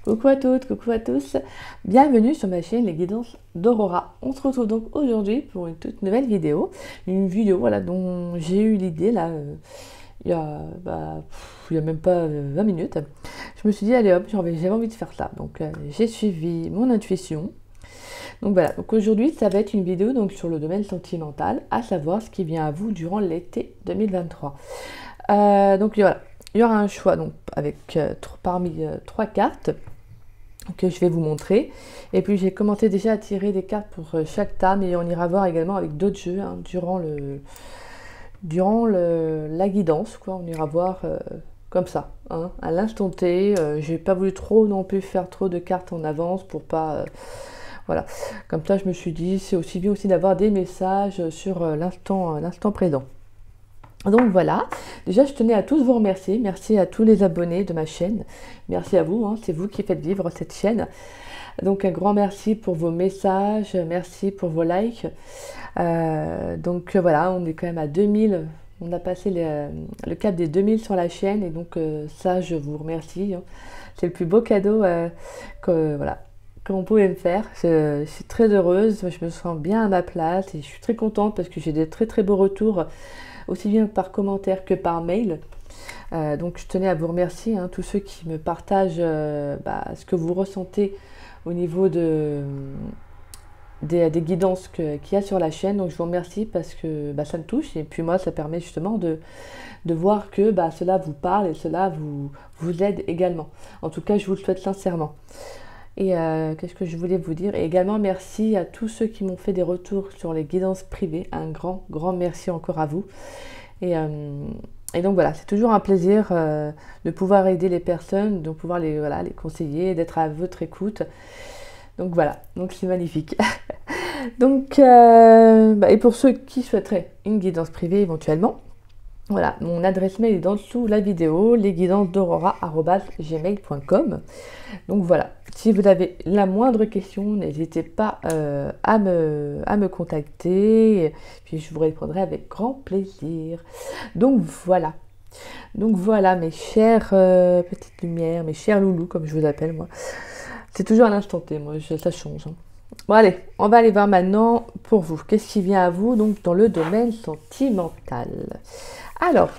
Coucou à toutes, coucou à tous, bienvenue sur ma chaîne Les Guidances d'Aurora. On se retrouve donc aujourd'hui pour une toute nouvelle vidéo, une vidéo voilà, dont j'ai eu l'idée là, il y a même pas 20 minutes. Je me suis dit allez hop, j'avais envie de faire ça, donc j'ai suivi mon intuition. Donc voilà, donc aujourd'hui ça va être une vidéo donc, sur le domaine sentimental, à savoir ce qui vient à vous durant l'été 2023. Donc voilà, il y aura un choix donc, avec parmi 3 cartes que je vais vous montrer. Et puis j'ai commencé déjà à tirer des cartes pour chaque thème et on ira voir également avec d'autres jeux hein, durant la guidance. Quoi. On ira voir comme ça, hein, à l'instant T. J'ai pas voulu trop non plus faire trop de cartes en avance pour pas... voilà, comme ça je me suis dit c'est aussi bien aussi d'avoir des messages sur l'instant présent. Donc voilà, déjà je tenais à tous vous remercier, merci à tous les abonnés de ma chaîne, merci à vous, hein, c'est vous qui faites vivre cette chaîne. Donc un grand merci pour vos messages, merci pour vos likes. Donc voilà, on est quand même à 2000, on a passé le cap des 2000 sur la chaîne et donc ça je vous remercie. Hein. C'est le plus beau cadeau qu'on pouvait me faire. Je suis très heureuse, je me sens bien à ma place et je suis très contente parce que j'ai des très très beaux retours aussi bien par commentaire que par mail. Donc je tenais à vous remercier, hein, tous ceux qui me partagent ce que vous ressentez au niveau des guidances qu'il y a sur la chaîne. Donc je vous remercie parce que ça me touche et puis moi ça permet justement de voir que cela vous parle et cela vous aide également. En tout cas je vous le souhaite sincèrement. Et qu'est-ce que je voulais vous dire? Et également merci à tous ceux qui m'ont fait des retours sur les guidances privées. Un grand merci encore à vous. Et donc voilà, c'est toujours un plaisir de pouvoir aider les personnes, de pouvoir les conseiller, d'être à votre écoute. Donc voilà, donc c'est magnifique. Donc, et pour ceux qui souhaiteraient une guidance privée éventuellement, voilà, mon adresse mail est dans dessous la vidéo, lesguidancesdaurora@gmail.com. Donc voilà, si vous avez la moindre question, n'hésitez pas à me contacter, puis je vous répondrai avec grand plaisir. Donc voilà mes chères petites lumières, mes chers loulous, comme je vous appelle moi. C'est toujours à l'instant T, moi, ça change. Hein. Bon allez, on va aller voir maintenant pour vous. Qu'est-ce qui vient à vous donc dans le domaine sentimental? Alors,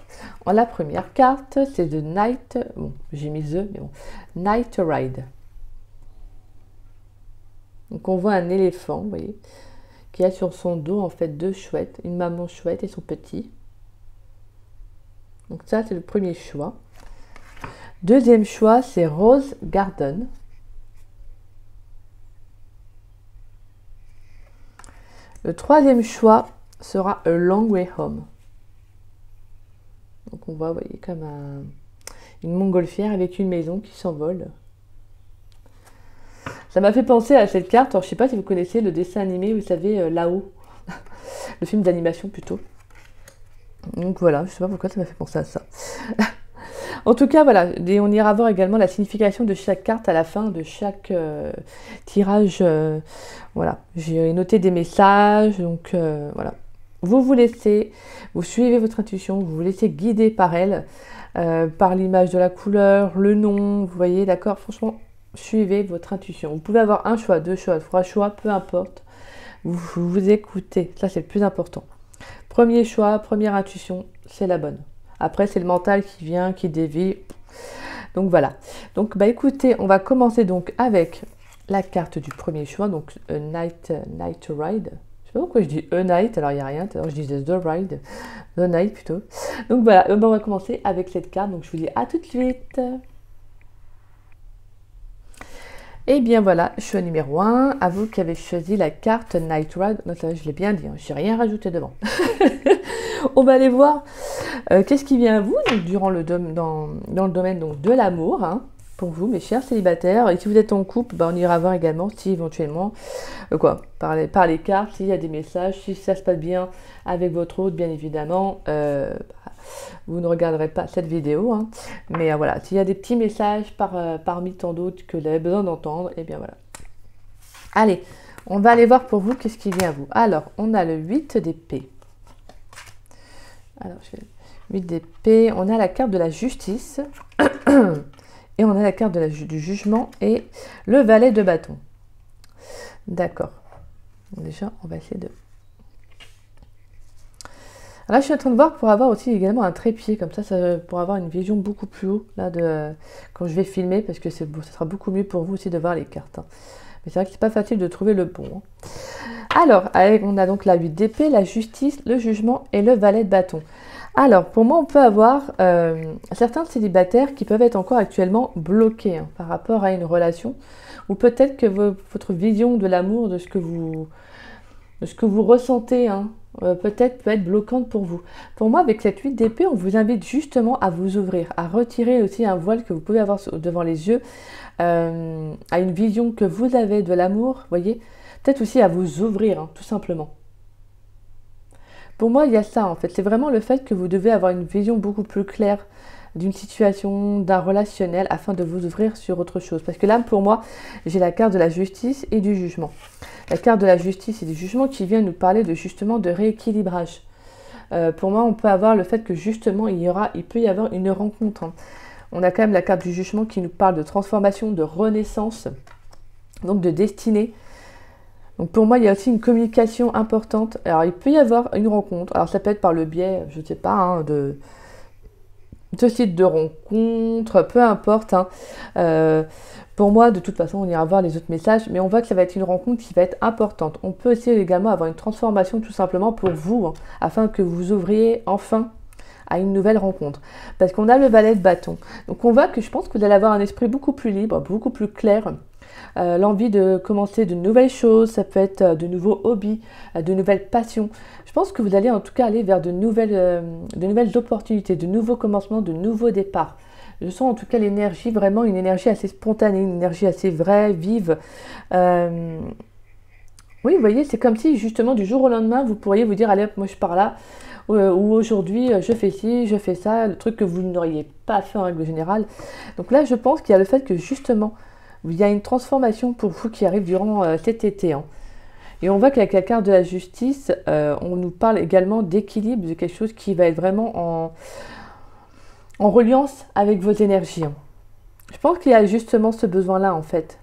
la première carte, c'est The Night... Bon, j'ai mis The, mais bon. Night Ride. Donc on voit un éléphant, vous voyez, qui a sur son dos en fait 2 chouettes, une maman chouette et son petit. Donc ça, c'est le premier choix. Deuxième choix, c'est Rose Garden. Le troisième choix sera A Long Way Home. Donc on voit, vous voyez, comme une montgolfière avec une maison qui s'envole. Ça m'a fait penser à cette carte. Alors, je ne sais pas si vous connaissez le dessin animé, vous savez, Là-haut. Le film d'animation plutôt. Donc voilà, je ne sais pas pourquoi ça m'a fait penser à ça. En tout cas, voilà, on ira voir également la signification de chaque carte à la fin de chaque tirage. Voilà, j'ai noté des messages, donc voilà. Vous laissez, vous suivez votre intuition, vous vous laissez guider par elle, par l'image de la couleur, le nom, vous voyez, d'accord? Franchement, suivez votre intuition. Vous pouvez avoir un choix, 2 choix, 3 choix, peu importe. Vous écoutez, ça c'est le plus important. Premier choix, première intuition, c'est la bonne. Après, c'est le mental qui vient, qui dévie. Donc voilà. Donc écoutez, on va commencer donc avec la carte du premier choix, donc A Night Ride. Je sais pas pourquoi je dis A Night, alors il n'y a rien, alors je disais The Ride, The Night plutôt. Donc voilà, on va commencer avec cette carte, donc je vous dis à tout de suite. Et bien voilà, choix numéro 1, à vous qui avez choisi la carte Night Ride. Non, ça, je l'ai bien dit, hein, je n'ai rien rajouté devant. On va aller voir qu'est-ce qui vient à vous donc, dans le domaine donc, de l'amour, hein, pour vous, mes chers célibataires. Et si vous êtes en couple, on ira voir également si éventuellement, par les cartes, s'il y a des messages, si ça se passe bien avec votre hôte, bien évidemment. Vous ne regarderez pas cette vidéo, hein. Mais voilà, s'il y a des petits messages parmi tant d'autres que vous avez besoin d'entendre, et bien voilà. Allez, on va aller voir pour vous qu'est-ce qui vient à vous. Alors, on a le 8 d'épée. Alors, 8 d'épée, on a la carte de la justice Et on a la carte du jugement et le valet de bâton. D'accord. Déjà, on va essayer de... Là, je suis en train de voir pour avoir aussi également un trépied, comme ça pour avoir une vision beaucoup plus haut là, quand je vais filmer, parce que ce sera beaucoup mieux pour vous aussi de voir les cartes. Hein. Mais c'est vrai que c'est pas facile de trouver le bon. Hein. Alors, on a donc la 8 d'épée, la justice, le jugement et le valet de bâton. Alors, pour moi, on peut avoir certains célibataires qui peuvent être encore actuellement bloqués hein, par rapport à une relation, ou peut-être que votre vision de l'amour, de ce que vous ressentez, hein, peut-être peut être bloquante pour vous. Pour moi, avec cette 8 d'épée, on vous invite justement à vous ouvrir, à retirer aussi un voile que vous pouvez avoir devant les yeux, à une vision que vous avez de l'amour, voyez, peut-être aussi à vous ouvrir, hein, tout simplement. Pour moi, il y a ça en fait, c'est vraiment le fait que vous devez avoir une vision beaucoup plus claire d'une situation, d'un relationnel, afin de vous ouvrir sur autre chose. Parce que là, pour moi, j'ai la carte de la justice et du jugement. La carte de la justice et du jugement qui vient nous parler de justement de rééquilibrage. Pour moi, on peut avoir le fait que justement, il peut y avoir une rencontre. Hein. On a quand même la carte du jugement qui nous parle de transformation, de renaissance, donc de destinée. Donc pour moi, il y a aussi une communication importante. Alors, il peut y avoir une rencontre. Alors, ça peut être par le biais, je ne sais pas, hein, de sites de rencontres, peu importe. Hein. Pour moi, de toute façon, on ira voir les autres messages, mais on voit que ça va être une rencontre qui va être importante. On peut aussi également avoir une transformation tout simplement pour vous, hein, afin que vous ouvriez enfin à une nouvelle rencontre. Parce qu'on a le valet de bâton. Donc on voit que je pense que vous allez avoir un esprit beaucoup plus libre, beaucoup plus clair. L'envie de commencer de nouvelles choses, ça peut être de nouveaux hobbies, de nouvelles passions. Je pense que vous allez en tout cas aller vers de nouvelles opportunités, de nouveaux commencements, de nouveaux départs. Je sens en tout cas l'énergie, vraiment une énergie assez spontanée, une énergie assez vraie, vive. Oui, vous voyez, c'est comme si justement du jour au lendemain, vous pourriez vous dire, allez, moi je pars là, ou aujourd'hui je fais ci, je fais ça, le truc que vous n'auriez pas fait en règle générale. Donc là, je pense qu'il y a le fait que justement, il y a une transformation pour vous qui arrive durant cet été. Hein. Et on voit qu'avec la carte de la justice, on nous parle également d'équilibre, de quelque chose qui va être vraiment en reliance avec vos énergies. Hein. Je pense qu'il y a justement ce besoin-là en fait.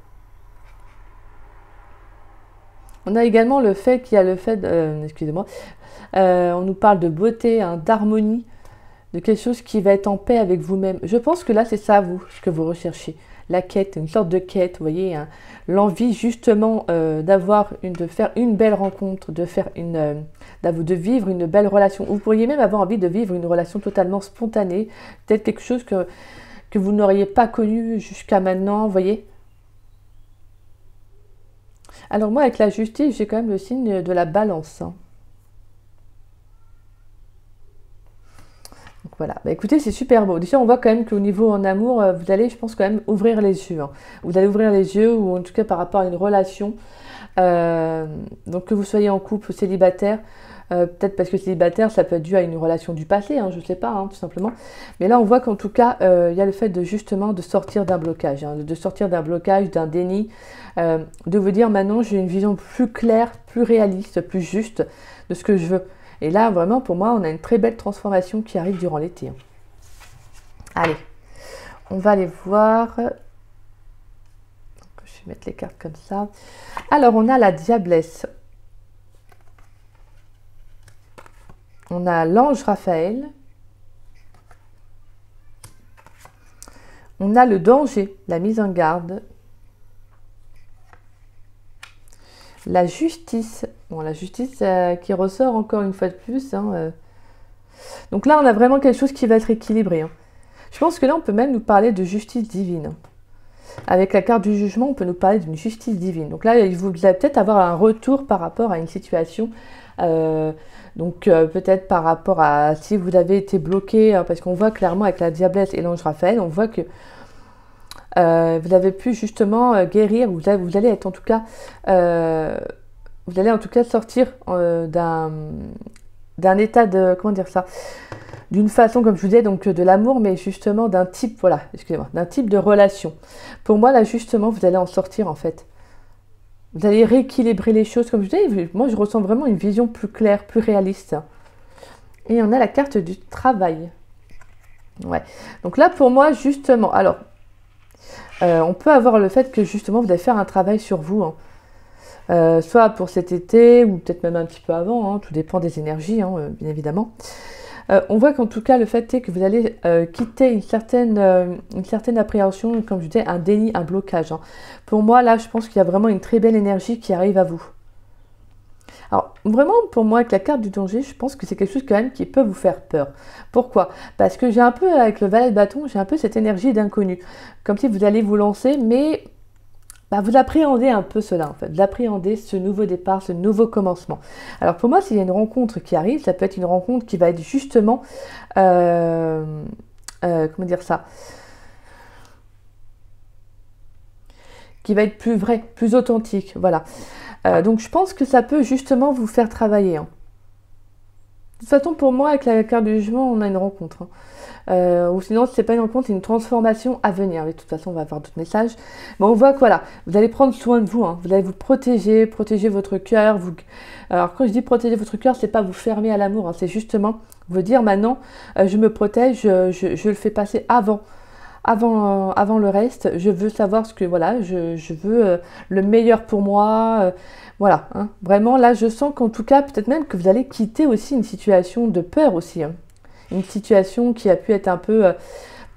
On a également le fait qu'il y a le fait, excusez-moi, on nous parle de beauté, hein, d'harmonie, de quelque chose qui va être en paix avec vous-même. Je pense que là, c'est ça, ce que vous recherchez. La quête, une sorte de quête, vous voyez, hein, l'envie justement de faire une belle rencontre, de vivre une belle relation. Vous pourriez même avoir envie de vivre une relation totalement spontanée, peut-être quelque chose que vous n'auriez pas connu jusqu'à maintenant, vous voyez. Alors moi, avec la justice, j'ai quand même le signe de la balance. Hein. Donc voilà, bah, écoutez, c'est super beau. Déjà, on voit quand même qu'au niveau en amour, vous allez, je pense, quand même ouvrir les yeux. Hein. Vous allez ouvrir les yeux, ou en tout cas par rapport à une relation. Donc que vous soyez en couple ou célibataire, peut-être parce que célibataire, ça peut être dû à une relation du passé, hein, je ne sais pas, hein, tout simplement. Mais là, on voit qu'en tout cas, il y a le fait de justement de sortir d'un blocage, hein, de sortir d'un blocage, d'un déni, de vous dire maintenant, j'ai une vision plus claire, plus réaliste, plus juste de ce que je veux. Et là, vraiment, pour moi, on a une très belle transformation qui arrive durant l'été. Hein. Allez, on va aller voir. Je vais mettre les cartes comme ça. Alors, on a la diablesse. On a l'ange Raphaël. On a le danger, la mise en garde. La justice. Bon, la justice qui ressort encore une fois de plus. Hein, Donc là, on a vraiment quelque chose qui va être équilibré. Hein. Je pense que là, on peut même nous parler de justice divine. Avec la carte du jugement, on peut nous parler d'une justice divine. Donc là, vous allez peut-être avoir un retour par rapport à une situation. Peut-être par rapport à si vous avez été bloqué, hein, parce qu'on voit clairement avec la diablesse et l'ange Raphaël, on voit que vous avez pu justement guérir, vous allez être en tout cas, vous allez en tout cas sortir d'un état de, comment dire ça, d'une façon, comme je vous disais, donc de l'amour, mais justement d'un type, voilà, excusez-moi, d'un type de relation. Pour moi, là, justement, vous allez en sortir, en fait. Vous allez rééquilibrer les choses, comme je vous disais, moi, je ressens vraiment une vision plus claire, plus réaliste. Et on a la carte du travail. Ouais. Donc là, pour moi, justement, alors, On peut avoir le fait que justement vous allez faire un travail sur vous, hein. Soit pour cet été ou peut-être même un petit peu avant, hein, tout dépend des énergies, hein, bien évidemment. On voit qu'en tout cas le fait est que vous allez quitter une certaine appréhension, comme je disais, un déni, un blocage, hein. Pour moi là je pense qu'il y a vraiment une très belle énergie qui arrive à vous. Alors vraiment pour moi avec la carte du danger, je pense que c'est quelque chose quand même qui peut vous faire peur. Pourquoi? Parce que j'ai un peu, avec le valet de bâton, j'ai un peu cette énergie d'inconnu. Comme si vous allez vous lancer, mais vous appréhendez un peu cela en fait. Vous appréhendez ce nouveau départ, ce nouveau commencement. Alors pour moi, s'il y a une rencontre qui arrive, ça peut être une rencontre qui va être justement... comment dire ça? Qui va être plus vrai, plus authentique, voilà. Donc je pense que ça peut justement vous faire travailler, hein. De toute façon, pour moi, avec la carte du jugement, on a une rencontre, hein. Ou sinon, si c'est pas une rencontre, c'est une transformation à venir. Mais de toute façon, on va avoir d'autres messages. Mais on voit que voilà, vous allez prendre soin de vous, hein. Vous allez vous protéger, protéger votre cœur. Alors quand je dis protéger votre cœur, c'est pas vous fermer à l'amour, hein. C'est justement vous dire maintenant, je me protège, je le fais passer avant le reste. Je veux savoir ce que voilà, je veux le meilleur pour moi. Voilà, hein. Vraiment là, je sens qu'en tout cas, peut-être même que vous allez quitter aussi une situation de peur aussi, hein. Une situation qui a pu être un peu...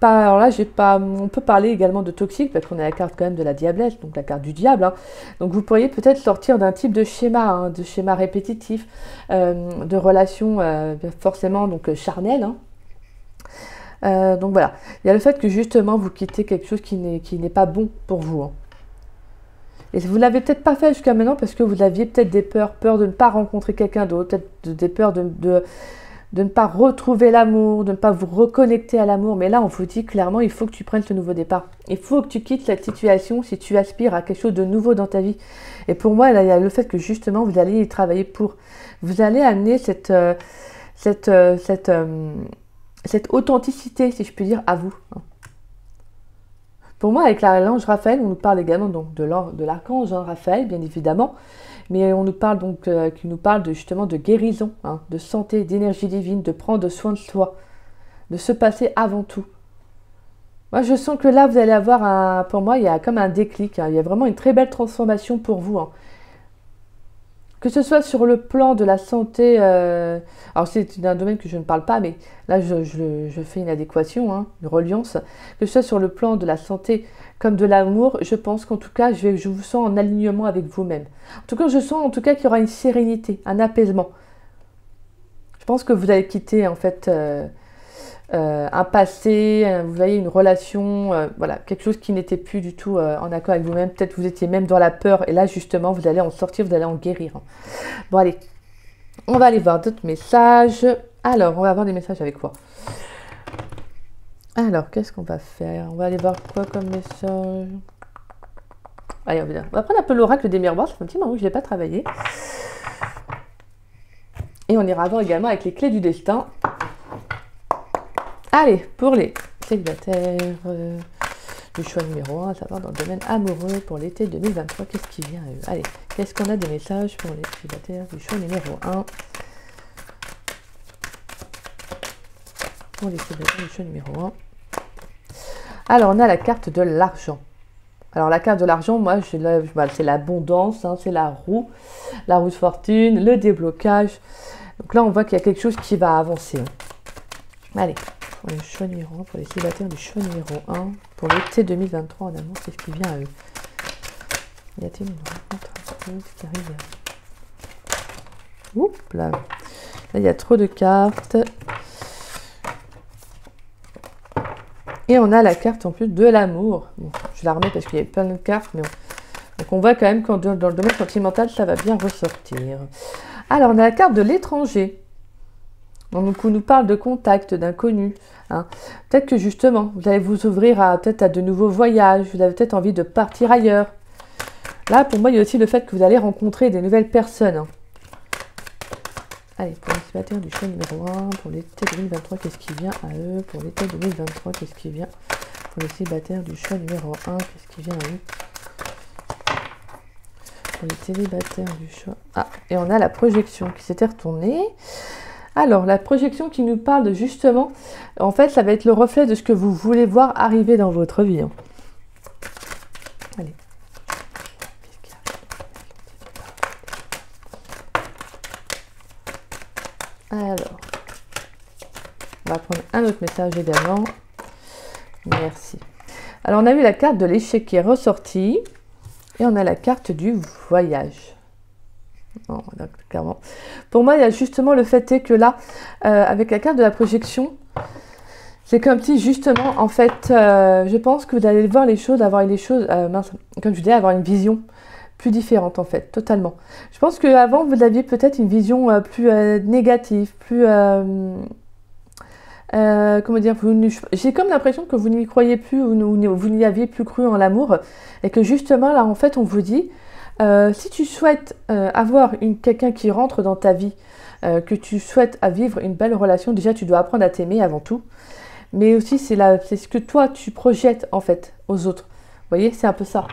alors là, on peut parler également de toxique, parce qu'on a la carte quand même de la diablesse, donc la carte du diable, hein. Donc vous pourriez peut-être sortir d'un type de schéma, hein, de schéma répétitif, de relation forcément donc charnelle, hein. Donc voilà, il y a le fait que justement vous quittez quelque chose qui n'est pas bon pour vous, hein. Et vous ne l'avez peut-être pas fait jusqu'à maintenant parce que vous aviez peut-être des peurs de ne pas rencontrer quelqu'un d'autre, peut-être des peurs de ne pas retrouver l'amour, de ne pas vous reconnecter à l'amour. Mais là, on vous dit clairement, il faut que tu prennes ce nouveau départ. Il faut que tu quittes cette situation si tu aspires à quelque chose de nouveau dans ta vie. Et pour moi, là, il y a le fait que justement, vous allez y travailler pour. Vous allez amener cette authenticité, si je puis dire, à vous. Pour moi, avec l'ange Raphaël, on nous parle également donc, de l'archange, hein, Raphaël, bien évidemment. Mais on nous parle donc, qui nous parle justement de guérison, hein, de santé, d'énergie divine, de prendre soin de soi, de se passer avant tout. Moi, je sens que là, vous allez avoir pour moi, il y a comme un déclic, hein, il y a vraiment une très belle transformation pour vous, hein. Que ce soit sur le plan de la santé, alors c'est un domaine que je ne parle pas, mais là je fais une adéquation, hein, une reliance. Que ce soit sur le plan de la santé comme de l'amour, je pense qu'en tout cas, je vous sens en alignement avec vous-même. En tout cas, je sens en tout cas qu'il y aura une sérénité, un apaisement. Je pense que vous allez quitter en fait un passé, vous voyez, une relation, voilà, quelque chose qui n'était plus du tout en accord avec vous-même. Peut-être vous étiez même dans la peur et là justement vous allez en sortir, vous allez en guérir. Bon allez, on va aller voir d'autres messages. Alors, on va avoir des messages avec quoi? Alors, qu'est-ce qu'on va faire? On va aller voir quoi comme message? Allez, on va prendre un peu l'oracle des miroirs, ça fait un petit moment que je ne l'ai pas travaillé. Et on ira voir également avec les clés du destin. Allez, pour les célibataires du choix numéro 1, à savoir dans le domaine amoureux pour l'été 2023, qu'est-ce qui vient à eux? Allez, qu'est-ce qu'on a des messages pour les célibataires du choix numéro 1? Pour les célibataires du choix numéro 1. Alors, on a la carte de l'argent. Alors, la carte de l'argent, moi, c'est l'abondance, hein, c'est la roue de fortune, le déblocage. Donc là, on voit qu'il y a quelque chose qui va avancer, hein. Allez. Pour le choix numéro 1, pour les célibataires du choix numéro 1, pour l'été 2023 en amour, qu'est-ce qui vient à eux? Y a-t-il une rencontre qui arrive? Oups là, il y a trop de cartes. Et on a la carte en plus de l'amour. Bon, je la remets parce qu'il y a plein de cartes, mais donc on voit quand même que dans le domaine sentimental, ça va bien ressortir. Alors, on a la carte de l'étranger. Donc, on nous parle de contact, d'inconnus, hein. Peut-être que justement, vous allez vous ouvrir peut-être à de nouveaux voyages, vous avez peut-être envie de partir ailleurs. Là, pour moi, il y a aussi le fait que vous allez rencontrer des nouvelles personnes, hein. Allez, pour les célibataires du choix numéro 1, pour l'été 2023, qu'est-ce qui vient à eux? Pour l'été 2023, qu'est-ce qui vient? Pour les célibataires du choix numéro 1, qu'est-ce qui vient à eux? Pour les célibataires du choix... Ah, et on a la projection qui s'était retournée. Alors, la projection qui nous parle de justement, en fait, ça va être le reflet de ce que vous voulez voir arriver dans votre vie, hein. Alors, on va prendre un autre message également. Merci. Alors, on a eu la carte de l'échec qui est ressortie. Et on a la carte du voyage. Oh, clairement. Pour moi, il y a justement le fait est que là, avec la carte de la projection, c'est comme si justement, en fait, je pense que vous allez voir les choses, avoir les choses, comme je disais, avoir une vision plus différente en fait, totalement. Je pense qu'avant, vous aviez peut-être une vision plus négative, plus... comment dire, j'ai comme l'impression que vous n'y croyez plus, ou vous n'y aviez plus cru en l'amour, et que justement là en fait on vous dit, si tu souhaites avoir quelqu'un qui rentre dans ta vie, que tu souhaites vivre une belle relation, déjà tu dois apprendre à t'aimer avant tout, mais aussi c'est ce que toi tu projettes en fait aux autres, vous voyez, c'est un peu ça.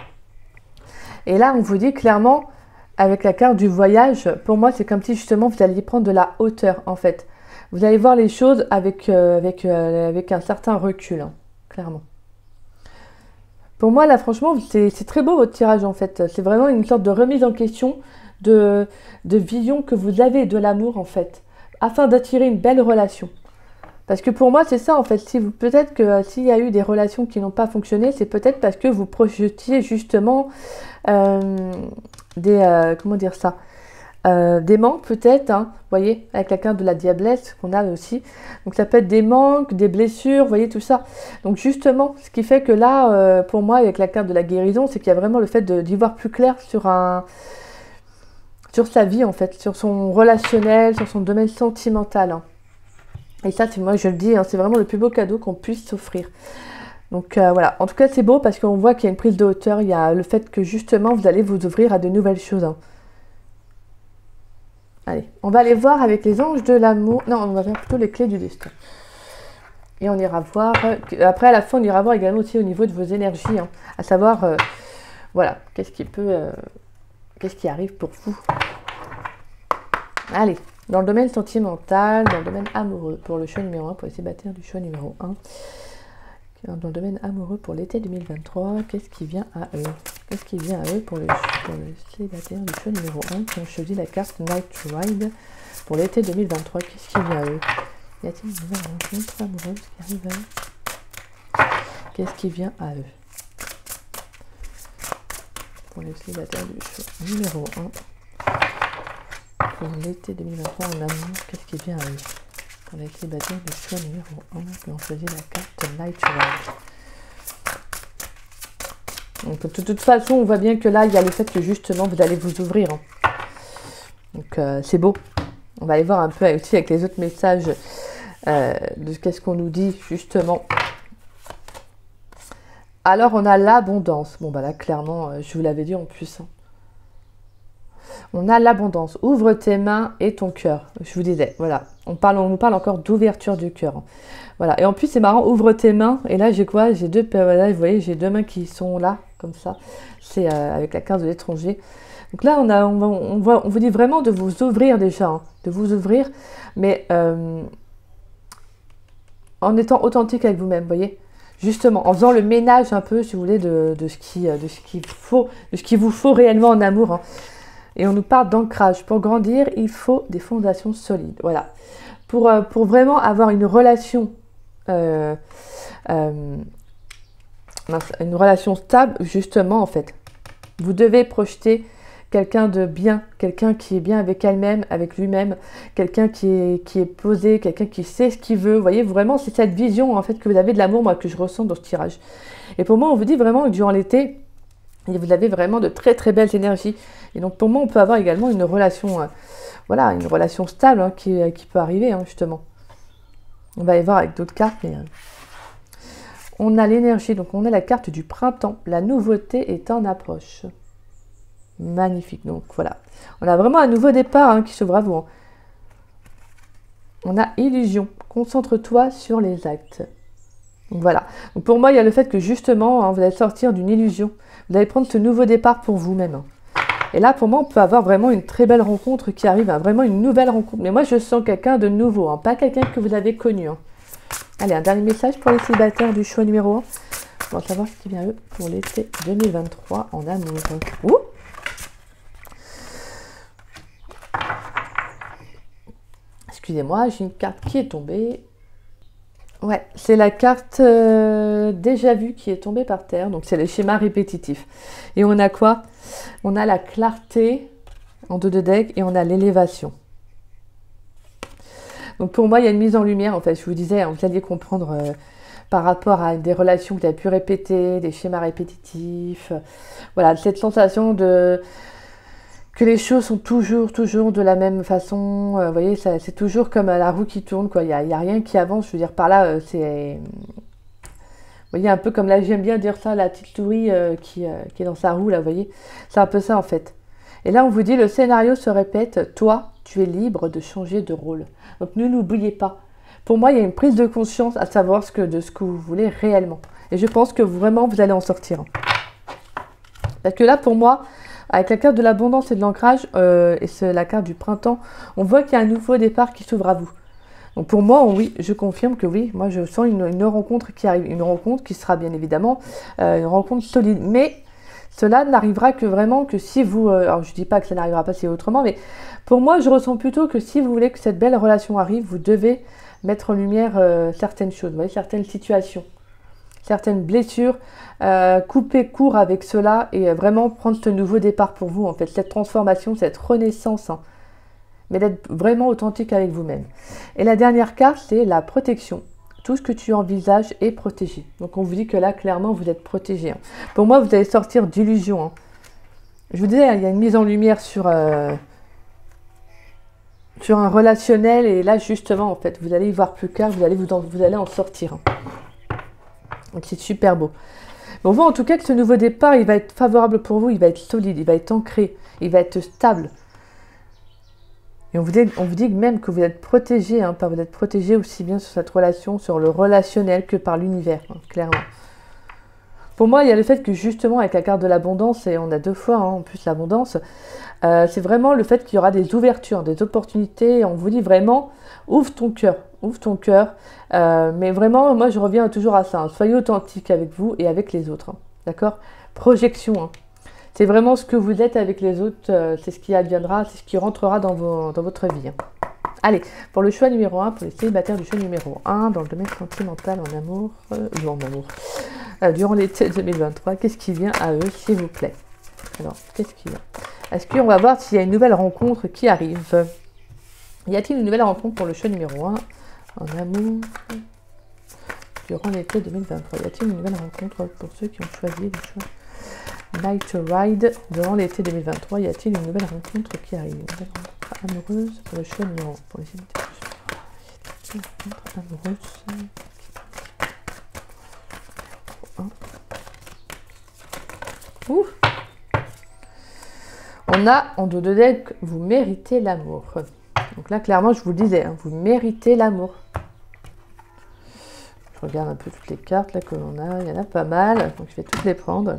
Et là on vous dit clairement, avec la carte du voyage, pour moi c'est comme si justement vous alliez prendre de la hauteur en fait. Vous allez voir les choses avec un certain recul, hein, clairement. Pour moi, là, franchement, c'est très beau votre tirage, en fait. C'est vraiment une sorte de remise en question de vision que vous avez de l'amour, en fait, afin d'attirer une belle relation. Parce que pour moi, c'est ça, en fait. Peut-être que s'il y a eu des relations qui n'ont pas fonctionné, c'est peut-être parce que vous projetiez justement comment dire ça, des manques peut-être, hein, vous voyez, avec la carte de la diablesse qu'on a aussi. Donc ça peut être des manques, des blessures, vous voyez tout ça. Donc justement, ce qui fait que là, pour moi, avec la carte de la guérison, c'est qu'il y a vraiment le fait d'y voir plus clair sur sa vie en fait, sur son relationnel, sur son domaine sentimental. Hein. Et ça, moi je le dis, hein, c'est vraiment le plus beau cadeau qu'on puisse s'offrir. Donc voilà, en tout cas c'est beau parce qu'on voit qu'il y a une prise de hauteur, il y a le fait que justement vous allez vous ouvrir à de nouvelles choses. Hein. Allez, on va aller voir avec les anges de l'amour. Non, on va faire plutôt les clés du destin. Et on ira voir... Après, à la fin, on ira voir également aussi au niveau de vos énergies. Hein, à savoir, voilà, qu'est-ce qui arrive pour vous. Allez, dans le domaine sentimental, dans le domaine amoureux, pour le choix numéro 1, pour les célibataires du choix numéro 1. Dans le domaine amoureux pour l'été 2023, qu'est-ce qui vient à eux? Qu'est-ce qui vient à eux pour le célibataire du choix numéro 1 qui ont choisi la carte Night Ride pour l'été 2023? Qu'est-ce qui vient à eux? Y a-t-il une nouvelle rencontre amoureuse qui arrive à eux? Qu'est-ce qui vient à eux? Pour les célibataires du choix numéro 1 pour l'été 2023 en amour, qu'est-ce qui vient à eux? Pour les célibataires du choix numéro 1 qui ont choisi la carte Night Ride. Donc, de toute façon, on voit bien que là, il y a le fait que justement, vous allez vous ouvrir. Hein. Donc, c'est beau. On va aller voir un peu aussi avec les autres messages de qu'est-ce qu'on nous dit, justement. Alors, on a l'abondance. Bon, bah là, clairement, je vous l'avais dit en plus. Hein. On a l'abondance. Ouvre tes mains et ton cœur. Je vous disais, voilà. On nous parle encore d'ouverture du cœur. Voilà. Et en plus, c'est marrant, ouvre tes mains. Et là, j'ai quoi? J'ai deux, là, vous voyez, j'ai deux mains qui sont là, comme ça. C'est avec la carte de l'étranger. Donc là, on vous dit vraiment de vous ouvrir déjà. Hein, de vous ouvrir, mais en étant authentique avec vous-même, vous voyez. Justement, en faisant le ménage un peu, si vous voulez, de ce qu'il vous faut réellement en amour. Hein. Et on nous parle d'ancrage. Pour grandir, il faut des fondations solides. Voilà. Pour vraiment avoir une relation, une relation stable, justement, en fait, vous devez projeter quelqu'un de bien, quelqu'un qui est bien avec elle-même, avec lui-même, quelqu'un qui est posé, quelqu'un qui sait ce qu'il veut. Vous voyez, vraiment, c'est cette vision, en fait, que vous avez de l'amour, moi, que je ressens dans ce tirage. Et pour moi, on vous dit vraiment que durant l'été, vous avez vraiment de très très belles énergies. Et donc pour moi, on peut avoir également une relation, voilà, une relation stable hein, qui peut arriver, hein, justement. On va aller voir avec d'autres cartes, mais on a l'énergie, donc on a la carte du printemps. La nouveauté est en approche. Magnifique, donc voilà. On a vraiment un nouveau départ hein, qui s'ouvre à vous. Hein. On a illusion. Concentre-toi sur les actes. Donc voilà. Donc pour moi, il y a le fait que justement, hein, vous allez sortir d'une illusion. Vous allez prendre ce nouveau départ pour vous-même. Hein. Et là, pour moi, on peut avoir vraiment une très belle rencontre qui arrive. Hein, vraiment une nouvelle rencontre. Mais moi, je sens quelqu'un de nouveau. Hein, pas quelqu'un que vous avez connu. Hein. Allez, un dernier message pour les célibataires du choix numéro 1. On va savoir ce qui vient eux pour l'été 2023 en amour. Ouh! excusez-moi, j'ai une carte qui est tombée. Ouais, c'est la carte déjà vue qui est tombée par terre. Donc, c'est les schémas répétitifs. Et on a quoi? On a la clarté en dos de deck et on a l'élévation. Donc, pour moi, il y a une mise en lumière. En fait, je vous disais, hein, vous alliez comprendre par rapport à des relations que vous avez pu répéter, des schémas répétitifs. Voilà, cette sensation de... que les choses sont toujours de la même façon. Vous voyez, c'est toujours comme la roue qui tourne, quoi. Il y a rien qui avance. Je veux dire, par là, c'est... Vous voyez, un peu comme là, j'aime bien dire ça, la petite souris qui est dans sa roue, là, vous voyez. C'est un peu ça, en fait. Et là, on vous dit, le scénario se répète. Toi, tu es libre de changer de rôle. Donc, ne l'oubliez pas. Pour moi, il y a une prise de conscience à savoir de ce que vous voulez réellement. Et je pense que vraiment, vous allez en sortir. Parce que là, pour moi... Avec la carte de l'abondance et de l'ancrage, et c'est la carte du printemps, on voit qu'il y a un nouveau départ qui s'ouvre à vous. Donc pour moi, oui, je confirme que oui, moi je sens une rencontre qui arrive, une rencontre qui sera bien évidemment une rencontre solide. Mais cela n'arrivera que vraiment que si vous... alors je ne dis pas que ça n'arrivera pas si autrement, mais pour moi, je ressens plutôt que si vous voulez que cette belle relation arrive, vous devez mettre en lumière certaines choses, vous voyez, certaines situations. Certaines blessures, couper court avec cela et vraiment prendre ce nouveau départ pour vous, en fait, cette transformation, cette renaissance, hein, mais d'être vraiment authentique avec vous-même. Et la dernière carte, c'est la protection. Tout ce que tu envisages est protégé. Donc on vous dit que là, clairement, vous êtes protégé. Hein. Pour moi, vous allez sortir d'illusions. Hein. Je vous disais, il y a une mise en lumière sur un relationnel, et là, justement, en fait, vous allez y voir plus clair, vous allez en sortir. Hein. Donc c'est super beau. Mais on voit en tout cas que ce nouveau départ, il va être favorable pour vous, il va être solide, il va être ancré, il va être stable. Et on vous dit même que vous êtes protégé, hein, vous êtes protégé aussi bien sur cette relation, sur le relationnel que par l'univers, hein, clairement. Pour moi, il y a le fait que justement avec la carte de l'abondance, et on a deux fois hein, en plus l'abondance, c'est vraiment le fait qu'il y aura des ouvertures, des opportunités. On vous dit vraiment, ouvre ton cœur. Mais vraiment, moi je reviens toujours à ça. Hein. Soyez authentique avec vous et avec les autres. Hein. D'accord? Projection. Hein. C'est vraiment ce que vous êtes avec les autres. C'est ce qui adviendra, c'est ce qui rentrera dans votre vie. Hein. Allez, pour le choix numéro 1, pour les célibataires du choix numéro 1, dans le domaine sentimental, en amour, durant l'été 2023, qu'est-ce qui vient à eux, s'il vous plaît? Alors, qu'est-ce qu'il y a? Est-ce qu'on va voir s'il y a une nouvelle rencontre qui arrive? Y a-t-il une nouvelle rencontre pour le choix numéro 1, en amour, durant l'été 2023? Y a-t-il une nouvelle rencontre pour ceux qui ont choisi le choix Night Ride durant l'été 2023? Y a-t-il une nouvelle rencontre qui arrive? Une nouvelle rencontre amoureuse pour le choix numéro 1, pour les rencontre amoureuse. Ouf. On a en dos de deck, vous méritez l'amour. Donc là, clairement, je vous le disais, hein, vous méritez l'amour. Je regarde un peu toutes les cartes là que l'on a. Il y en a pas mal, donc je vais toutes les prendre.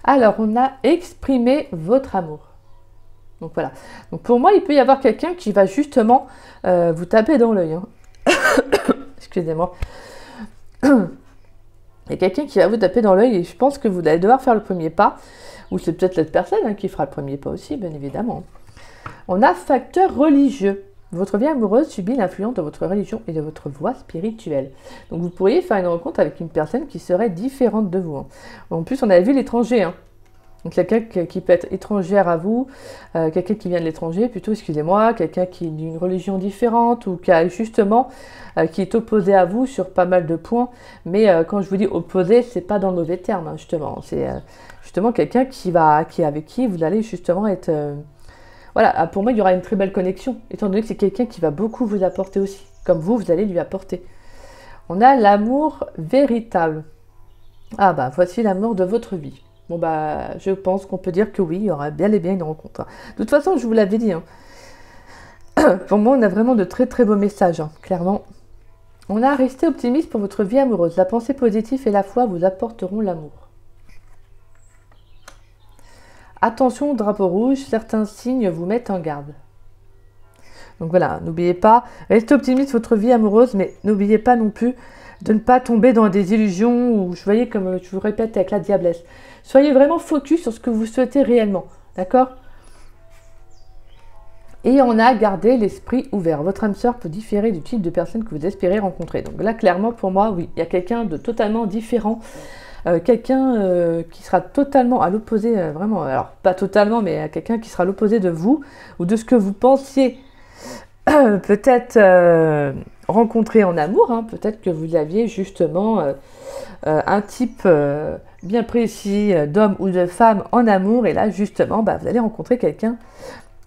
Alors, on a exprimé votre amour. Donc voilà. Donc pour moi, il peut y avoir quelqu'un qui va justement vous taper dans l'œil. Hein. Excusez-moi. Il y a quelqu'un qui va vous taper dans l'œil et je pense que vous allez devoir faire le premier pas. Ou c'est peut-être cette personne hein, qui fera le premier pas aussi, bien évidemment. On a facteur religieux. Votre vie amoureuse subit l'influence de votre religion et de votre voie spirituelle. Donc vous pourriez faire une rencontre avec une personne qui serait différente de vous. Hein. En plus, on avait vu l'étranger. Hein. Donc quelqu'un qui peut être étrangère à vous, quelqu'un qui vient de l'étranger plutôt, excusez-moi, quelqu'un qui est d'une religion différente ou qui a justement, qui est opposé à vous sur pas mal de points. Mais quand je vous dis opposé, c'est pas dans le mauvais terme, hein, justement. C'est justement quelqu'un avec qui vous allez justement être... Voilà, pour moi, il y aura une très belle connexion, étant donné que c'est quelqu'un qui va beaucoup vous apporter aussi, comme vous allez lui apporter. On a l'amour véritable. Ah bah, voici l'amour de votre vie. Bon bah, je pense qu'on peut dire que oui, il y aura bien et bien une rencontre. De toute façon, je vous l'avais dit. Hein. Pour moi, on a vraiment de très très beaux messages, hein, clairement. On a resté optimiste pour votre vie amoureuse. La pensée positive et la foi vous apporteront l'amour. Attention au drapeau rouge, certains signes vous mettent en garde. Donc voilà, n'oubliez pas, restez optimiste pour votre vie amoureuse, mais n'oubliez pas non plus de ne pas tomber dans des illusions ou, je voyais comme je vous répète avec la diablesse. Soyez vraiment focus sur ce que vous souhaitez réellement, d'accord? Et on a gardé l'esprit ouvert. Votre âme sœur peut différer du type de personne que vous espérez rencontrer. Donc là, clairement, pour moi, oui, il y a quelqu'un de totalement différent. Quelqu'un qui sera totalement à l'opposé, vraiment, alors pas totalement, mais quelqu'un qui sera à l'opposé de vous, ou de ce que vous pensiez peut-être rencontrer en amour. Hein. Peut-être que vous aviez justement un type bien précis d'homme ou de femme en amour, et là, justement, bah, vous allez rencontrer quelqu'un.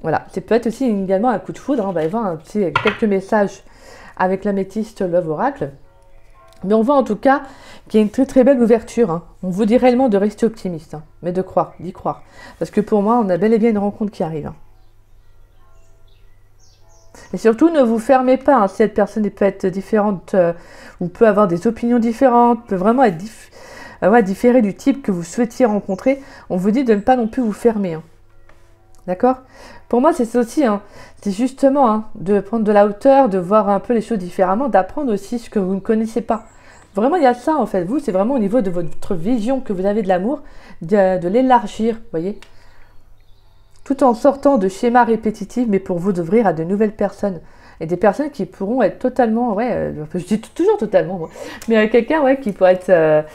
Voilà, c'est peut-être aussi également un coup de foudre. Hein. On va y voir quelques messages avec l'améthyste Love Oracle. Mais on voit en tout cas qu'il y a une très très belle ouverture. Hein. On vous dit réellement de rester optimiste, hein, mais de croire, d'y croire. Parce que pour moi, on a bel et bien une rencontre qui arrive. Hein. Et surtout, ne vous fermez pas. Hein. Cette personne peut être différente ou peut avoir des opinions différentes, peut vraiment être différée du type que vous souhaitiez rencontrer. On vous dit de ne pas non plus vous fermer. Hein. D'accord? Pour moi, c'est ça aussi. Hein. C'est justement de prendre de la hauteur, de voir un peu les choses différemment, d'apprendre aussi ce que vous ne connaissez pas. Vraiment, il y a ça en fait. Vous, c'est vraiment au niveau de votre vision que vous avez de l'amour, de l'élargir, vous voyez. Tout en sortant de schémas répétitifs, mais pour vous d'ouvrir à de nouvelles personnes. Et des personnes qui pourront être totalement, je dis toujours totalement, moi, mais quelqu'un qui pourrait être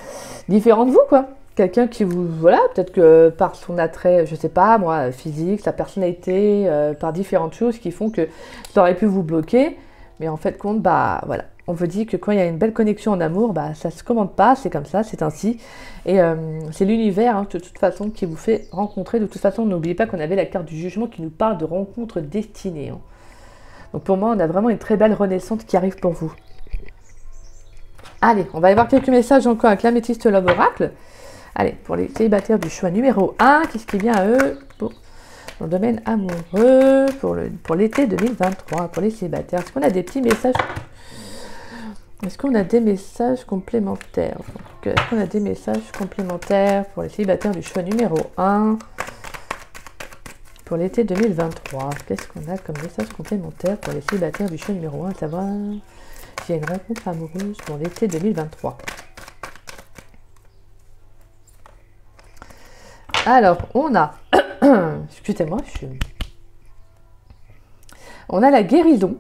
différent de vous, quoi. Quelqu'un qui vous, voilà, peut-être que par son attrait, je sais pas, moi, physique, sa personnalité, par différentes choses qui font que ça aurait pu vous bloquer. Mais en fait, compte, bah voilà, on vous dit que quand il y a une belle connexion en amour, bah ça se commande pas, c'est comme ça, c'est ainsi. Et c'est l'univers, hein, de toute façon, qui vous fait rencontrer. De toute façon, n'oubliez pas qu'on avait la carte du jugement qui nous parle de rencontres destinées. Hein. Donc pour moi, on a vraiment une très belle renaissance qui arrive pour vous. Allez, on va y voir quelques messages encore avec l'améthyste Love Oracle. Allez, pour les célibataires du choix numéro 1, qu'est-ce qui vient à eux dans le domaine amoureux pour l'été 2023, pour les célibataires? Est-ce qu'on a des petits messages? Est-ce qu'on a des messages complémentaires? Est-ce qu'on a des messages complémentaires pour les célibataires du choix numéro 1 pour l'été 2023? Qu'est-ce qu'on a comme message complémentaire pour les célibataires du choix numéro 1, à savoir s'il y a une rencontre amoureuse pour l'été 2023? Alors, on a, excusez-moi, on a la guérison,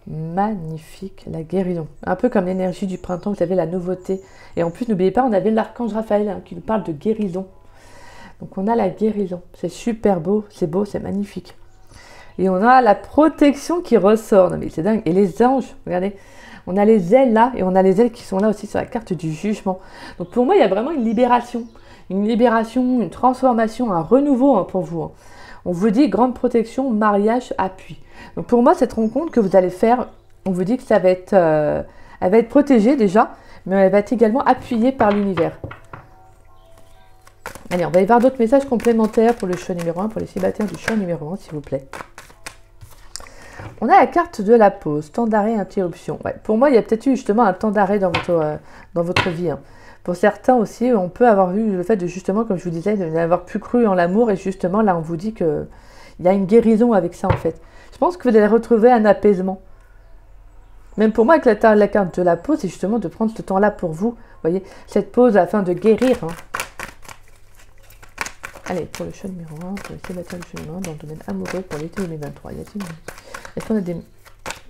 magnifique, la guérison, un peu comme l'énergie du printemps, vous avez la nouveauté, et en plus, n'oubliez pas, on avait l'archange Raphaël qui nous parle de guérison, donc on a la guérison, c'est super beau, c'est magnifique, et on a la protection qui ressort, non mais c'est dingue, et les anges, regardez, on a les ailes là, et on a les ailes qui sont là aussi sur la carte du jugement, donc pour moi, il y a vraiment une libération, une transformation, un renouveau pour vous. Hein. On vous dit grande protection, mariage, appui. Donc pour moi, cette rencontre que vous allez faire, on vous dit que elle va être protégée déjà, mais elle va être également appuyée par l'univers. Allez, on va y voir d'autres messages complémentaires pour le choix numéro 1, pour les célibataires du choix numéro 1, s'il vous plaît. On a la carte de la pause, temps d'arrêt, interruption. Ouais, pour moi, il y a peut-être eu justement un temps d'arrêt dans votre vie. Hein. Pour certains aussi, on peut avoir eu le fait de justement, comme je vous disais, de n'avoir plus cru en l'amour. Et justement, là, on vous dit qu'il y a une guérison avec ça, en fait. Je pense que vous allez retrouver un apaisement. Même pour moi, avec la carte de la pause, c'est justement de prendre ce temps-là pour vous. Vous voyez, cette pause afin de guérir. Hein. Allez, pour le choix numéro 1, pour les célibataires du choix numéro 1, dans le domaine amoureux pour l'été 2023. Est-ce qu'on a des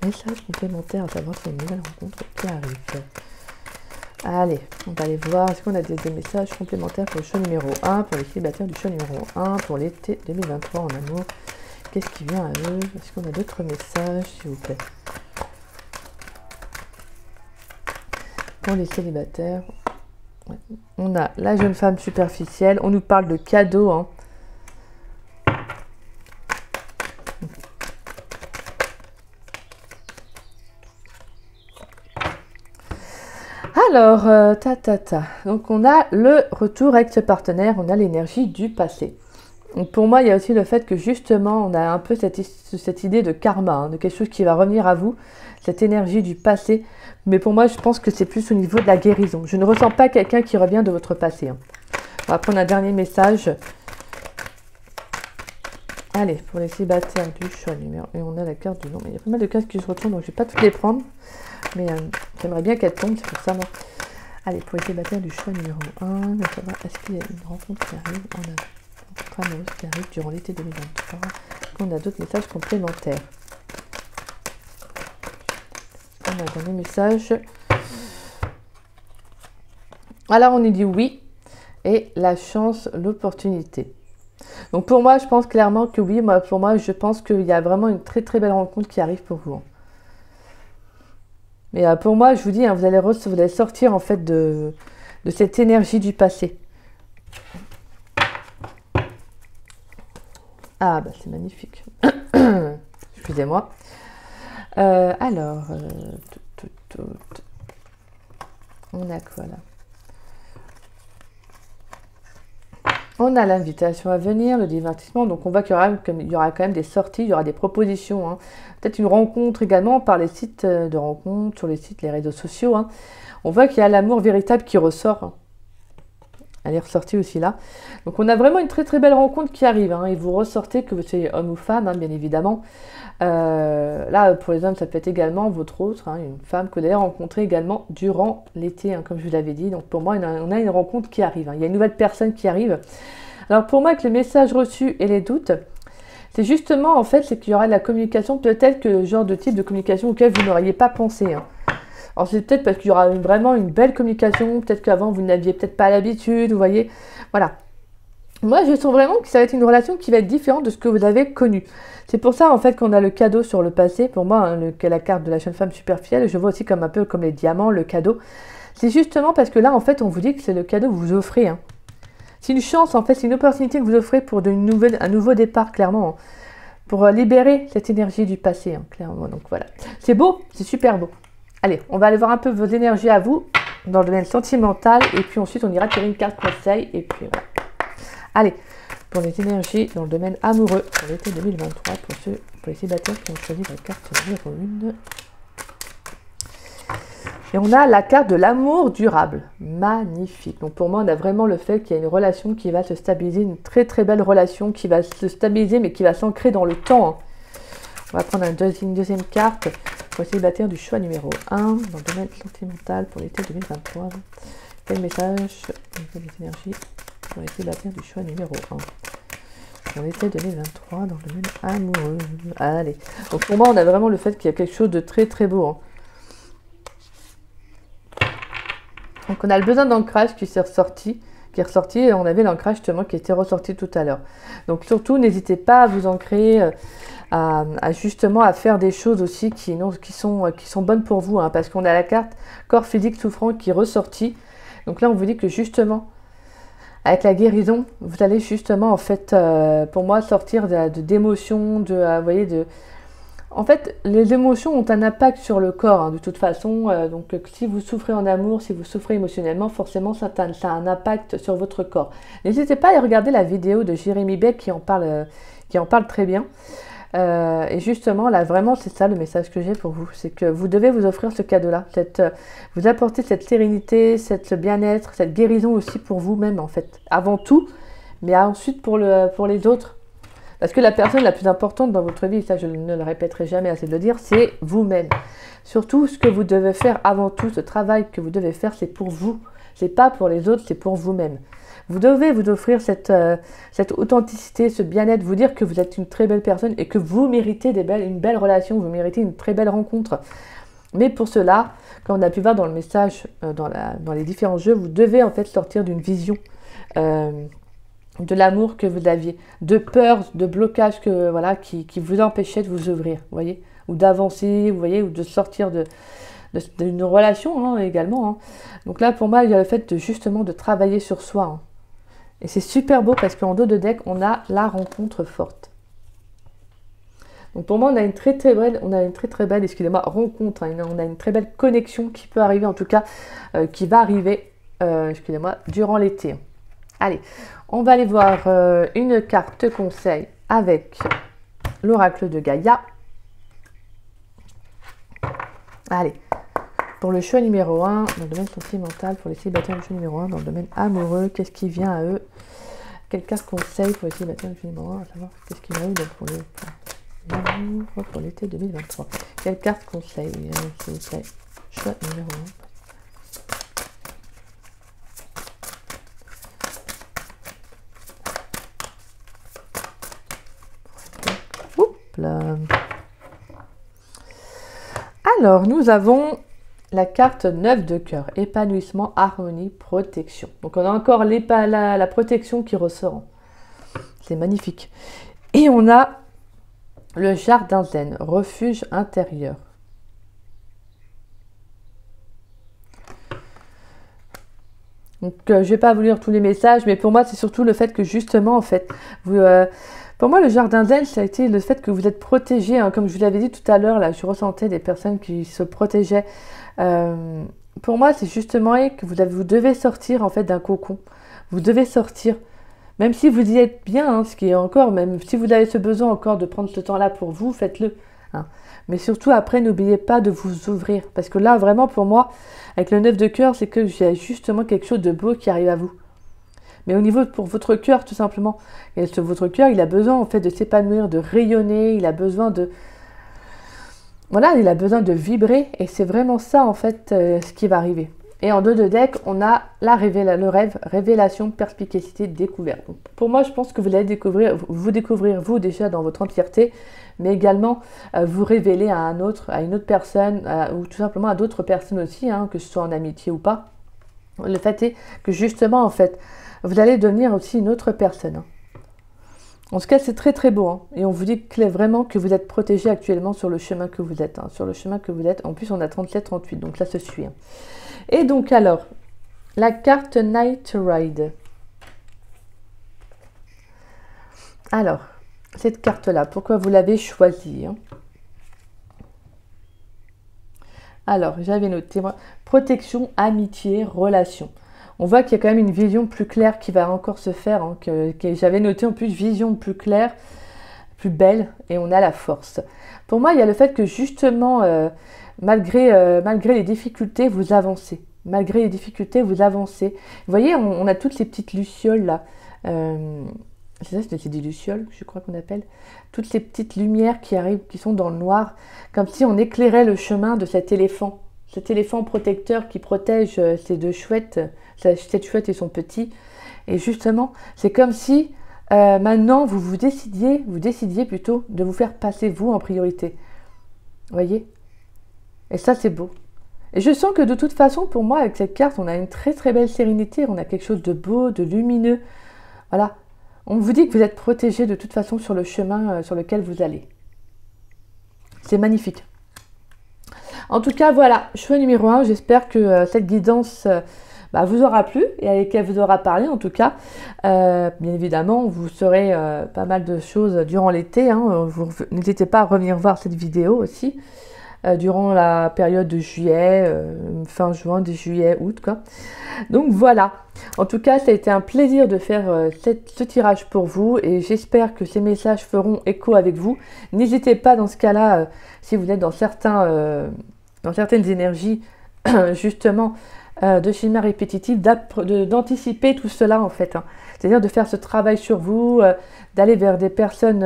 messages complémentaires à savoir s'il y a une nouvelle rencontre qui arrive? Allez, on va aller voir. Est-ce qu'on a des messages complémentaires pour le choix numéro 1, pour les célibataires du choix numéro 1, pour l'été 2023 en amour? Qu'est-ce qui vient à eux? Est-ce qu'on a d'autres messages, s'il vous plaît? Pour les célibataires, ouais. On a la jeune femme superficielle. On nous parle de cadeaux. Hein. Alors, donc on a le retour avec ce partenaire, on a l'énergie du passé. Donc pour moi, il y a aussi le fait que justement, on a un peu cette idée de karma, hein, de quelque chose qui va revenir à vous, cette énergie du passé. Mais pour moi, je pense que c'est plus au niveau de la guérison. Je ne ressens pas quelqu'un qui revient de votre passé. Hein. On va prendre un dernier message. Allez, pour les célibataires du choix numéro... Et on a la carte du nom. Il y a pas mal de cartes qui se retournent, donc je ne vais pas toutes les prendre. Mais j'aimerais bien qu'elles tombent, c'est pour ça, moi. Allez, pour les célibataires du choix numéro 1, est-ce qu'il y a une rencontre qui arrive? On a une rencontre amoureuse qui arrive durant l'été 2023. On a d'autres messages complémentaires. On a un dernier message. Alors, on nous dit oui. Et la chance, l'opportunité. Donc, pour moi, je pense clairement que oui. Pour moi, je pense qu'il y a vraiment une très très belle rencontre qui arrive pour vous. Mais pour moi, je vous dis, vous allez sortir en fait de cette énergie du passé. Ah, bah c'est magnifique. Excusez-moi. Alors, on a quoi là? On a l'invitation à venir, le divertissement. Donc, on voit qu'il y aura quand même des sorties, il y aura des propositions. Hein. Peut-être une rencontre également par les sites de rencontres, sur les sites, les réseaux sociaux. Hein. On voit qu'il y a l'amour véritable qui ressort. Hein. Elle est ressortie aussi là. Donc, on a vraiment une très très belle rencontre qui arrive. Hein. Et vous ressortez que vous soyez homme ou femme, hein, bien évidemment. Là, pour les hommes, ça peut être également votre autre, hein, une femme que vous allez rencontrer également durant l'été, hein, comme je vous l'avais dit. Donc, pour moi, on a une rencontre qui arrive. Hein. Il y a une nouvelle personne qui arrive. Alors, pour moi, avec les messages reçus et les doutes, c'est justement, en fait, c'est qu'il y aura de la communication, peut-être que le genre de type de communication auquel vous n'auriez pas pensé. Hein. Alors, c'est peut-être parce qu'il y aura vraiment une belle communication, peut-être qu'avant, vous n'aviez peut-être pas l'habitude, vous voyez. Voilà. Moi, je sens vraiment que ça va être une relation qui va être différente de ce que vous avez connu. C'est pour ça, en fait, qu'on a le cadeau sur le passé. Pour moi, hein, la carte de la jeune femme super fidèle, je vois aussi comme un peu comme les diamants, le cadeau. C'est justement parce que là, en fait, on vous dit que c'est le cadeau que vous offrez. Hein. C'est une chance, en fait, c'est une opportunité que vous offrez pour un nouveau départ, clairement. Hein, pour libérer cette énergie du passé, hein, clairement. Donc, voilà. C'est beau, c'est super beau. Allez, on va aller voir un peu vos énergies à vous, dans le domaine sentimental. Et puis ensuite, on ira tirer une carte conseil. Et puis, voilà. Allez, pour les énergies dans le domaine amoureux pour l'été 2023, pour les célibataires qui ont choisi la carte numéro 1. Et on a la carte de l'amour durable. Magnifique. Donc pour moi, on a vraiment le fait qu'il y a une relation qui va se stabiliser, une très très belle relation qui va se stabiliser, mais qui va s'ancrer dans le temps. Hein. On va prendre une deuxième carte pour les célibataires du choix numéro 1 dans le domaine sentimental pour l'été 2023. Quel message au niveau des énergies pour les célibataires du choix numéro 1 pour l'été 2023 dans le domaine amoureux. Allez. Donc pour moi, on a vraiment le fait qu'il y a quelque chose de très très beau. Hein. Donc on a le besoin d'ancrage qui est ressorti, et on avait l'ancrage justement qui était ressorti tout à l'heure. Donc surtout, n'hésitez pas à vous ancrer, justement à faire des choses aussi qui sont bonnes pour vous. Hein, parce qu'on a la carte corps physique souffrant qui est ressortie. Donc là, on vous dit que justement, avec la guérison, vous allez justement, en fait, pour moi, sortir d'émotions, vous voyez, En fait, les émotions ont un impact sur le corps, hein, de toute façon. Donc, si vous souffrez en amour, si vous souffrez émotionnellement, forcément, ça a un impact sur votre corps. N'hésitez pas à aller regarder la vidéo de Jérémy Beck qui en parle très bien. Et justement, là, vraiment, c'est ça le message que j'ai pour vous. C'est que vous devez vous offrir ce cadeau-là. Vous apporter cette sérénité, ce bien-être, cette guérison aussi pour vous-même, en fait. Avant tout, mais ensuite pour les autres. Parce que la personne la plus importante dans votre vie, ça je ne le répéterai jamais assez de le dire, c'est vous-même. Surtout, ce que vous devez faire avant tout, ce travail que vous devez faire, c'est pour vous. C'est pas pour les autres, c'est pour vous-même. Vous devez vous offrir cette authenticité, ce bien-être, vous dire que vous êtes une très belle personne et que vous méritez une belle relation, vous méritez une très belle rencontre. Mais pour cela, comme on a pu voir dans le message, dans les différents jeux, vous devez en fait sortir d'une vision de l'amour que vous aviez, de peur, de blocage qui vous empêchait de vous ouvrir, vous voyez, ou d'avancer, vous voyez, ou de sortir d'une relation hein, également. Hein. Donc là, pour moi, il y a le fait justement de travailler sur soi. Hein. Et c'est super beau parce qu'en dos de deck, on a la rencontre forte. Donc pour moi, on a une très très belle, excusez-moi, rencontre. Hein, on a une très belle connexion qui peut arriver, en tout cas, qui va arriver, excusez-moi, durant l'été. Allez, on va aller voir une carte conseil avec l'oracle de Gaïa. Allez, pour le choix numéro 1, dans le domaine sentimental, pour les célibataires du choix numéro 1, dans le domaine amoureux, qu'est-ce qui vient à eux? Quelle carte conseil pour les célibataires du choix numéro 1, à savoir qu'est-ce qui vient à eux pour l'amour pour l'été 2023? Quelle carte conseil, s'il vous plaît? Choix numéro 1. exemple. Alors, nous avons la carte 9 de cœur, épanouissement, harmonie, protection. Donc, on a encore la protection qui ressort. C'est magnifique. Et on a le jardin zen, refuge intérieur. Donc, je ne vais pas vous lire tous les messages, mais pour moi, c'est surtout le fait que justement, en fait, pour moi, le jardin zen, ça a été le fait que vous êtes protégé. Hein, comme je vous l'avais dit tout à l'heure, là, je ressentais des personnes qui se protégeaient. Pour moi, c'est justement que vous devez sortir, en fait, d'un cocon. Vous devez sortir. Même si vous y êtes bien, hein, ce qui est encore, même si vous avez ce besoin encore de prendre ce temps-là pour vous, faites-le. Hein. Mais surtout, après, n'oubliez pas de vous ouvrir. Parce que là, vraiment, pour moi, avec le 9 de cœur, c'est que j'ai justement quelque chose de beau qui arrive à vous. Mais au niveau, pour votre cœur, tout simplement. Et votre cœur, il a besoin, en fait, de s'épanouir, de rayonner. Il a besoin de... Voilà, il a besoin de vibrer. Et c'est vraiment ça, en fait, ce qui va arriver. Et en dos de deck, on a le rêve, révélation, perspicacité, découverte. Donc, pour moi, je pense que vous allez découvrir vous déjà dans votre entièreté, mais également vous révéler à une autre personne, ou tout simplement à d'autres personnes aussi, hein, que ce soit en amitié ou pas. Le fait est que justement, en fait, vous allez devenir aussi une autre personne. Hein. En tout cas, c'est très très beau. Hein. Et on vous dit vraiment que vous êtes protégé actuellement sur le chemin que vous êtes. Hein, sur le chemin que vous êtes. En plus, on a 37-38, donc ça se suit. Hein. Et donc alors, la carte Night Ride. Alors, cette carte-là, pourquoi vous l'avez choisie, hein? Alors, j'avais noté, moi, protection, amitié, relation. On voit qu'il y a quand même une vision plus claire qui va encore se faire. Hein, j'avais noté en plus vision plus claire, plus belle, et on a la force. Pour moi, il y a le fait que justement, malgré les difficultés, vous avancez. Malgré les difficultés, vous avancez. Vous voyez, on a toutes ces petites lucioles là. C'est ça, c'est des lucioles, je crois qu'on appelle. Toutes ces petites lumières qui arrivent, qui sont dans le noir. Comme si on éclairait le chemin de cet éléphant. Cet éléphant protecteur qui protège ces deux chouettes. Cette chouette et son petit. Et justement, c'est comme si maintenant vous décidiez plutôt de vous faire passer vous en priorité. Vous voyez? Et ça, c'est beau. Et je sens que de toute façon, pour moi, avec cette carte, on a une très très belle sérénité, on a quelque chose de beau, de lumineux. Voilà. On vous dit que vous êtes protégé de toute façon sur le chemin sur lequel vous allez. C'est magnifique. En tout cas, voilà, choix numéro 1. J'espère que cette guidance vous aura plu et qu'elle vous aura parlé en tout cas. Bien évidemment, vous saurez pas mal de choses durant l'été. Hein. N'hésitez pas à revenir voir cette vidéo aussi. Durant la période de juillet, fin juin, dès juillet, août, quoi. Donc voilà. En tout cas, ça a été un plaisir de faire ce tirage pour vous et j'espère que ces messages feront écho avec vous. N'hésitez pas dans ce cas-là, si vous êtes dans certaines énergies, justement, de schéma répétitif, d'anticiper tout cela en fait. Hein. C'est-à-dire de faire ce travail sur vous, d'aller vers des personnes...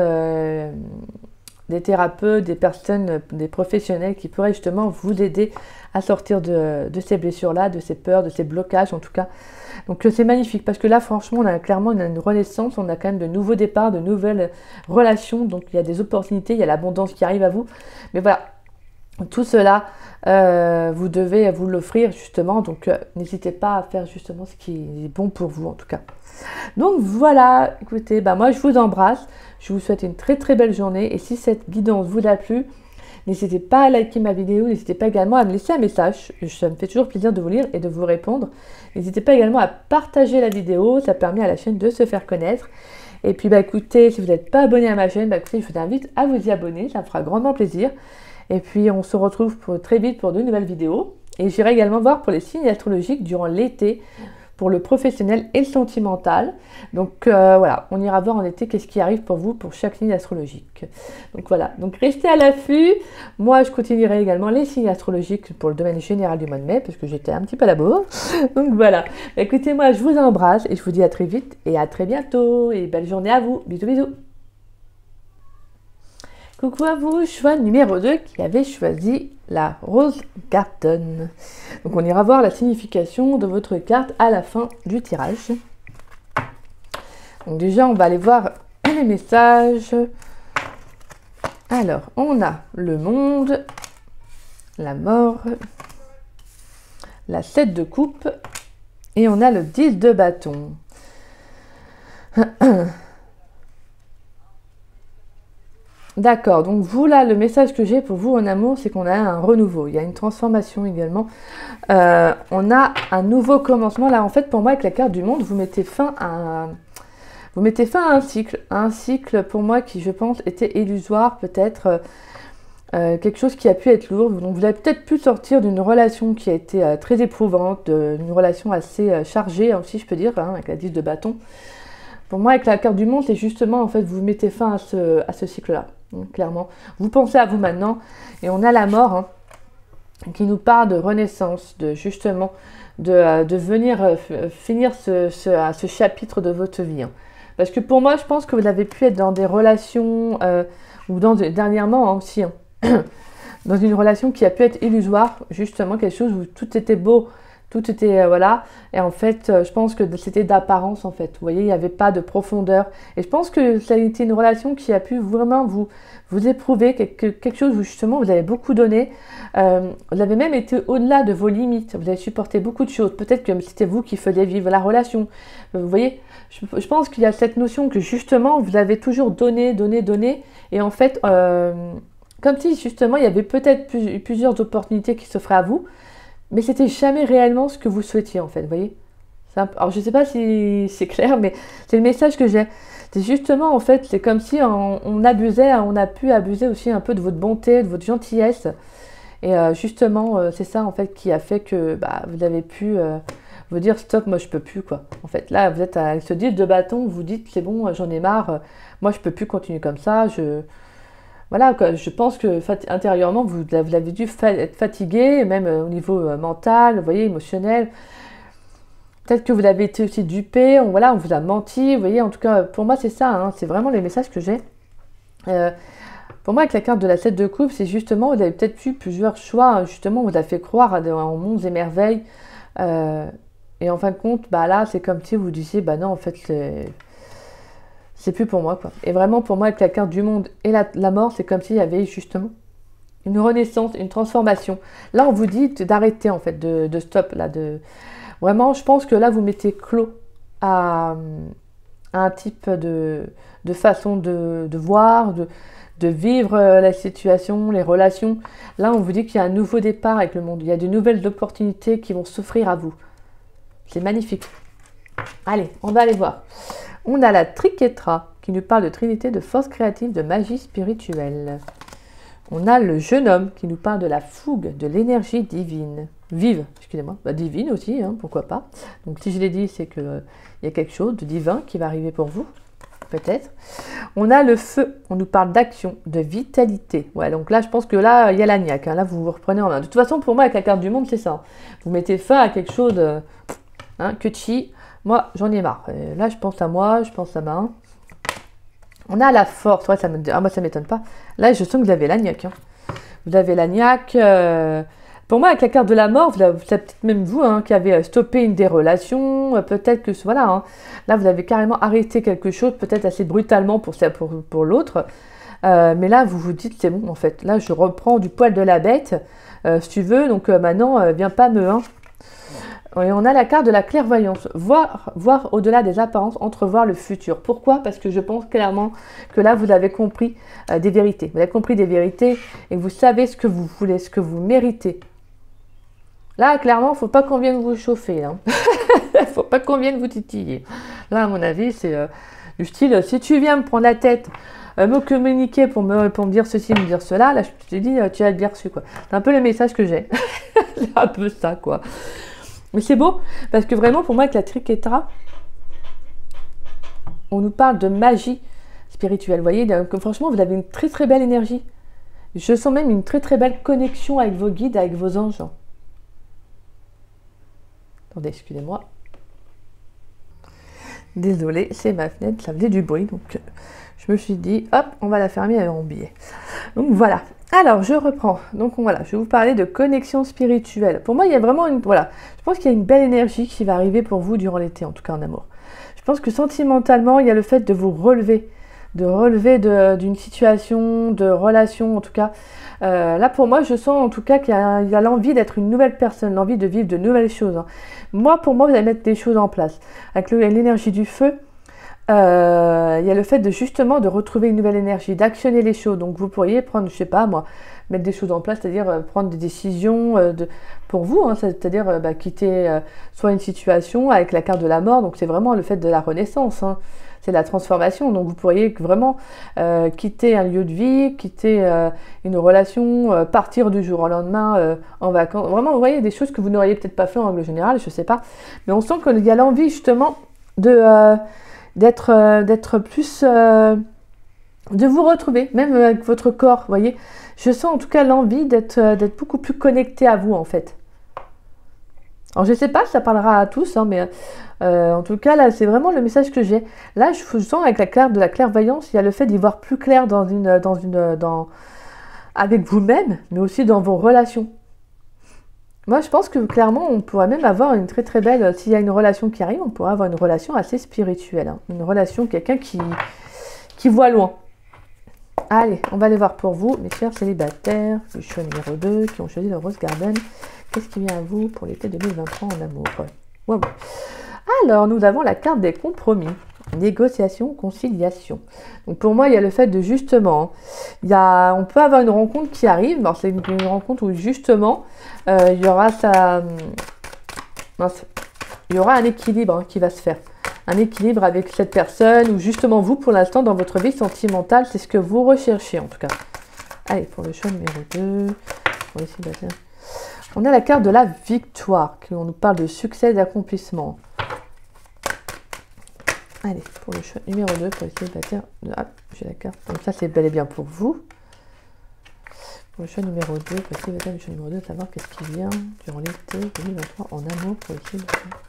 des thérapeutes, des personnes, des professionnels qui pourraient justement vous aider à sortir de ces blessures-là, de ces peurs, de ces blocages en tout cas. Donc c'est magnifique parce que là franchement on a clairement une renaissance, on a quand même de nouveaux départs, de nouvelles relations, donc il y a des opportunités, il y a l'abondance qui arrive à vous. Mais voilà, tout cela, vous devez vous l'offrir justement, donc n'hésitez pas à faire justement ce qui est bon pour vous en tout cas. Donc voilà, écoutez, moi je vous embrasse, je vous souhaite une très très belle journée et si cette guidance vous a plu, n'hésitez pas à liker ma vidéo, n'hésitez pas également à me laisser un message, ça me fait toujours plaisir de vous lire et de vous répondre. N'hésitez pas également à partager la vidéo, ça permet à la chaîne de se faire connaître. Et puis écoutez, si vous n'êtes pas abonné à ma chaîne, écoutez, je vous invite à vous y abonner, ça me fera grandement plaisir. Et puis on se retrouve très vite pour de nouvelles vidéos. Et j'irai également voir pour les signes astrologiques durant l'été, pour le professionnel et le sentimental. Donc voilà, on ira voir en été qu'est-ce qui arrive pour vous, pour chaque signe astrologique. Donc voilà, donc restez à l'affût. Moi, je continuerai également les signes astrologiques pour le domaine général du mois de mai, parce que j'étais un petit peu à la bourre. Donc voilà, écoutez, moi, je vous embrasse et je vous dis à très vite et à très bientôt. Et belle journée à vous. Bisous, bisous. Coucou à vous, choix numéro 2 qui avait choisi la Rose Garden. Donc on ira voir la signification de votre carte à la fin du tirage. Donc déjà on va aller voir les messages. Alors, on a le monde, la mort, la 7 de coupe et on a le 10 de bâton. D'accord, donc vous là, le message que j'ai pour vous en amour, c'est qu'on a un renouveau, il y a une transformation également. On a un nouveau commencement. Là, en fait, pour moi, avec la carte du monde, vous mettez fin à un cycle pour moi qui, je pense, était illusoire, peut-être quelque chose qui a pu être lourd. Donc, vous avez peut-être pu sortir d'une relation qui a été très éprouvante, d'une relation assez chargée, hein, si je peux dire, hein, avec la 10 de bâton. Pour moi, avec la carte du monde, c'est justement, en fait, vous mettez fin à ce cycle-là, hein, clairement. Vous pensez à vous maintenant, et on a la mort, hein, qui nous parle de renaissance, de justement, de venir finir ce chapitre de votre vie, hein. Parce que pour moi, je pense que vous avez pu être dans des relations, ou dernièrement hein, aussi, hein, dans une relation qui a pu être illusoire, justement, quelque chose où tout était beau, tout était, voilà, et en fait, je pense que c'était d'apparence, en fait, vous voyez, il n'y avait pas de profondeur, et je pense que ça a été une relation qui a pu vraiment vous éprouver, quelque chose où, justement, vous avez beaucoup donné, vous avez même été au-delà de vos limites, vous avez supporté beaucoup de choses, peut-être que c'était vous qui faisiez vivre la relation, vous voyez, je pense qu'il y a cette notion que, justement, vous avez toujours donné, et en fait, comme si, justement, il y avait peut-être plusieurs opportunités qui s'offraient à vous, mais c'était jamais réellement ce que vous souhaitiez, en fait, vous voyez. Alors, je ne sais pas si c'est clair, mais c'est le message que j'ai. C'est justement, en fait, c'est comme si on abusait, on a pu abuser aussi un peu de votre bonté, de votre gentillesse. Et justement, c'est ça, en fait, qui a fait que vous avez pu vous dire, stop, moi, je peux plus, quoi. En fait, là, vous êtes avec ce 10 de bâton, vous dites, c'est bon, j'en ai marre, moi, je peux plus continuer comme ça, voilà, quoi, je pense que intérieurement, vous avez dû être fatigué, même au niveau mental, vous voyez, émotionnel. Peut-être que vous avez été aussi dupé, on vous a menti, vous voyez, en tout cas, pour moi, c'est ça, hein, c'est vraiment les messages que j'ai. Pour moi, avec la carte de la 7 de coupe, c'est justement, vous avez peut-être eu plusieurs choix, hein, justement, on vous a fait croire en mondes et merveilles, et en fin de compte, là, c'est comme si vous disiez, non, en fait, c'est plus pour moi, quoi. Et vraiment, pour moi, avec la carte du monde et la mort, c'est comme s'il y avait justement une renaissance, une transformation. Là, on vous dit d'arrêter, en fait, de stop, là, Vraiment, je pense que là, vous mettez clos à un type de façon de voir, de vivre la situation, les relations. Là, on vous dit qu'il y a un nouveau départ avec le monde. Il y a de nouvelles opportunités qui vont s'offrir à vous. C'est magnifique. Allez, on va aller voir. On a la triquetra qui nous parle de trinité, de force créative, de magie spirituelle. On a le jeune homme qui nous parle de la fougue, de l'énergie divine. Vive, excusez-moi, divine aussi, hein, pourquoi pas. Donc si je l'ai dit, c'est qu'il y a quelque chose de divin qui va arriver pour vous, peut-être. On a le feu, on nous parle d'action, de vitalité. Ouais, donc là, je pense que là, il y a la niaque, hein, là, vous vous reprenez en main. De toute façon, pour moi, avec la carte du monde, c'est ça. Vous mettez fin à quelque chose, que chi. Moi, j'en ai marre. Et là, je pense à moi, je pense à ma. On a la force, ouais, moi, ça m'étonne pas. Là, je sens que vous avez la niaque. Hein. Vous avez la niaque. Pour moi, avec la carte de la mort, c'est peut-être même vous qui avez stoppé une des relations, peut-être que, voilà, hein, là, vous avez carrément arrêté quelque chose, peut-être assez brutalement pour l'autre, mais là, vous vous dites, c'est bon, en fait, là, je reprends du poil de la bête, si tu veux, donc maintenant, viens pas me... Hein. Et on a la carte de la clairvoyance, voir au-delà des apparences, entrevoir le futur. Pourquoi? Parce que je pense clairement que là, vous avez compris des vérités. Vous avez compris des vérités et vous savez ce que vous voulez, ce que vous méritez. Là, clairement, il ne faut pas qu'on vienne vous chauffer. Il ne faut pas qu'on vienne vous titiller. Là, à mon avis, c'est du style, si tu viens me prendre la tête, me communiquer pour me dire ceci, me dire cela, là, je te dis, tu as bien reçu, quoi. C'est un peu le message que j'ai. C'est un peu ça, quoi. Mais c'est beau, parce que vraiment, pour moi, avec la triquetra, on nous parle de magie spirituelle. Vous voyez, donc, franchement, vous avez une très très belle énergie. Je sens même une très très belle connexion avec vos guides, avec vos anges. Attendez, excusez-moi. Désolée, c'est ma fenêtre, ça faisait du bruit, donc je me suis dit, hop, on va la fermer avec mon billet. Donc voilà. Alors, je reprends. Donc voilà, je vais vous parler de connexion spirituelle. Pour moi, il y a vraiment une... Voilà, je pense qu'il y a une belle énergie qui va arriver pour vous durant l'été, en tout cas en amour. Je pense que sentimentalement, il y a le fait de vous relever, de relever d'une situation, de relation en tout cas. Là pour moi je sens en tout cas qu'il y a l'envie d'être une nouvelle personne, l'envie de vivre de nouvelles choses. Hein. Pour moi vous allez mettre des choses en place. Avec l'énergie du feu, il y a le fait de justement de retrouver une nouvelle énergie, d'actionner les choses. Donc vous pourriez prendre, je sais pas moi, mettre des choses en place, c'est-à-dire prendre des décisions pour vous, hein, c'est-à-dire quitter soit une situation avec la carte de la mort, donc c'est vraiment le fait de la renaissance, hein, c'est la transformation, donc vous pourriez vraiment quitter un lieu de vie, quitter une relation, partir du jour au lendemain en vacances, vraiment vous voyez des choses que vous n'auriez peut-être pas fait en règle générale, je sais pas, mais on sent qu'il y a l'envie justement d'être plus... de vous retrouver, même avec votre corps, vous voyez. Je sens en tout cas l'envie d'être beaucoup plus connecté à vous, en fait. Alors, je ne sais pas si ça parlera à tous, hein, mais en tout cas, là, c'est vraiment le message que j'ai. Là, je sens avec la carte de la clairvoyance, il y a le fait d'y voir plus clair avec vous-même, mais aussi dans vos relations. Moi, je pense que clairement, on pourrait même avoir une très très belle... S'il y a une relation qui arrive, on pourrait avoir une relation assez spirituelle. Hein. Une relation, quelqu'un qui voit loin. Allez, on va aller voir pour vous, mes chers célibataires, le choix numéro 2, qui ont choisi le Rose Garden. Qu'est-ce qui vient à vous pour l'été 2023 en amour? Wow. Alors, nous avons la carte des compromis. Négociation, conciliation. Donc pour moi, il y a le fait de justement, on peut avoir une rencontre qui arrive. Alors c'est une rencontre où justement, il y aura un équilibre qui va se faire. Un équilibre avec cette personne, ou justement vous, pour l'instant, dans votre vie sentimentale, c'est ce que vous recherchez en tout cas. Allez, pour le choix numéro 2, pour les célibataires. On a la carte de la victoire, qui nous parle de succès et d'accomplissement. Allez, pour le choix numéro 2, pour les célibataires. Ah, j'ai la carte. Donc ça, c'est bel et bien pour vous. Pour le choix numéro 2, pour les célibataires, le choix numéro 2, savoir qu'est-ce qui vient durant l'été 2023 en amour pour les célibataires.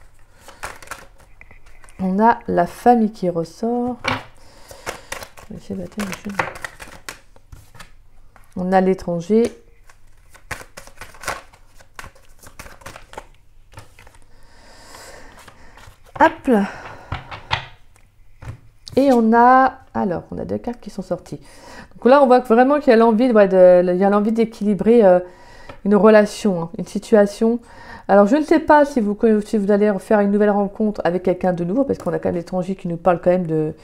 On a la famille qui ressort. Pour les célibataires, le choix numéro 2. On a l'étranger. Hop là. Et on a deux cartes qui sont sorties. Donc là, on voit vraiment qu'il y a l'envie d'équilibrer une relation, hein, une situation. Alors, je ne sais pas si vous allez faire une nouvelle rencontre avec quelqu'un de nouveau, parce qu'on a quand même l'étranger qui nous parle quand même de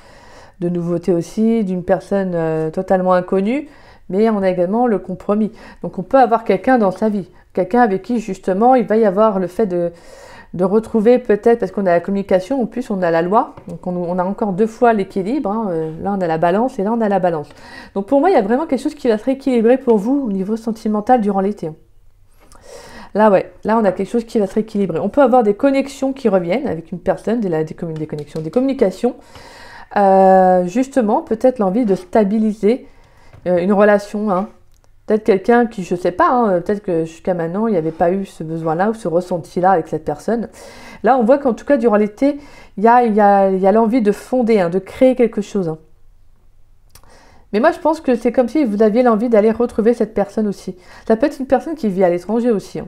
nouveauté aussi, d'une personne totalement inconnue, mais on a également le compromis. Donc, on peut avoir quelqu'un dans sa vie, quelqu'un avec qui, justement, il va y avoir le fait de retrouver peut-être, parce qu'on a la communication, en plus on a la loi, donc on a encore deux fois l'équilibre, hein, là on a la balance et là on a la balance. Donc pour moi il y a vraiment quelque chose qui va se rééquilibrer pour vous au niveau sentimental durant l'été. Là on a quelque chose qui va se rééquilibrer. On peut avoir des connexions qui reviennent avec une personne, des connexions, des communications, justement peut-être l'envie de stabiliser une relation, hein. Peut-être quelqu'un qui, je ne sais pas, hein, peut-être que jusqu'à maintenant, il n'y avait pas eu ce besoin-là ou ce ressenti-là avec cette personne. Là, on voit qu'en tout cas, durant l'été, il y a l'envie de fonder, hein, de créer quelque chose. Hein. Mais moi, je pense que c'est comme si vous aviez l'envie d'aller retrouver cette personne aussi. Ça peut être une personne qui vit à l'étranger aussi. Hein.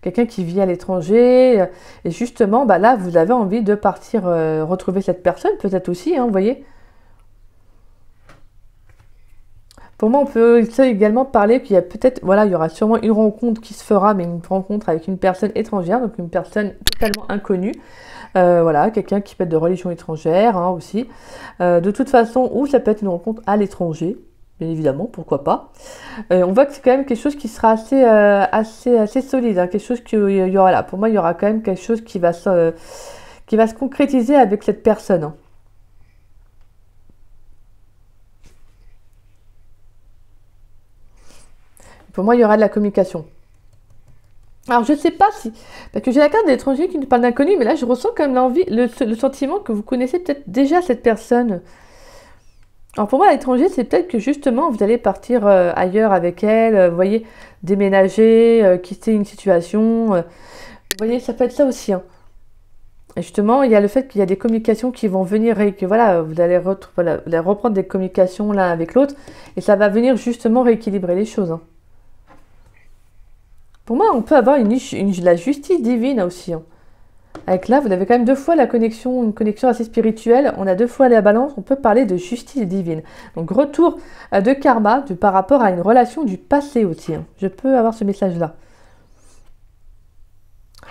Quelqu'un qui vit à l'étranger. Et justement, là, vous avez envie de partir retrouver cette personne, peut-être aussi, hein, vous voyez. Pour moi, on peut également parler qu'il y a peut-être, il y aura sûrement une rencontre qui se fera, mais une rencontre avec une personne étrangère, donc une personne totalement inconnue. Quelqu'un qui peut être de religion étrangère, hein, aussi. De toute façon, ou ça peut être une rencontre à l'étranger, bien évidemment, pourquoi pas. On voit que c'est quand même quelque chose qui sera assez solide, hein, quelque chose qu'il y aura là. Pour moi, il y aura quand même quelque chose qui va se concrétiser avec cette personne. Hein. Pour moi, il y aura de la communication. Alors, je ne sais pas si... Parce que j'ai la carte de l'étranger qui nous parle d'inconnu, mais là, je ressens quand même l'envie, le sentiment que vous connaissez peut-être déjà cette personne. Alors, pour moi, à l'étranger, c'est peut-être que justement, vous allez partir ailleurs avec elle, vous voyez, déménager, quitter une situation. Vous voyez, ça peut être ça aussi. Hein. Et justement, il y a le fait qu'il y a des communications qui vont venir et que vous allez reprendre des communications l'un avec l'autre. Et ça va venir justement rééquilibrer les choses. Hein. Pour moi, on peut avoir la justice divine aussi. Hein. Avec là, vous avez quand même deux fois la connexion, une connexion assez spirituelle. On a deux fois la balance. On peut parler de justice divine. Donc retour de karma par rapport à une relation du passé aussi. Hein. Je peux avoir ce message-là.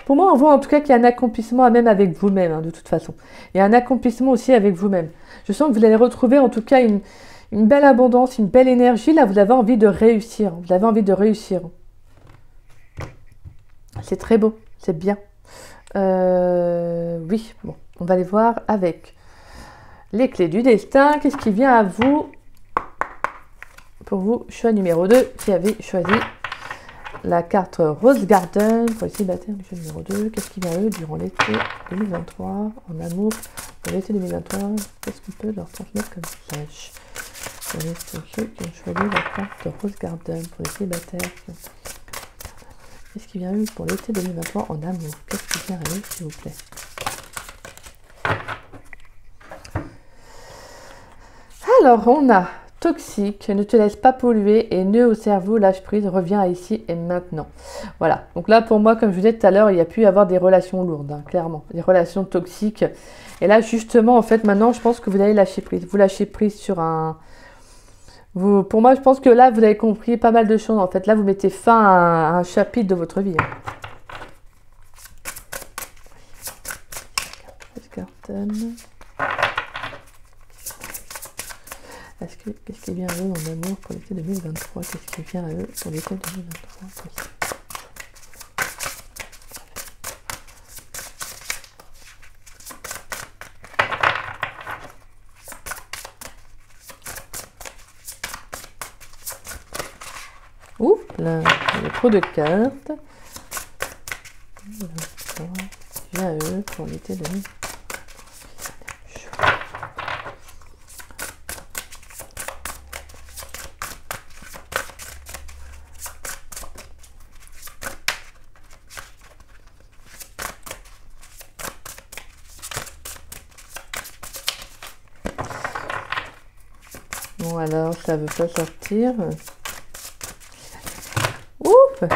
Pour moi, on voit en tout cas qu'il y a un accomplissement même avec vous-même, hein, de toute façon. Il y a un accomplissement aussi avec vous-même. Je sens que vous allez retrouver en tout cas une belle abondance, une belle énergie. Là, vous avez envie de réussir. Vous avez envie de réussir. C'est très beau. C'est bien. Oui, bon, on va aller voir avec les clés du destin. Qu'est-ce qui vient à vous pour vous, choix numéro 2, qui avez choisi la carte Rose Garden pour les célibataires du choix numéro 2. Qu'est-ce qui vient à eux durant l'été 2023 en amour pour l'été 2023? Qu'est-ce qu'on peut leur transmettre comme message pour ceux qui ont choisi la carte Rose Garden pour les célibataires? Qu'est-ce qui vient à eux pour l'été 2023 en amour? Qu'est-ce qui vient à eux, s'il vous plaît? Alors, on a toxique, ne te laisse pas polluer et nœud au cerveau, lâche prise, reviens à ici et maintenant. Voilà. Donc là, pour moi, comme je vous disais tout à l'heure, il y a pu y avoir des relations lourdes, hein, clairement. Des relations toxiques. Et là, justement, en fait, maintenant, je pense que vous allez lâcher prise. Vous lâchez prise sur un... Pour moi, je pense que là, vous avez compris pas mal de choses. En fait, là, vous mettez fin à un chapitre de votre vie. Qu'est-ce qui vient à eux en amour pour l'été 2023? Qu'est-ce qui vient à eux pour l'été 2023? Ouh, là, il y a trop de cartes. Viens à eux pour l'été 2023. Bon alors, ça veut pas sortir. Ouf! Le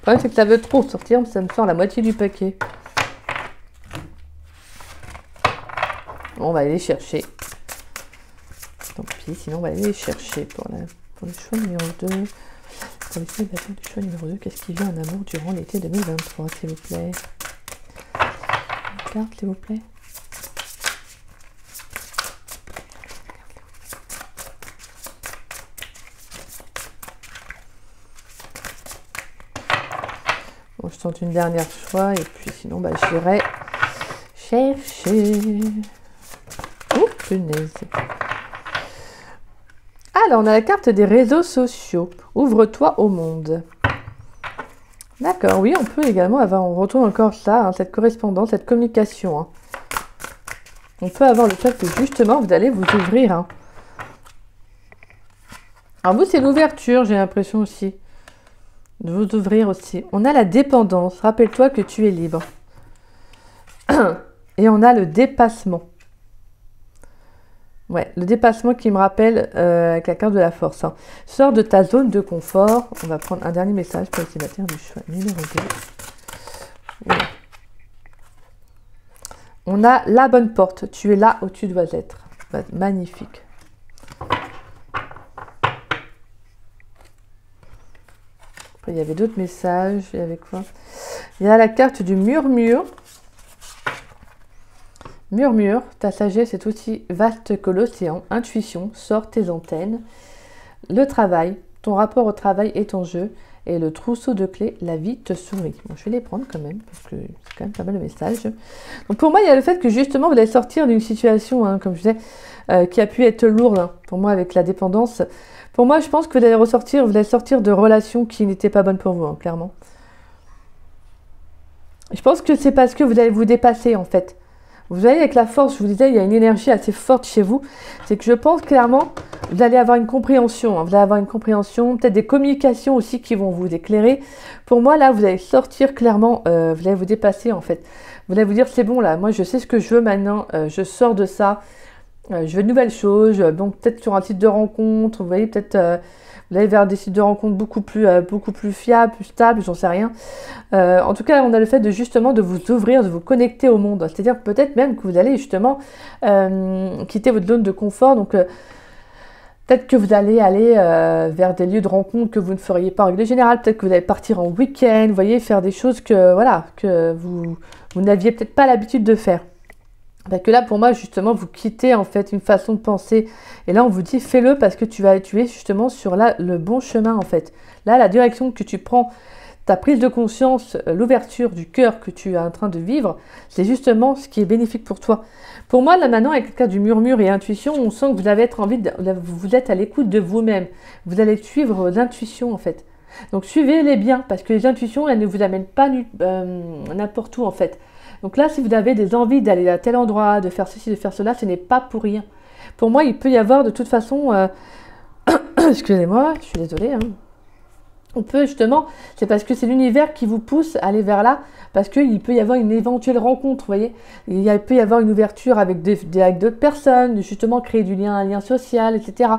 problème c'est que ça veut trop sortir, mais ça me sort la moitié du paquet. Bon, on va aller les chercher. Tant pis, sinon on va aller les chercher pour le choix numéro 2. Pour les célibataires du choix numéro 2, qu'est-ce qui vient en amour durant l'été 2023, s'il vous plaît? Une carte, s'il vous plaît. Bon, je tente une dernière fois et puis sinon bah, j'irai chercher. Oh, punaise. Alors, on a la carte des réseaux sociaux. Ouvre-toi au monde. D'accord, oui, on peut également avoir, on retrouve encore ça, hein, cette correspondance, cette communication. Hein. On peut avoir le fait que justement, vous allez vous ouvrir. Hein. Alors vous, c'est l'ouverture, j'ai l'impression aussi. De vous ouvrir aussi. On a la dépendance. Rappelle-toi que tu es libre. Et on a le dépassement. Ouais, le dépassement qui me rappelle avec la carte de la force. Hein. Sors de ta zone de confort. On va prendre un dernier message pour les célibataires du choix numéro 2. Voilà. On a la bonne porte. Tu es là où tu dois être. Magnifique. Après, il y avait d'autres messages. Il y avait quoi? Il y a la carte du murmure. Murmure, ta sagesse est aussi vaste que l'océan. Intuition, sors tes antennes. Le travail, ton rapport au travail est en jeu. Et le trousseau de clés, la vie te sourit. Bon, je vais les prendre quand même, parce que c'est quand même pas mal de messages. Donc pour moi, il y a le fait que justement, vous allez sortir d'une situation, hein, comme je disais, qui a pu être lourde, hein, pour moi, avec la dépendance. Pour moi, je pense que vous allez sortir de relations qui n'étaient pas bonnes pour vous, hein, clairement. Je pense que c'est parce que vous allez vous dépasser, en fait. Vous voyez, avec la force, je vous disais, il y a une énergie assez forte chez vous. C'est que je pense clairement, vous allez avoir une compréhension. Hein, vous allez avoir une compréhension, peut-être des communications aussi qui vont vous éclairer. Pour moi, là, vous allez sortir clairement, vous allez vous dépasser en fait. Vous allez vous dire, c'est bon là, moi je sais ce que je veux maintenant, je sors de ça. Je veux de nouvelles choses, donc peut-être sur un site de rencontre, vous voyez, peut-être vous allez vers des sites de rencontre beaucoup plus fiables, plus stables, j'en sais rien. En tout cas, on a le fait de justement de vous ouvrir, de vous connecter au monde. C'est-à-dire peut-être même que vous allez justement quitter votre zone de confort. Donc peut-être que vous allez aller vers des lieux de rencontre que vous ne feriez pas en règle générale. Peut-être que vous allez partir en week-end, vous voyez, faire des choses que voilà que vous n'aviez peut-être pas l'habitude de faire. Parce que là, pour moi, justement, vous quittez en fait une façon de penser. Et là, on vous dit, fais-le parce que tu es justement sur le bon chemin en fait. Là, la direction que tu prends, ta prise de conscience, l'ouverture du cœur que tu es en train de vivre, c'est justement ce qui est bénéfique pour toi. Pour moi, là maintenant, avec le cas du murmure et intuition, on sent que vous avez vous êtes à l'écoute de vous-même. Vous allez suivre vos intuitions en fait. Donc suivez-les bien parce que les intuitions, elles ne vous amènent pas n'importe où en fait. Donc là, si vous avez des envies d'aller à tel endroit, de faire ceci, de faire cela, ce n'est pas pour rien. Pour moi, il peut y avoir de toute façon... Excusez-moi, je suis désolée. Hein. On peut justement... C'est parce que c'est l'univers qui vous pousse à aller vers là, parce qu'il peut y avoir une éventuelle rencontre, vous voyez. Il peut y avoir une ouverture avec d'autres personnes, justement créer un lien social, etc.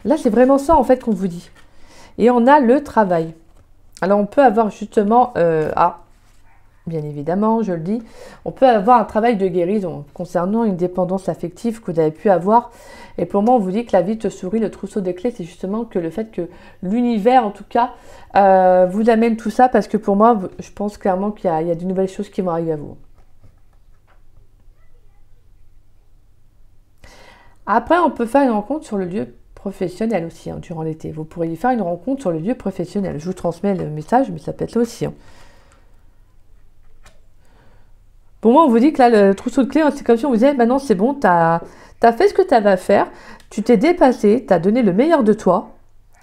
Là, c'est vraiment ça, en fait, qu'on vous dit. Et on a le travail. Alors, on peut avoir justement... bien évidemment, je le dis, on peut avoir un travail de guérison concernant une dépendance affective que vous avez pu avoir. Et pour moi, on vous dit que la vie te sourit, le trousseau des clés, c'est justement que le fait que l'univers, en tout cas, vous amène tout ça, parce que pour moi, je pense clairement qu'il y a de nouvelles choses qui vont arriver à vous. Après, on peut faire une rencontre sur le lieu professionnel aussi, hein, durant l'été. Vous pourriez faire une rencontre sur le lieu professionnel. Je vous transmets le message, mais ça peut être là aussi. Hein. Pour moi, on vous dit que là, le trousseau de clés, c'est comme si on vous disait, maintenant c'est bon, tu as fait ce que tu avais à faire, tu t'es dépassé, tu as donné le meilleur de toi.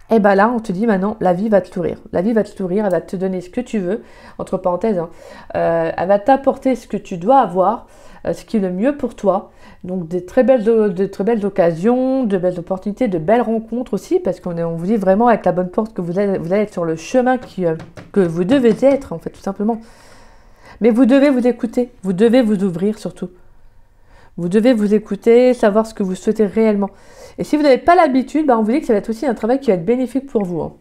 Et bien là, on te dit maintenant, la vie va te sourire. La vie va te sourire, elle va te donner ce que tu veux, entre parenthèses. Hein. Elle va t'apporter ce que tu dois avoir, ce qui est le mieux pour toi. Donc de très belles occasions, de belles opportunités, de belles rencontres aussi, parce qu'on vous dit vraiment avec la bonne porte que vous allez être sur le chemin que vous devez être, en fait, tout simplement. Mais vous devez vous écouter, vous devez vous ouvrir surtout. Vous devez vous écouter, savoir ce que vous souhaitez réellement. Et si vous n'avez pas l'habitude, on vous dit que ça va être aussi un travail qui va être bénéfique pour vous. Hein.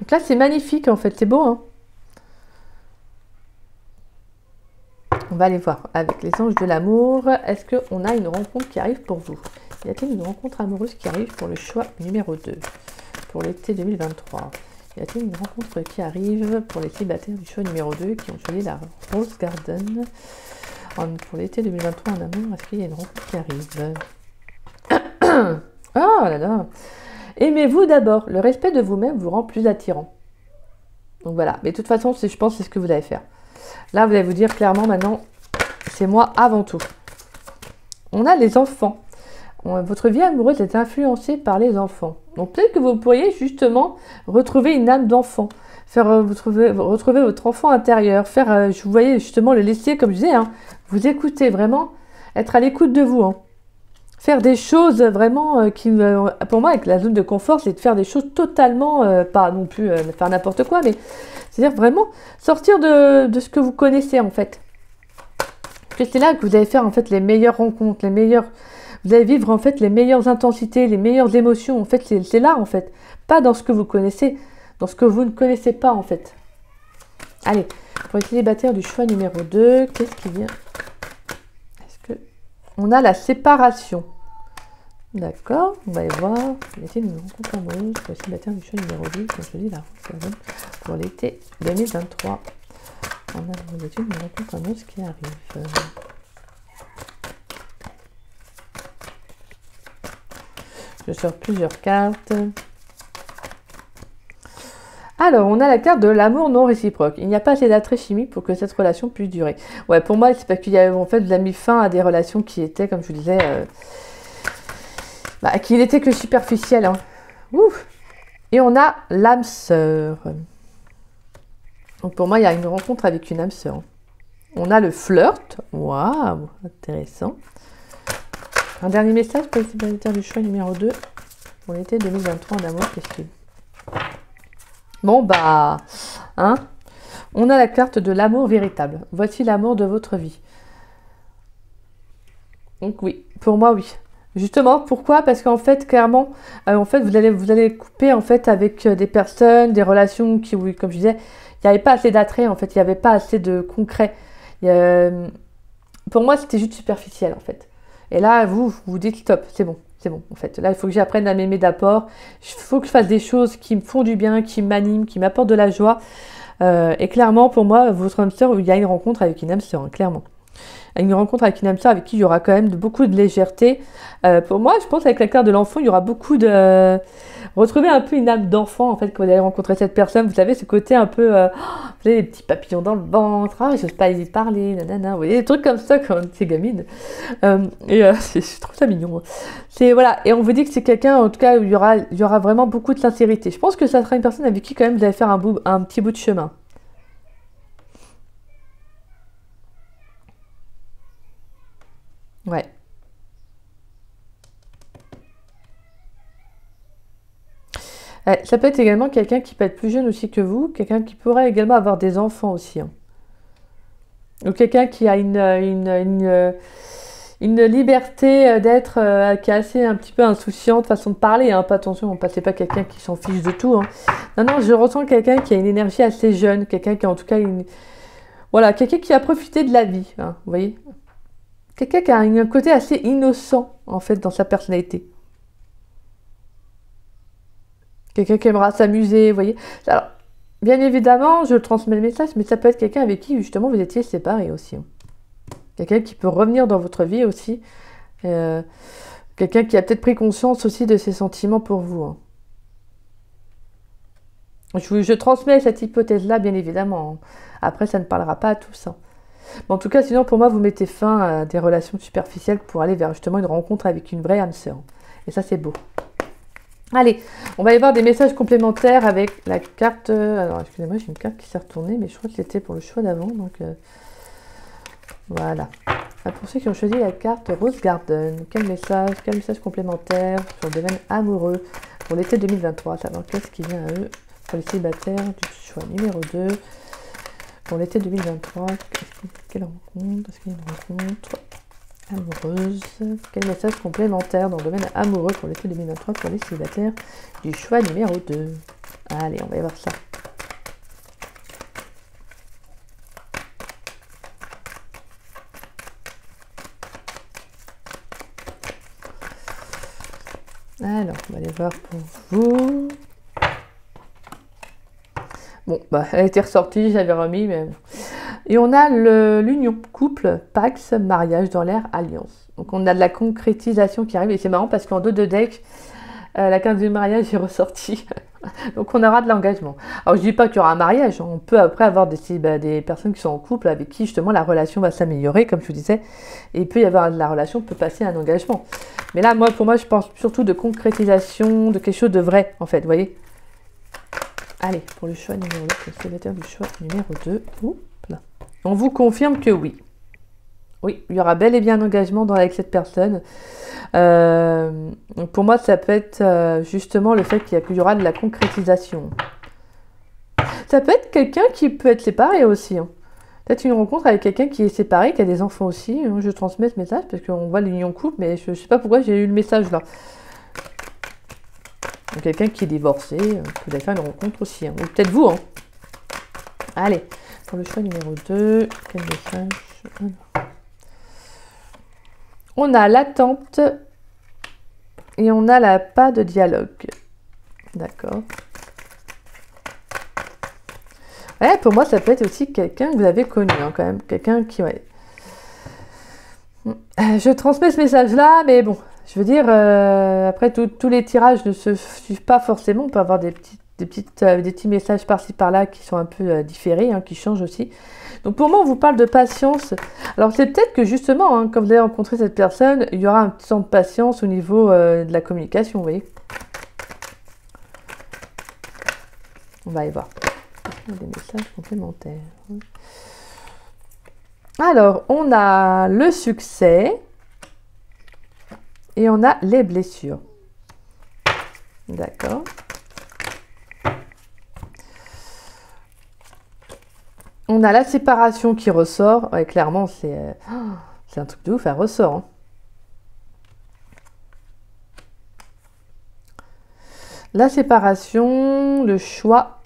Donc là, c'est magnifique en fait, c'est beau. Hein. On va aller voir avec les anges de l'amour. Est-ce qu'on a une rencontre qui arrive pour vous? Y a-t-il une rencontre amoureuse qui arrive pour le choix numéro 2 pour l'été 2023? Y a-t-il une rencontre qui arrive pour les célibataires du choix numéro 2 qui ont choisi la Rose Garden pour l'été 2023 en amour? Est-ce qu'il y a une rencontre qui arrive? Oh là là! Aimez-vous d'abord. Le respect de vous-même vous rend plus attirant. Donc voilà. Mais de toute façon, je pense que c'est ce que vous allez faire. Là, vous allez vous dire clairement maintenant, c'est moi avant tout. On a les enfants. Votre vie amoureuse est influencée par les enfants. Donc peut-être que vous pourriez justement retrouver une âme d'enfant, retrouver votre enfant intérieur, vous voyez justement le laisser, comme je disais, hein, vous écouter vraiment, être à l'écoute de vous. Hein. Faire des choses vraiment pour moi, avec la zone de confort, c'est de faire des choses totalement, pas non plus faire n'importe quoi, mais c'est-à-dire vraiment sortir de ce que vous connaissez en fait. Parce que c'est là que vous allez faire en fait les meilleures rencontres, vous allez vivre en fait les meilleures intensités, les meilleures émotions. En fait, c'est là en fait. Pas dans ce que vous connaissez, dans ce que vous ne connaissez pas en fait. Allez, pour les célibataires du choix numéro 2, qu'est-ce qui vient? On a la séparation. D'accord, on va aller voir. Y a-t-il une rencontre amoureuse pour les célibataires du choix numéro 2 qui ont choisi la rencontre pour l'été 2023? On a une rencontre amoureuse qui arrive. Je sors plusieurs cartes. Alors, on a la carte de l'amour non réciproque. Il n'y a pas assez d'attrait chimique pour que cette relation puisse durer. Ouais, pour moi, c'est parce qu'il y a en fait, vous avez mis fin à des relations qui étaient, comme je vous disais, qui n'étaient que superficielles. Hein. Ouf. Et on a l'âme sœur. Donc pour moi, il y a une rencontre avec une âme sœur. On a le flirt. Waouh, intéressant. Un dernier message pour les célibataires du choix numéro 2 pour l'été 2023 en amour. Qu'est-ce qu'il... Bon, hein, on a la carte de l'amour véritable. Voici l'amour de votre vie. Donc oui, pour moi, oui. Justement, pourquoi? Parce qu'en fait, clairement, en fait, vous allez couper en fait avec des personnes, des relations qui, oui, comme je disais, il n'y avait pas assez d'attrait, en fait, il n'y avait pas assez de concret. Il y a- pour moi, c'était juste superficiel, en fait. Et là, vous dites stop, c'est bon, en fait. Là, il faut que j'apprenne à m'aimer d'apport. Il faut que je fasse des choses qui me font du bien, qui m'animent, qui m'apportent de la joie. Et clairement, pour moi, votre âme sœur, il y a une rencontre avec une âme sœur, hein, clairement. Une rencontre avec une âme sœur avec qui il y aura quand même beaucoup de légèreté. Pour moi, je pense qu'avec la carte de l'enfant, il y aura beaucoup de... Retrouver un peu une âme d'enfant, en fait, quand vous allez rencontrer cette personne. Vous avez ce côté un peu... vous avez des petits papillons dans le ventre. Ah, j'ose pas y parler, nanana. Vous voyez, des trucs comme ça quand c'est gamine. Je trouve ça mignon. C'est, voilà. Et on vous dit que c'est quelqu'un, en tout cas, où il y aura vraiment beaucoup de sincérité. Je pense que ça sera une personne avec qui, quand même, vous allez faire un petit bout de chemin. Ouais. Ouais, ça peut être également quelqu'un qui peut être plus jeune aussi que vous, quelqu'un qui pourrait également avoir des enfants aussi, hein. Ou quelqu'un qui a une liberté d'être, qui est assez un petit peu insouciante, façon de parler, hein. Pas attention, on passait pas quelqu'un qui s'en fiche de tout, hein. Non, non, je ressens quelqu'un qui a une énergie assez jeune, quelqu'un qui a en tout cas une... Voilà, quelqu'un qui a profité de la vie, hein, vous voyez. Quelqu'un qui a un côté assez innocent, en fait, dans sa personnalité. Quelqu'un qui aimera s'amuser, vous voyez. Alors, bien évidemment, je transmets le message, mais ça peut être quelqu'un avec qui, justement, vous étiez séparés aussi, hein. Quelqu'un qui peut revenir dans votre vie aussi. Euh, Quelqu'un qui a peut-être pris conscience aussi de ses sentiments pour vous, hein. Je transmets cette hypothèse-là, bien évidemment, hein. Après, ça ne parlera pas à tous, hein. Mais en tout cas, sinon, pour moi, vous mettez fin à des relations superficielles pour aller vers, justement, une rencontre avec une vraie âme sœur. Et ça, c'est beau. Allez, on va y voir des messages complémentaires avec la carte... alors, excusez-moi, j'ai une carte qui s'est retournée, mais je crois que c'était pour le choix d'avant, donc... voilà. Pour ceux qui ont choisi la carte Rose Garden, quel message complémentaire sur le domaine amoureux pour l'été 2023, savoir qu'est-ce qui vient à eux pour les célibataires du choix numéro 2 pour l'été 2023, quelle rencontre, est-ce qu'il y a une rencontre amoureuse, quel message complémentaire dans le domaine amoureux pour l'été 2023 pour les célibataires du choix numéro 2. Allez, on va y voir ça. Alors, on va aller voir pour vous. Bon, bah, elle a été ressortie, j'avais remis, mais... Et on a l'union, couple, pax, mariage dans l'air, alliance. Donc on a de la concrétisation qui arrive, et c'est marrant parce qu'en dos de deck, la carte du mariage est ressortie. Donc on aura de l'engagement. Alors je dis pas qu'il y aura un mariage, on peut après avoir des personnes qui sont en couple avec qui justement la relation va s'améliorer, comme je vous disais, et il peut y avoir la relation peut passer à un engagement. Mais là, pour moi, je pense surtout de concrétisation, de quelque chose de vrai, en fait, vous voyez. Allez, pour le choix numéro 2, le célibataire du choix numéro 2. Oups, là. On vous confirme que oui. Oui, il y aura bel et bien un engagement avec cette personne. Donc pour moi, ça peut être justement le fait qu'il y aura de la concrétisation. Ça peut être quelqu'un qui peut être séparé aussi, hein. Peut-être une rencontre avec quelqu'un qui est séparé, qui a des enfants aussi. Je transmets ce message parce qu'on voit l'union couple, mais je ne sais pas pourquoi j'ai eu le message là. Donc quelqu'un qui est divorcé, vous allez faire une rencontre aussi, hein. Ou peut-être vous, hein. Allez, pour le choix numéro 2, quel message? On a l'attente et on a pas de dialogue. D'accord. Ouais, pour moi, ça peut être aussi quelqu'un que vous avez connu, hein, quand même. Quelqu'un qui... Ouais. Je transmets ce message-là, mais bon, je veux dire, après, tous les tirages ne se suivent pas forcément. On peut avoir des petits messages par-ci, par-là qui sont un peu différés, hein, qui changent aussi. Donc pour moi, on vous parle de patience. Alors c'est peut-être que justement, hein, quand vous allez rencontrer cette personne, il y aura un petit temps de patience au niveau de la communication, vous voyez. On va y voir. Des messages complémentaires. Alors, on a le succès et on a les blessures. D'accord. On a la séparation qui ressort. Ouais, clairement, c'est un truc de ouf, elle ressort, hein. La séparation, le choix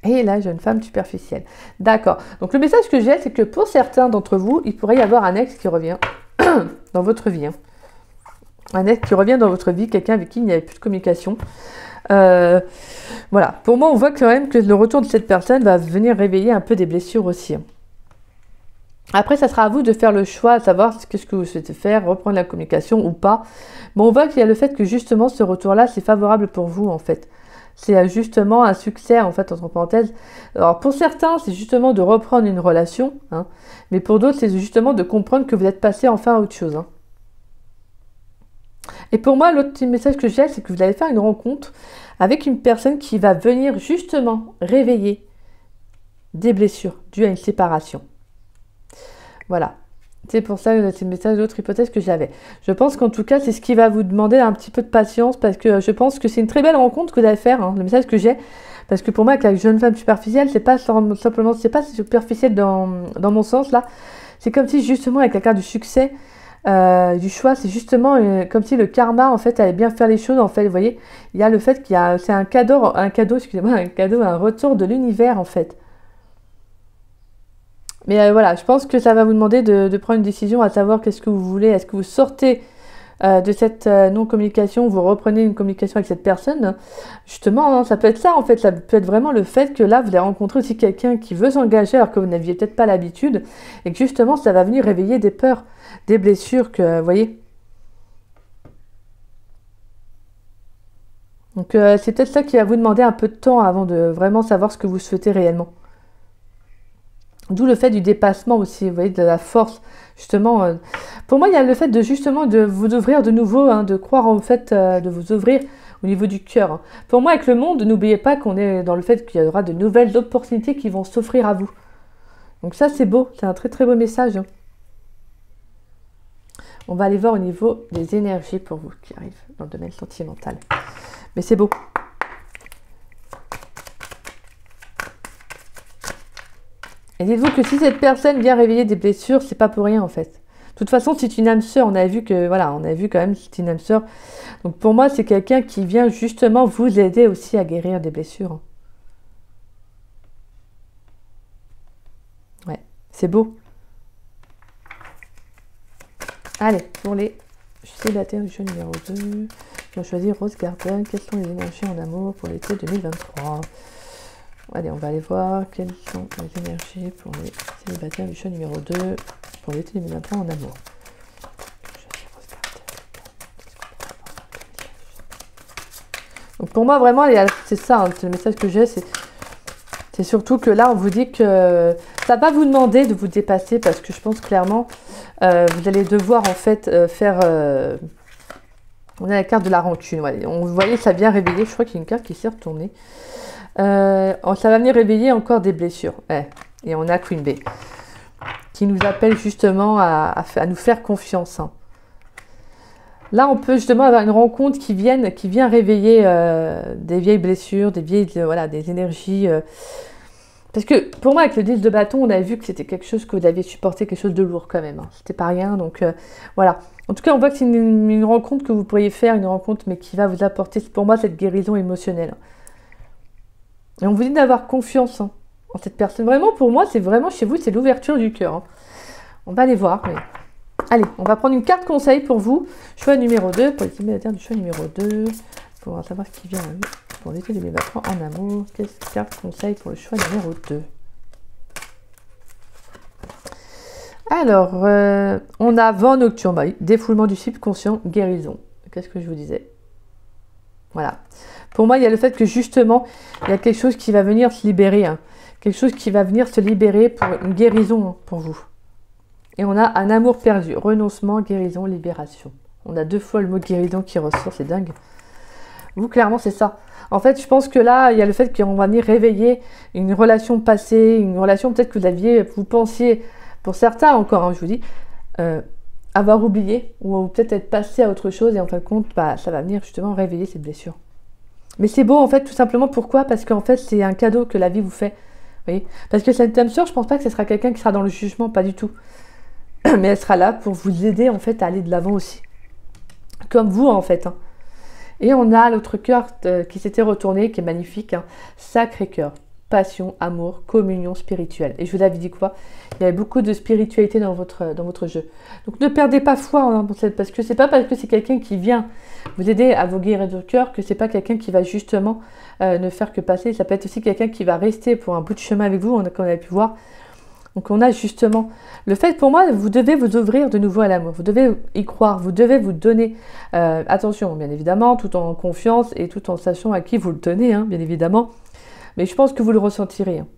et la jeune femme superficielle. D'accord. Donc le message que j'ai, c'est que pour certains d'entre vous, il pourrait y avoir un ex qui revient dans votre vie. Hein. Un ex qui revient dans votre vie, quelqu'un avec qui il n'y avait plus de communication. Voilà. Pour moi, on voit quand même que le retour de cette personne va venir réveiller un peu des blessures aussi. Hein. Après, ça sera à vous de faire le choix, à savoir qu'est-ce que vous souhaitez faire, reprendre la communication ou pas. Mais on voit qu'il y a le fait que justement ce retour-là, c'est favorable pour vous en fait. C'est justement un succès en fait, entre parenthèses. Alors pour certains, c'est justement de reprendre une relation, hein, mais pour d'autres, c'est justement de comprendre que vous êtes passé enfin à autre chose. Hein. Et pour moi, l'autre petit message que j'ai, c'est que vous allez faire une rencontre avec une personne qui va venir justement réveiller des blessures dues à une séparation. Voilà. C'est pour ça que c'est le message d'autre hypothèse que j'avais. Je pense qu'en tout cas, c'est ce qui va vous demander un petit peu de patience parce que je pense que c'est une très belle rencontre que vous allez faire, hein, le message que j'ai. Parce que pour moi, avec la jeune femme superficielle, c'est pas simplement, c'est pas superficiel dans mon sens là. C'est comme si justement avec la carte du succès, du choix, c'est justement comme si le karma en fait allait bien faire les choses. En fait, vous voyez, il y a le fait qu'il y a, c'est un cadeau, excusez-moi, un retour de l'univers en fait. Mais voilà, je pense que ça va vous demander de prendre une décision, à savoir qu'est-ce que vous voulez. Est-ce que vous sortez de cette non-communication, vous reprenez une communication avec cette personne? Justement, hein, ça peut être ça en fait. Ça peut être vraiment le fait que là, vous allez rencontrer aussi quelqu'un qui veut s'engager alors que vous n'aviez peut-être pas l'habitude. Et que justement, ça va venir réveiller des peurs, des blessures que, vous voyez. Donc c'est peut-être ça qui va vous demander un peu de temps avant de vraiment savoir ce que vous souhaitez réellement. D'où le fait du dépassement aussi, vous voyez, de la force, justement. Pour moi, il y a le fait de justement de vous ouvrir de nouveau, hein, de croire en fait, de vous ouvrir au niveau du cœur. Hein. Pour moi, avec le monde, n'oubliez pas qu'on est dans le fait qu'il y aura de nouvelles opportunités qui vont s'offrir à vous. Donc ça, c'est beau, c'est un très très beau message. Hein. On va aller voir au niveau des énergies pour vous qui arrivent dans le domaine sentimental. Mais c'est beau. Et dites-vous que si cette personne vient réveiller des blessures, c'est pas pour rien en fait. De toute façon, c'est une âme sœur. On a vu que, voilà, on a vu quand même que c'est une âme sœur. Donc pour moi, c'est quelqu'un qui vient justement vous aider aussi à guérir des blessures. Ouais, c'est beau. Allez, pour les célibataires du choix numéro 2, je vais choisir Rose Garden. Quelles sont les énergies en amour pour l'été 2023 ? Allez, on va aller voir quelles sont les énergies pour les célibataires du choix numéro 2 pour l'été 2023 en amour. Donc pour moi, vraiment, c'est ça, hein, c'est le message que j'ai, c'est surtout que là, on vous dit que ça va vous demander de vous dépasser parce que je pense clairement, vous allez devoir en fait faire... on a la carte de la rancune, ouais. Vous voyez, ça vient réveiller, je crois qu'il y a une carte qui s'est retournée. Ça va venir réveiller encore des blessures. Ouais. Et on a Queen Bee qui nous appelle justement à nous faire confiance. Hein. Là, on peut justement avoir une rencontre qui vient réveiller des vieilles blessures, voilà, des énergies. Parce que pour moi, avec le 10 de bâton, on a vu que c'était quelque chose que vous aviez supporté, quelque chose de lourd quand même. Hein. C'était pas rien. Donc voilà. En tout cas, on voit que c'est une rencontre que vous pourriez faire, une rencontre, mais qui va vous apporter, pour moi, cette guérison émotionnelle. Et on vous dit d'avoir confiance hein, en cette personne. Vraiment, pour moi, c'est vraiment chez vous, c'est l'ouverture du cœur. Hein. On va aller voir. Mais... Allez, on va prendre une carte conseil pour vous. Choix numéro 2, pour les célibataires du choix numéro 2. Pour savoir ce qui vient pour l'été 2023 en amour. Quelle carte conseil pour le choix numéro 2? Alors, on a vent nocturne, bah, défoulement du subconscient, guérison. Qu'est-ce que je vous disais? Voilà. Pour moi, il y a le fait que justement, il y a quelque chose qui va venir se libérer. Hein. Quelque chose qui va venir se libérer pour une guérison hein, pour vous. Et on a un amour perdu. Renoncement, guérison, libération. On a 2 fois le mot guérison qui ressort. C'est dingue. Vous, clairement, c'est ça. En fait, je pense que là, il y a le fait qu'on va venir réveiller une relation passée, une relation peut-être que vous pensiez, pour certains encore, hein, je vous dis, avoir oublié ou peut-être être passé à autre chose. Et en fin de compte, bah, ça va venir justement réveiller cette blessure. Mais c'est beau en fait, tout simplement. Pourquoi? Parce qu'en fait, c'est un cadeau que la vie vous fait. Vous voyez, parce que cette âme sœur, je pense pas que ce sera quelqu'un qui sera dans le jugement, pas du tout. Mais elle sera là pour vous aider en fait à aller de l'avant aussi. Comme vous en fait. Hein. Et on a l'autre cœur qui s'était retourné, qui est magnifique, hein. Sacré-Cœur, passion, amour, communion spirituelle. Et je vous avais dit quoi? Il y avait beaucoup de spiritualité dans votre jeu. Donc ne perdez pas foi, hein, parce que c'est pas parce que c'est quelqu'un qui vient vous aider à vous guérir du cœur que c'est pas quelqu'un qui va justement ne faire que passer. Ça peut être aussi quelqu'un qui va rester pour un bout de chemin avec vous, comme on a pu voir. Donc on a justement le fait, pour moi, vous devez vous ouvrir de nouveau à l'amour, vous devez y croire, vous devez vous donner attention, bien évidemment, tout en confiance et tout en sachant à qui vous le tenez, hein, bien évidemment, mais je pense que vous le ressentirez. Hein.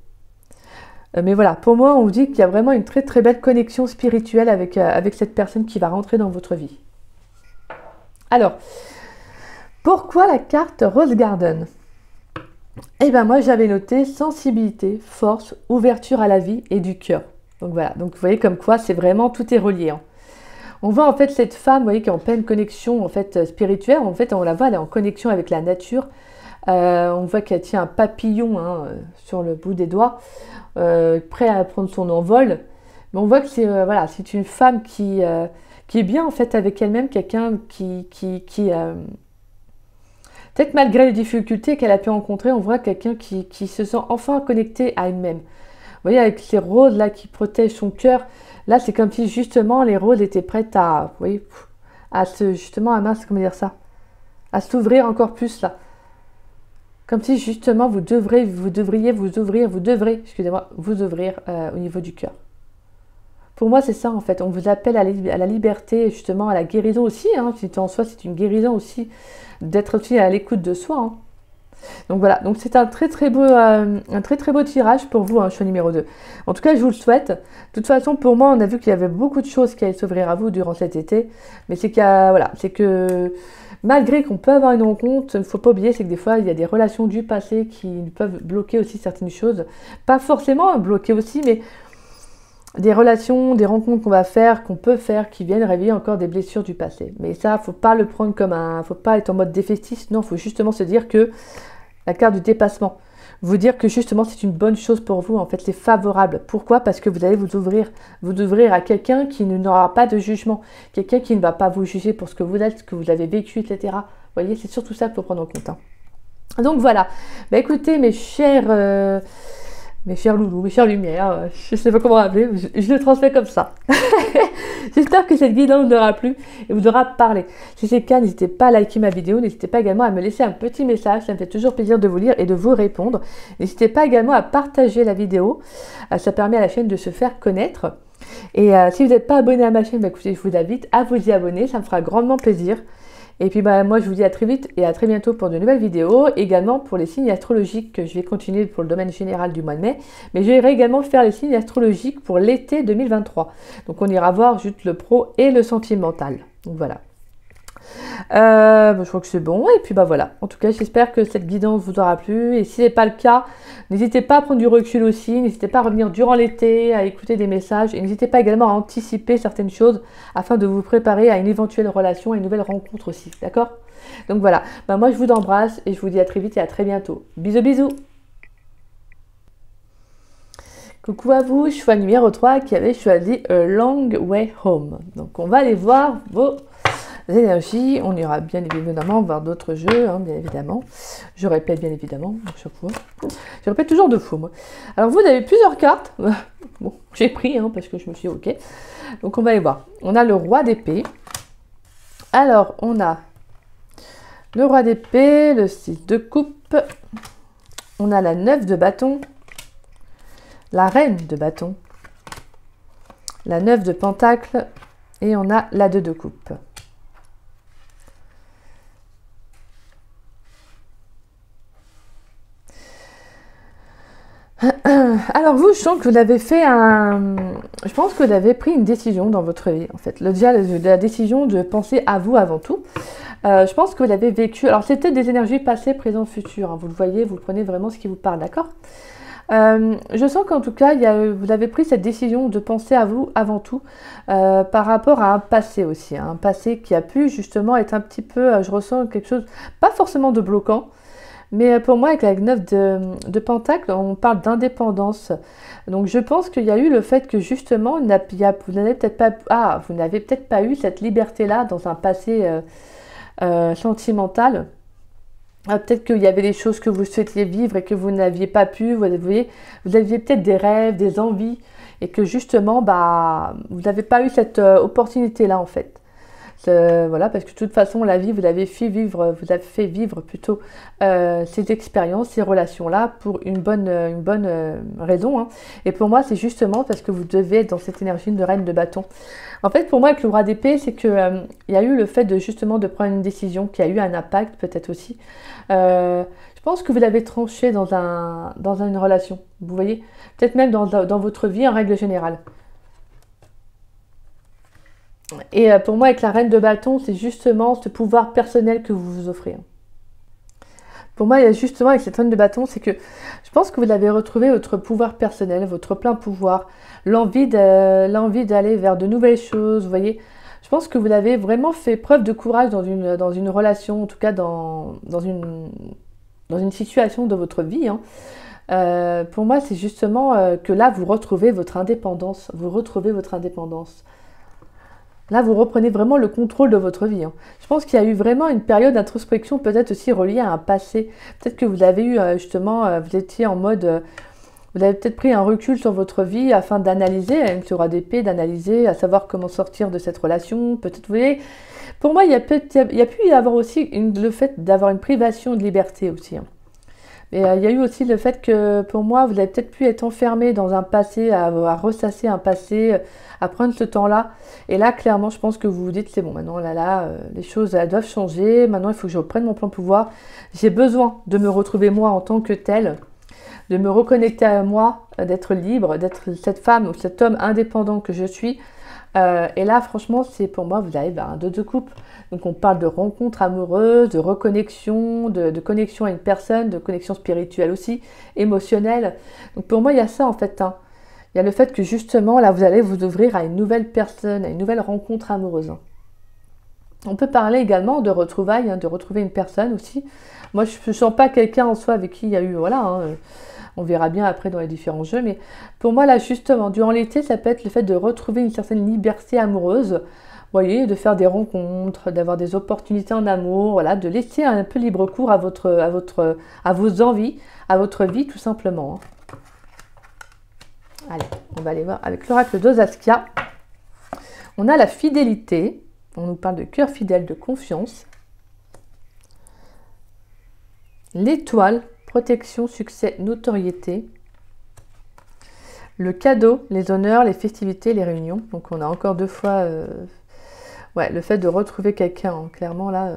Mais voilà, pour moi, on vous dit qu'il y a vraiment une très très belle connexion spirituelle avec cette personne qui va rentrer dans votre vie. Alors, pourquoi la carte Rose Garden? Eh bien moi j'avais noté sensibilité, force, ouverture à la vie et du cœur. Donc voilà, donc vous voyez comme quoi c'est vraiment, tout est relié. Hein. On voit en fait cette femme, vous voyez, qui est en pleine connexion en fait spirituelle. En fait on la voit, elle est en connexion avec la nature. On voit qu'elle tient un papillon hein, sur le bout des doigts, prêt à prendre son envol. Mais on voit que c'est voilà, c'est une femme qui est bien en fait avec elle-même, quelqu'un qui peut-être malgré les difficultés qu'elle a pu rencontrer, on voit quelqu'un qui se sent enfin connecté à elle-même. Vous voyez, avec ces roses là qui protègent son cœur, là c'est comme si justement les roses étaient prêtes à, vous voyez, à se, justement, à mince, comment dire ça, à s'ouvrir encore plus là. Comme si justement vous devrez vous ouvrir au niveau du cœur. Pour moi, c'est ça en fait. On vous appelle à la liberté, justement à la guérison aussi. Hein, en soi, c'est une guérison aussi d'être aussi à l'écoute de soi. Hein. Donc voilà. Donc c'est un très très beau tirage pour vous, hein, choix numéro 2. En tout cas, je vous le souhaite. De toute façon, pour moi, on a vu qu'il y avait beaucoup de choses qui allaient s'ouvrir à vous durant cet été. Mais c'est que malgré qu'on peut avoir une rencontre, il ne faut pas oublier, c'est que des fois, il y a des relations du passé qui peuvent bloquer aussi certaines choses. Pas forcément bloquer aussi, mais des relations, des rencontres qu'on va faire, qu'on peut faire, qui viennent réveiller encore des blessures du passé. Mais ça, faut pas le prendre comme faut pas être en mode défaitiste. Non, faut justement se dire que la carte du dépassement, vous dire que justement c'est une bonne chose pour vous. En fait, c'est favorable. Pourquoi? Parce que vous allez vous ouvrir à quelqu'un qui n'aura pas de jugement, quelqu'un qui ne va pas vous juger pour ce que vous êtes, ce que vous avez vécu, etc. Vous voyez, c'est surtout ça qu'il faut prendre en compte. Hein. Donc voilà. Bah écoutez, mes chers loulous, mes chères lumières, je ne sais pas comment appeler, je le transmets comme ça. J'espère que cette guidance vous aura plu et vous aura parlé. Si c'est le cas, n'hésitez pas à liker ma vidéo, n'hésitez pas également à me laisser un petit message, ça me fait toujours plaisir de vous lire et de vous répondre. N'hésitez pas également à partager la vidéo, ça permet à la chaîne de se faire connaître. Et si vous n'êtes pas abonné à ma chaîne, bah, écoutez, je vous invite à vous y abonner, ça me fera grandement plaisir. Et puis bah, moi je vous dis à très vite et à très bientôt pour de nouvelles vidéos, également pour les signes astrologiques que je vais continuer pour le domaine général du mois de mai, mais je vais également faire les signes astrologiques pour l'été 2023. Donc on ira voir juste le pro et le sentimental. Donc voilà. Je crois que c'est bon et puis bah voilà. En tout cas j'espère que cette guidance vous aura plu et si ce n'est pas le cas, n'hésitez pas à prendre du recul aussi, n'hésitez pas à revenir durant l'été, à écouter des messages et n'hésitez pas également à anticiper certaines choses afin de vous préparer à une éventuelle relation, à une nouvelle rencontre aussi, d'accord? Donc voilà, bah moi je vous embrasse et je vous dis à très vite et à très bientôt. Bisous bisous. Coucou à vous, choix numéro 3 qui avait choisi A Long Way Home. Donc on va aller voir vos énergies, on ira bien évidemment voir d'autres jeux, hein, bien évidemment. Je répète bien évidemment à chaque fois. Je répète toujours 2 fois moi. Alors vous avez plusieurs cartes. Bon, j'ai pris hein, parce que je me suis dit ok. Donc on va aller voir. On a le roi d'épée. Alors on a le roi d'épée, le 6 de coupe. On a la 9 de bâton. La reine de bâton. La 9 de pentacle. Et on a la 2 de coupe. Alors vous, je sens que vous avez fait je pense que vous avez pris une décision dans votre vie, en fait. La décision de penser à vous avant tout. Je pense que vous l'avez vécu. Alors c'était des énergies passées, présent, futur. Hein. Vous le voyez, vous le prenez vraiment ce qui vous parle, d'accord? Je sens qu'en tout cas, vous avez pris cette décision de penser à vous avant tout par rapport à un passé aussi. Hein. Un passé qui a pu justement être un petit peu, je ressens quelque chose, pas forcément de bloquant, mais pour moi, avec la 9 de pentacle, on parle d'indépendance. Donc je pense qu'il y a eu le fait que justement, vous n'avez peut-être pas eu cette liberté-là dans un passé sentimentale. Peut-être qu'il y avait des choses que vous souhaitiez vivre et que vous n'aviez pas pu. Vous aviez peut-être des rêves, des envies et que justement, bah, vous n'avez pas eu cette opportunité-là en fait. Voilà, parce que de toute façon, la vie, vous avez fait vivre plutôt ces expériences, ces relations-là pour une bonne raison. Hein. Et pour moi, c'est justement parce que vous devez être dans cette énergie de reine de bâton. En fait, pour moi, avec le roi d'épée, c'est que il y a eu le fait de justement de prendre une décision qui a eu un impact, peut-être aussi. Je pense que vous l'avez tranché dans une relation. Vous voyez, peut-être même dans votre vie en règle générale. Et pour moi, avec la reine de bâton, c'est justement ce pouvoir personnel que vous vous offrez. Pour moi, il y a justement avec cette reine de bâton, c'est que je pense que vous avez retrouvé votre pouvoir personnel, votre plein pouvoir, l'envie d'aller vers de nouvelles choses, vous voyez. Je pense que vous avez vraiment fait preuve de courage dans une relation, en tout cas dans une situation de votre vie. Hein. Pour moi, c'est justement que là, vous retrouvez votre indépendance. Vous retrouvez votre indépendance. Là, vous reprenez vraiment le contrôle de votre vie. Hein. Je pense qu'il y a eu vraiment une période d'introspection, peut-être aussi reliée à un passé. Peut-être que vous avez eu justement, vous étiez en mode, vous avez peut-être pris un recul sur votre vie afin d'analyser, avec ce roi d'épée, d'analyser, à savoir comment sortir de cette relation. Peut-être, vous voyez, pour moi, il y a pu y avoir aussi le fait d'avoir une privation de liberté aussi. Hein. Mais il y a eu aussi le fait que, pour moi, vous avez peut-être pu être enfermé dans un passé, à ressasser un passé, à prendre ce temps-là. Et là, clairement, je pense que vous vous dites, c'est bon, maintenant, les choses elles doivent changer. Maintenant, il faut que je reprenne mon plan de pouvoir. J'ai besoin de me retrouver moi en tant que telle, de me reconnecter à moi, d'être libre, d'être cette femme ou cet homme indépendant que je suis. Et là, franchement, c'est pour moi, vous avez un 2 de coupe. Donc, on parle de rencontre amoureuse, de reconnexion, de connexion à une personne, de connexion spirituelle aussi, émotionnelle. Donc, pour moi, il y a ça en fait. Hein. Il y a le fait que justement, là, vous allez vous ouvrir à une nouvelle personne, à une nouvelle rencontre amoureuse. Hein. On peut parler également de retrouvailles, hein, de retrouver une personne aussi. Moi, je ne sens pas quelqu'un en soi avec qui il y a eu, voilà, hein, on verra bien après dans les différents jeux. Mais pour moi, là, justement, durant l'été, ça peut être le fait de retrouver une certaine liberté amoureuse. Vous voyez, de faire des rencontres, d'avoir des opportunités en amour, voilà, de laisser un peu libre cours à vos envies, à votre vie, tout simplement. Hein. Allez, on va aller voir avec l'oracle d'Osaskia. On a la fidélité. On nous parle de cœur fidèle, de confiance. L'étoile, protection, succès, notoriété. Le cadeau, les honneurs, les festivités, les réunions. Donc on a encore 2 fois le fait de retrouver quelqu'un. Hein. Clairement là,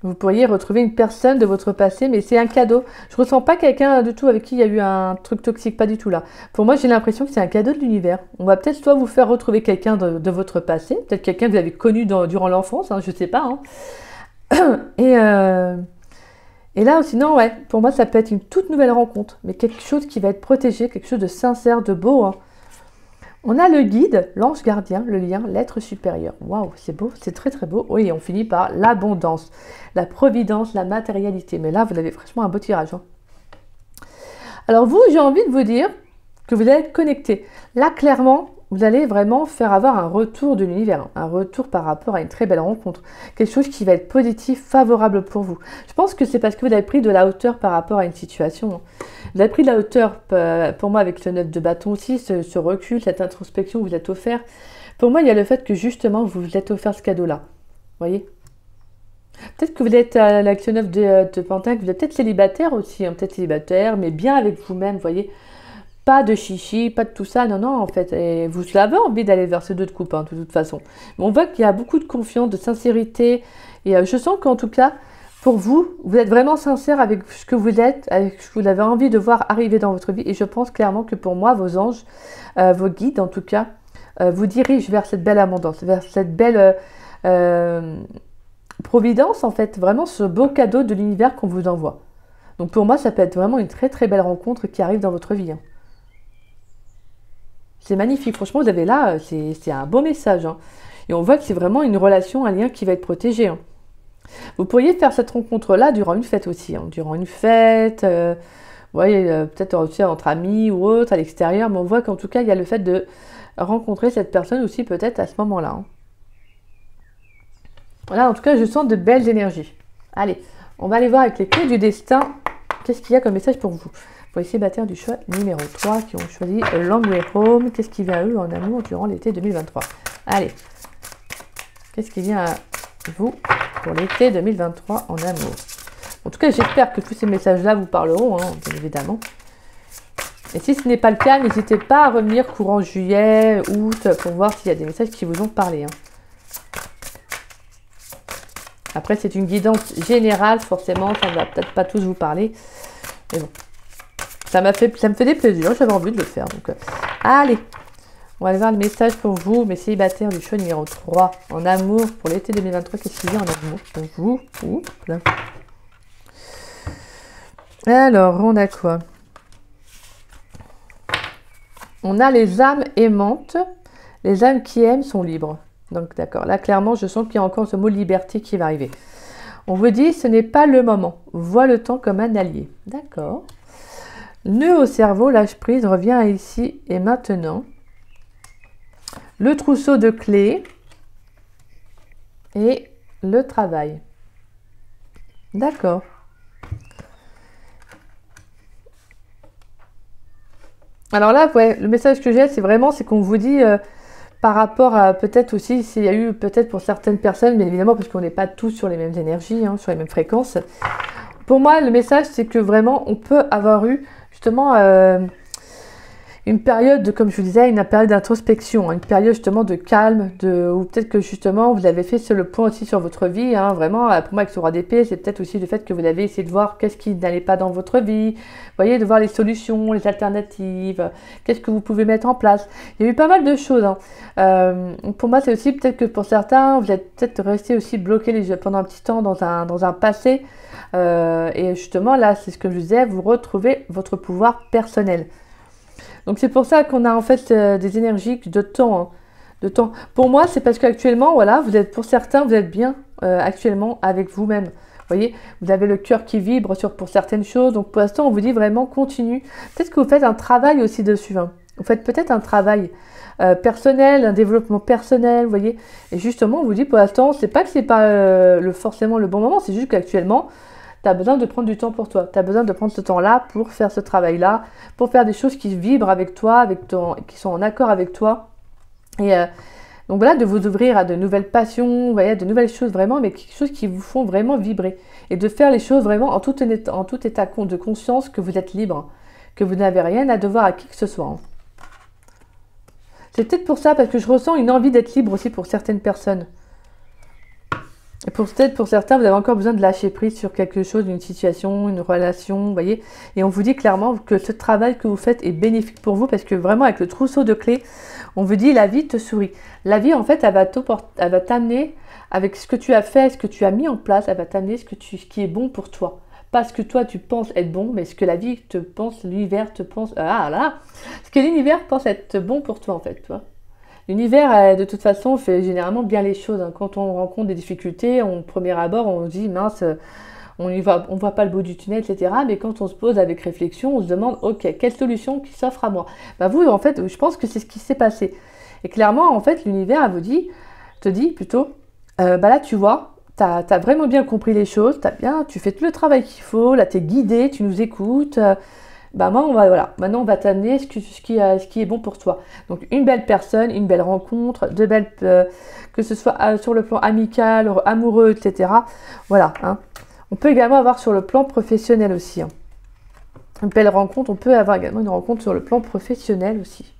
vous pourriez retrouver une personne de votre passé, mais c'est un cadeau. Je ne ressens pas quelqu'un du tout avec qui il y a eu un truc toxique, pas du tout là. Pour moi, j'ai l'impression que c'est un cadeau de l'univers. On va peut-être soit vous faire retrouver quelqu'un de votre passé, peut-être quelqu'un que vous avez connu durant l'enfance, hein, je ne sais pas. Hein. Et là, sinon, ouais, pour moi, ça peut être une toute nouvelle rencontre, mais quelque chose qui va être protégé, quelque chose de sincère, de beau. Hein. On a le guide, l'ange gardien, le lien, l'être supérieur. Waouh, c'est beau, c'est très très beau. Oui, on finit par l'abondance, la providence, la matérialité. Mais là, vous avez franchement un beau tirage. Hein. Alors vous, j'ai envie de vous dire que vous allez être connecté. Là, clairement, vous allez vraiment faire avoir un retour de l'univers, un retour par rapport à une très belle rencontre, quelque chose qui va être positif, favorable pour vous. Je pense que c'est parce que vous avez pris de la hauteur par rapport à une situation. Vous avez pris de la hauteur, pour moi, avec le 9 de bâton aussi, ce recul, cette introspection que vous êtes offert. Pour moi, il y a le fait que justement, vous vous êtes offert ce cadeau-là. Vous voyez ? Peut-être que vous êtes avec le 9 de pentacle, vous êtes peut-être célibataire aussi, hein, peut-être célibataire, mais bien avec vous-même, vous voyez ? Pas de chichi, pas de tout ça, non, en fait. Et vous avez envie d'aller vers ce 2 de coupe, hein, de toute façon. Mais on voit qu'il y a beaucoup de confiance, de sincérité. Et je sens qu'en tout cas, pour vous, vous êtes vraiment sincère avec ce que vous êtes, avec ce que vous avez envie de voir arriver dans votre vie. Et je pense clairement que pour moi, vos anges, vos guides en tout cas, vous dirigent vers cette belle abondance, vers cette belle providence, en fait. Vraiment ce beau cadeau de l'univers qu'on vous envoie. Donc pour moi, ça peut être vraiment une très très belle rencontre qui arrive dans votre vie. Hein. C'est magnifique, franchement, vous avez là, c'est un beau message. Hein. Et on voit que c'est vraiment une relation, un lien qui va être protégé. Hein. Vous pourriez faire cette rencontre-là durant une fête aussi. Hein. Durant une fête, peut-être aussi entre amis ou autre, à l'extérieur. Mais on voit qu'en tout cas, il y a le fait de rencontrer cette personne aussi peut-être à ce moment-là. Hein. Voilà, en tout cas, je sens de belles énergies. Allez, on va aller voir avec les clés du destin. Qu'est-ce qu'il y a comme message pour vous? Pour les célibataires du choix numéro 3 qui ont choisi A Long Way Home. Qu'est-ce qui vient à eux en amour durant l'été 2023? Allez, qu'est-ce qui vient à vous pour l'été 2023 en amour? En tout cas, j'espère que tous ces messages-là vous parleront, hein, bien évidemment. Et si ce n'est pas le cas, n'hésitez pas à revenir courant juillet, août, pour voir s'il y a des messages qui vous ont parlé. Hein. Après, c'est une guidance générale, forcément, ça ne va peut-être pas tous vous parler. Mais bon, ça me fait des plaisirs, j'avais envie de le faire. Donc, allez, on va aller voir le message pour vous, mes célibataires du choix numéro 3, en amour, pour l'été 2023. Qu'est-ce qu'il y a en amour pour vous? Oups, là. Alors, on a quoi? On a les âmes aimantes. Les âmes qui aiment sont libres. Donc, d'accord. Là, clairement, je sens qu'il y a encore ce mot liberté qui va arriver. On vous dit, ce n'est pas le moment. Vois le temps comme un allié. D'accord. Nœud au cerveau, lâche prise, reviens ici et maintenant. Le trousseau de clés. Et le travail. D'accord. Alors là, ouais, le message que j'ai, c'est vraiment, c'est qu'on vous dit par rapport à peut-être aussi, s'il y a eu peut-être pour certaines personnes, bien évidemment, parce qu'on n'est pas tous sur les mêmes énergies, hein, sur les mêmes fréquences. Pour moi, le message, c'est que vraiment, on peut avoir eu justement une période, comme je vous disais, une période d'introspection, une période justement de calme, ou peut-être que justement vous avez fait le point aussi sur votre vie, hein, vraiment, pour moi avec ce roi d'épée, c'est peut-être aussi le fait que vous avez essayé de voir qu'est-ce qui n'allait pas dans votre vie, vous voyez, de voir les solutions, les alternatives, qu'est-ce que vous pouvez mettre en place. Il y a eu pas mal de choses. Hein. Pour moi, c'est aussi peut-être que pour certains, vous êtes peut-être resté aussi bloqué pendant un petit temps dans un passé, et justement là, c'est ce que je disais, vous retrouvez votre pouvoir personnel. Donc c'est pour ça qu'on a en fait des énergies de temps. Hein, de temps. Pour moi, c'est parce qu'actuellement, voilà, pour certains, vous êtes bien actuellement avec vous-même. Vous voyez, vous avez le cœur qui vibre pour certaines choses. Donc pour l'instant, on vous dit vraiment continue. Peut-être que vous faites un travail aussi dessus. Hein. Vous faites peut-être un travail personnel, un développement personnel, vous voyez. Et justement, on vous dit pour l'instant, c'est pas que c'est pas forcément le bon moment, c'est juste qu'actuellement, tu as besoin de prendre du temps pour toi. Tu as besoin de prendre ce temps-là pour faire ce travail-là, pour faire des choses qui vibrent avec toi, qui sont en accord avec toi. Et donc voilà, de vous ouvrir à de nouvelles passions, vous voyez, à de nouvelles choses vraiment, mais quelque chose qui vous font vraiment vibrer. Et de faire les choses vraiment en tout état de conscience que vous êtes libre, que vous n'avez rien à devoir à qui que ce soit. Hein. C'est peut-être pour ça, parce que je ressens une envie d'être libre aussi pour certaines personnes. Et peut-être pour certains, vous avez encore besoin de lâcher prise sur quelque chose, une situation, une relation, vous voyez. Et on vous dit clairement que ce travail que vous faites est bénéfique pour vous parce que vraiment avec le trousseau de clés, on vous dit la vie te sourit. La vie en fait, elle va t'amener avec ce que tu as fait, ce que tu as mis en place, elle va t'amener ce qui est bon pour toi. Pas ce que toi tu penses être bon, mais ce que la vie te pense, l'univers te pense, ce que l'univers pense être bon pour toi en fait, tu vois. L'univers, de toute façon, fait généralement bien les choses. Hein. Quand on rencontre des difficultés, au premier abord, on se dit, mince, on voit pas le bout du tunnel, etc. Mais quand on se pose avec réflexion, on se demande, ok, quelle solution qui s'offre à moi? Bah vous, en fait, je pense que c'est ce qui s'est passé. Et clairement, en fait, l'univers te dit plutôt, bah là, tu vois, t'as vraiment bien compris les choses, tu fais tout le travail qu'il faut, là, t'es guidé, tu nous écoutes. Bah moi, maintenant on va t'amener ce qui est bon pour toi. Donc une belle personne, une belle rencontre, que ce soit sur le plan amical, amoureux, etc. Voilà. Hein. On peut également avoir sur le plan professionnel aussi. Hein. Une belle rencontre, on peut avoir également une rencontre sur le plan professionnel aussi.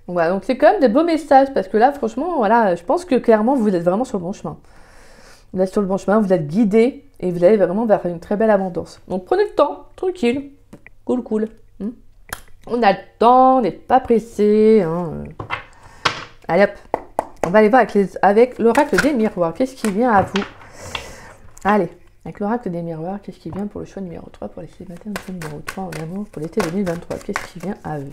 Donc, voilà, donc c'est quand même des beaux messages parce que là, franchement, voilà, je pense que clairement vous êtes vraiment sur le bon chemin. Vous êtes sur le bon chemin, vous êtes guidé et vous allez vraiment vers une très belle abondance. Donc prenez le temps, tranquille, cool. On a le temps, on n'est pas pressé. Hein. Allez hop, on va aller voir avec l'oracle des miroirs. Qu'est-ce qui vient à vous? Allez, avec l'oracle des miroirs, qu'est-ce qui vient pour le choix numéro 3, pour les célibataires du choix numéro 3 en amour pour l'été 2023? Qu'est-ce qui vient à eux?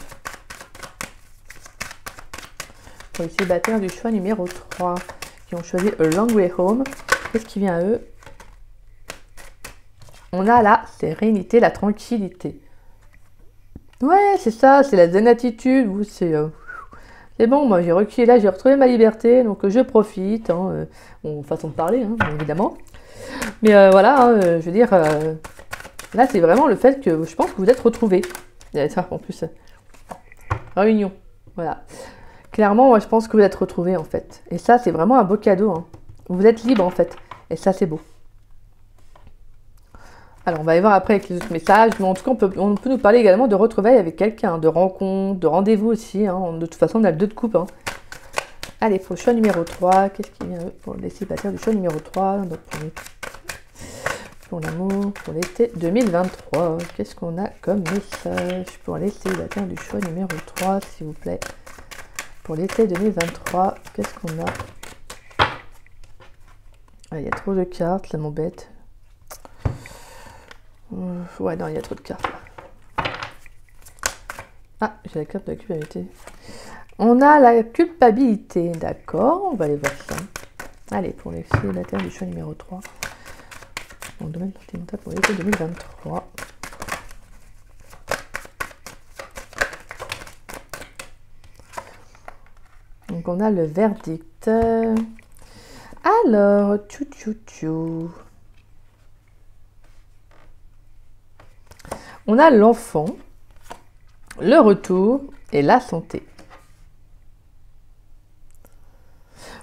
Pour les célibataires du choix numéro 3 qui ont choisi A Long Way Home, qu'est-ce qui vient à eux? On a la sérénité, la tranquillité. Ouais, c'est ça, c'est la zen attitude, c'est C'est bon, moi j'ai reculé là, j'ai retrouvé ma liberté, donc je profite. Hein, bon, façon de parler, hein, évidemment. Mais voilà, hein, je veux dire, là c'est vraiment le fait que je pense que vous êtes retrouvés. Il y a ça en plus. Réunion, voilà. Clairement, moi je pense que vous êtes retrouvés en fait. Et ça, c'est vraiment un beau cadeau. Hein. Vous êtes libre en fait. Et ça, c'est beau. Alors, on va aller voir après avec les autres messages. Mais en tout cas, on peut nous parler également de retrouvailles avec quelqu'un, de rencontres, de rendez-vous aussi. Hein. De toute façon, on a le 2 de coupe. Hein. Allez, pour le choix numéro 3. Qu'est-ce qui vient pour les célibataires du choix numéro 3? Donc, pour l'amour, pour l'été 2023. Qu'est-ce qu'on a comme message pour les célibataires du choix numéro 3, s'il vous plaît? Pour l'été 2023, qu'est-ce qu'on a? Ah, il y a trop de cartes, ça m'embête. Ouais, non, il y a trop de cartes là. Ah, j'ai la carte de la culpabilité. On a la culpabilité, d'accord, on va aller voir ça. Allez, pour les célibataires du choix numéro 3. Dans le domaine sentimental pour l'été 2023. Donc on a le verdict. Alors, tchou. On a l'enfant, le retour et la santé.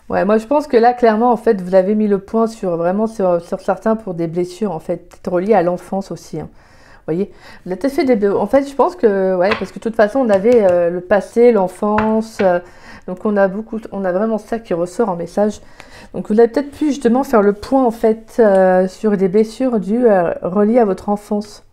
Ouais, moi je pense que là, clairement, en fait, vous avez mis le point sur vraiment sur certains pour des blessures, en fait, reliées à l'enfance aussi. Hein. Vous voyez, vous avez fait des... En fait, je pense que, ouais, parce que de toute façon, on avait le passé, l'enfance, donc on a vraiment ça qui ressort en message. Donc vous avez peut-être pu justement faire le point, en fait, sur des blessures dues reliées à votre enfance.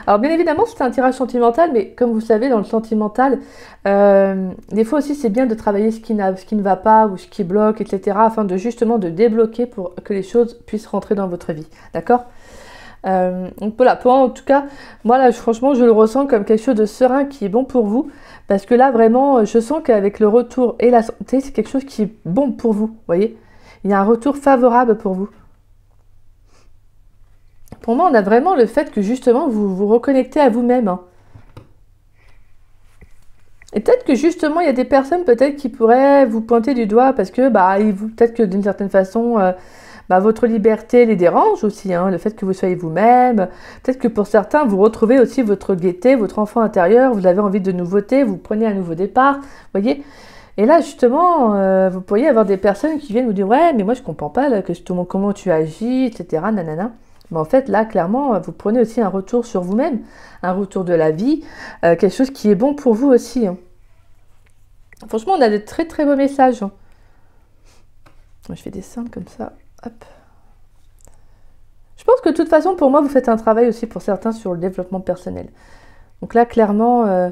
Alors bien évidemment c'est un tirage sentimental, mais comme vous savez dans le sentimental, des fois aussi c'est bien de travailler ce qui ne va pas ou ce qui bloque, etc. afin de justement de débloquer pour que les choses puissent rentrer dans votre vie, d'accord? Donc voilà, pour en tout cas, moi là franchement je le ressens comme quelque chose de serein qui est bon pour vous, parce que là vraiment je sens qu'avec le retour et la santé c'est quelque chose qui est bon pour vous, vous voyez? Il y a un retour favorable pour vous. Pour moi, on a vraiment le fait que justement, vous vous reconnectez à vous-même. Hein. Et peut-être que justement, il y a des personnes peut-être qui pourraient vous pointer du doigt parce que peut-être que d'une certaine façon, votre liberté les dérange aussi. Hein, le fait que vous soyez vous-même. Peut-être que pour certains, vous retrouvez aussi votre gaieté, votre enfant intérieur. Vous avez envie de nouveautés, vous prenez un nouveau départ. Vous voyez? Et là, justement, vous pourriez avoir des personnes qui viennent vous dire « Ouais, mais moi, je comprends pas là, comment tu agis, etc. » nanana. Mais en fait, là, clairement, vous prenez aussi un retour sur vous-même, un retour de la vie, quelque chose qui est bon pour vous aussi. Hein. Franchement, on a de très très beaux messages. Hein. Je fais des simples comme ça. Hop. Je pense que de toute façon, pour moi, vous faites un travail aussi pour certains sur le développement personnel. Donc là, clairement,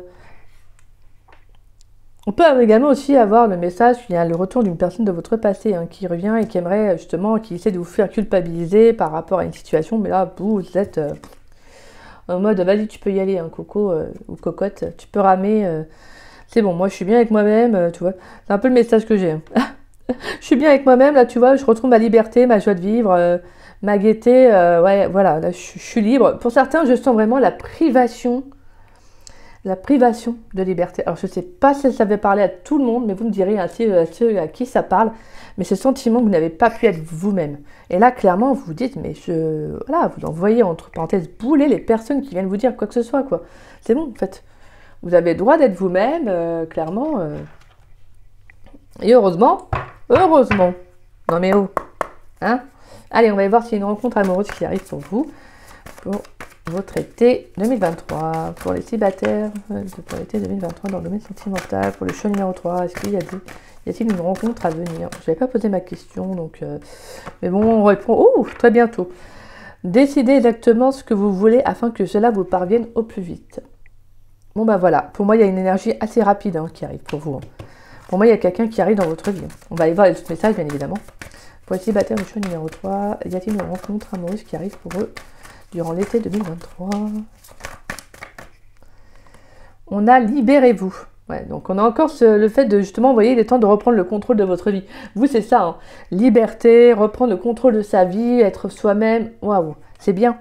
on peut également aussi avoir le message, il y a le retour d'une personne de votre passé hein, qui revient et qui aimerait justement, qui essaie de vous faire culpabiliser par rapport à une situation, mais là, vous êtes en mode, vas-y, tu peux y aller, hein, coco ou cocotte, tu peux ramer, c'est bon, moi je suis bien avec moi-même, tu vois, c'est un peu le message que j'ai. Hein. Je suis bien avec moi-même, là, tu vois, je retrouve ma liberté, ma joie de vivre, ma gaieté, ouais, voilà, là, je suis libre. Pour certains, je sens vraiment la privation de liberté. Alors, je ne sais pas si ça va parler à tout le monde, mais vous me direz à ceux à qui ça parle, mais ce sentiment que vous n'avez pas pu être vous-même. Et là, clairement, vous vous dites, mais voilà, vous envoyez entre parenthèses bouler les personnes qui viennent vous dire quoi que ce soit, quoi. C'est bon, en fait. Vous avez le droit d'être vous-même, clairement. Et heureusement. Non mais oh. Hein? Allez, on va aller voir s'il y a une rencontre amoureuse qui arrive pour vous. Pour votre été 2023. Pour les célibataires, pour l'été 2023 dans le domaine sentimental. Pour le choix numéro 3, est-ce qu'il y a-t-il une rencontre à venir? Je n'avais pas posé ma question, donc... mais bon, on répond... Oh, très bientôt. Décidez exactement ce que vous voulez afin que cela vous parvienne au plus vite. Bon, bah voilà. Pour moi, il y a une énergie assez rapide hein, qui arrive pour vous. Hein. Pour moi, il y a quelqu'un qui arrive dans votre vie. On va aller voir les autres messages, bien évidemment. Pour les célibataires du choix numéro 3, y a-t-il une rencontre amoureuse qui arrive pour eux durant l'été 2023? On a libérez-vous. Ouais, donc on a encore le fait de justement, vous voyez, il est temps de reprendre le contrôle de votre vie. Vous, c'est ça, hein. Liberté, reprendre le contrôle de sa vie, être soi-même. Waouh, c'est bien.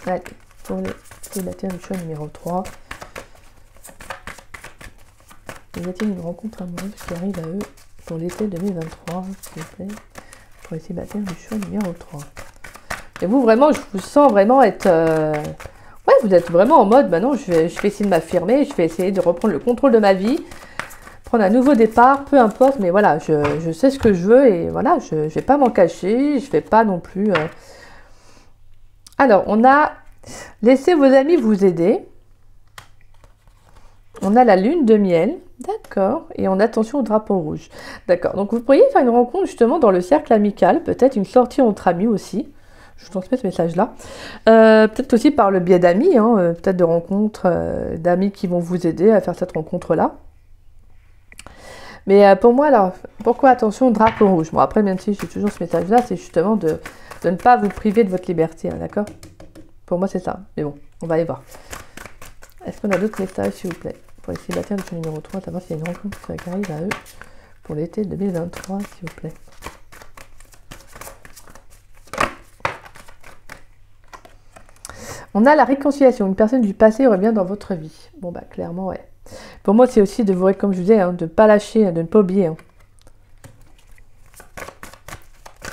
Allez, pour les célibataire du choix numéro 3. Y a-t-il une rencontre amoureuse qui arrive à eux pour l'été 2023, s'il vous plaît, pour les célibataires du choix numéro 3. Et vous, vraiment, je vous sens vraiment être... Ouais, vous êtes vraiment en mode, maintenant, je vais essayer de m'affirmer, je vais essayer de reprendre le contrôle de ma vie, prendre un nouveau départ, peu importe, mais voilà, je sais ce que je veux et voilà, je ne vais pas m'en cacher, je ne vais pas non plus... Alors, on a laissé vos amis vous aider. On a la lune de miel, d'accord, et on a attention au drapeau rouge. D'accord, donc vous pourriez faire une rencontre justement dans le cercle amical, peut-être une sortie entre amis aussi. Je vous transmets ce message-là. Peut-être aussi par le biais d'amis, hein, peut-être de rencontres d'amis qui vont vous aider à faire cette rencontre-là. Mais pour moi, alors, pourquoi attention au drapeau rouge? Bon, après, même si j'ai toujours ce message-là, c'est justement de ne pas vous priver de votre liberté, hein, d'accord? Pour moi, c'est ça. Mais bon, on va aller voir. Est-ce qu'on a d'autres messages, s'il vous plaît? Pour les célibataires du numéro 3, savoir s'il y a une rencontre qui arrive à eux pour l'été 2023, s'il vous plaît. On a la réconciliation. Une personne du passé revient dans votre vie. Bon, bah, clairement, ouais. Pour moi, c'est aussi de vous, comme je vous disais, hein, de ne pas lâcher, de ne pas oublier. Hein.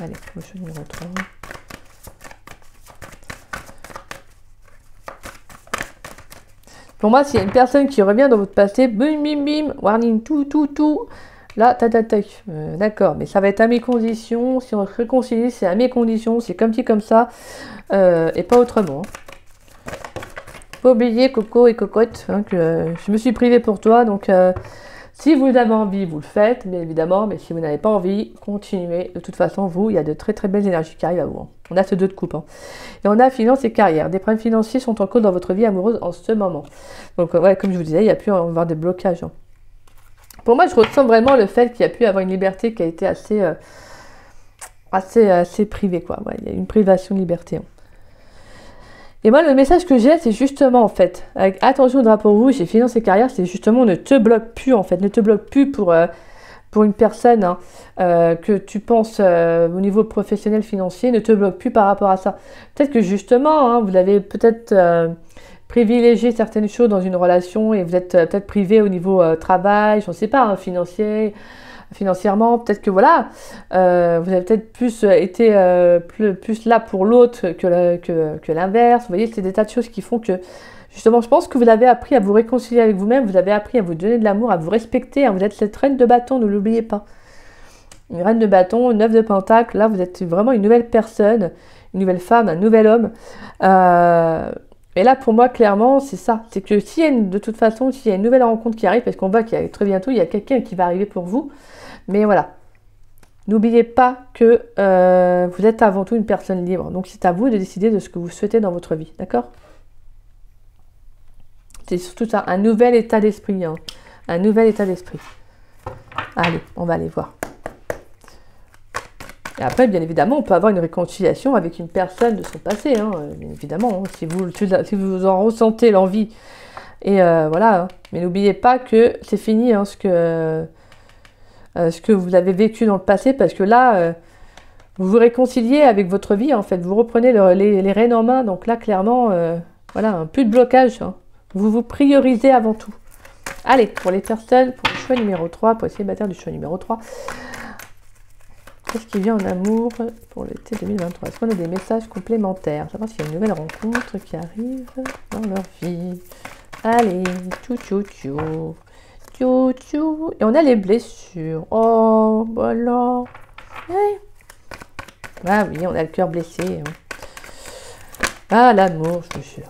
Allez, le choix numéro 3. Pour moi, s'il y a une personne qui revient dans votre passé, bim, bim, bim, warning, tout, là, d'accord, mais ça va être à mes conditions, si on se réconcilie, c'est à mes conditions, c'est comme ci, comme ça, et pas autrement. Pas oublier, Coco et Cocotte, hein, que je me suis privée pour toi, donc si vous avez envie, vous le faites, bien évidemment, mais si vous n'avez pas envie, continuez. De toute façon, vous, il y a de très très belles énergies qui arrivent à vous. Hein. On a ce 2 de coupe. Hein. Et on a finance et carrière. Des problèmes financiers sont en cause dans votre vie amoureuse en ce moment. Donc, ouais, comme je vous disais, il y a pu avoir des blocages. Hein. Pour moi, je ressens vraiment le fait qu'il y a pu avoir une liberté qui a été assez privée, quoi. Ouais, il y a une privation de liberté. Hein. Et moi, le message que j'ai, c'est justement, en fait, avec attention au drapeau rouge et finance et carrière, c'est justement ne te bloque plus, en fait. Ne te bloque plus pour une personne hein, que tu penses au niveau professionnel, financier, ne te bloque plus par rapport à ça. Peut-être que justement, hein, vous avez peut-être privilégié certaines choses dans une relation et vous êtes peut-être privé au niveau travail, je ne sais pas, hein, financièrement, peut-être que voilà, vous avez peut-être plus été plus là pour l'autre que l'inverse. Vous voyez, c'est des tas de choses qui font que, justement, je pense que vous avez appris à vous réconcilier avec vous-même, vous avez appris à vous donner de l'amour, à vous respecter. Hein, vous êtes cette reine de bâton, ne l'oubliez pas. Une reine de bâton, une 9 de pentacle, là, vous êtes vraiment une nouvelle personne, une nouvelle femme, un nouvel homme. Et là, pour moi, clairement, c'est ça. C'est que de toute façon, s'il y a une nouvelle rencontre qui arrive, parce qu'on voit qu'il y a très bientôt, il y a quelqu'un qui va arriver pour vous. Mais voilà, n'oubliez pas que vous êtes avant tout une personne libre. Donc, c'est à vous de décider de ce que vous souhaitez dans votre vie. D'accord? C'est surtout ça, un nouvel état d'esprit. Hein. Un nouvel état d'esprit. Allez, on va aller voir. Et après, bien évidemment, on peut avoir une réconciliation avec une personne de son passé. Hein, bien évidemment, hein, si vous en ressentez l'envie. Et voilà. Hein. Mais n'oubliez pas que c'est fini hein, ce que vous avez vécu dans le passé, parce que là, vous vous réconciliez avec votre vie, en fait. Vous reprenez les rênes en main. Donc là, clairement, voilà, plus de blocage. Hein. Vous vous priorisez avant tout. Allez, pour les personnes, pour le choix numéro 3, pour les célibataires du choix numéro 3, qu'est-ce qui vient en amour pour l'été 2023? Est-ce qu'on a des messages complémentaires? Savoir s'il y a une nouvelle rencontre qui arrive dans leur vie. Allez, tchou. Et on a les blessures. Oh, voilà. Ouais. Ah oui, on a le cœur blessé. Hein. Ah, l'amour, je te jure.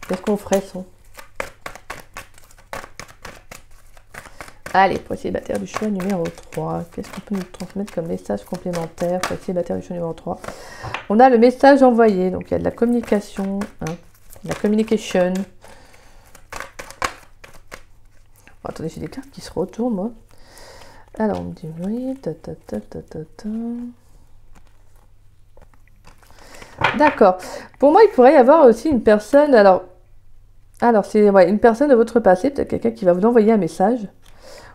Qu'est-ce qu'on ferait sans? Allez, pour les célibataires du choix numéro 3, qu'est-ce qu'on peut nous transmettre comme message complémentaire pour les célibataires du choix numéro 3? On a le message envoyé, donc il y a de la communication, hein, de la communication. Bon, attendez, j'ai des cartes qui se retournent, moi. Alors, on me dit oui, D'accord. Pour moi, il pourrait y avoir aussi une personne, alors c'est ouais, une personne de votre passé, peut-être quelqu'un qui va vous envoyer un message.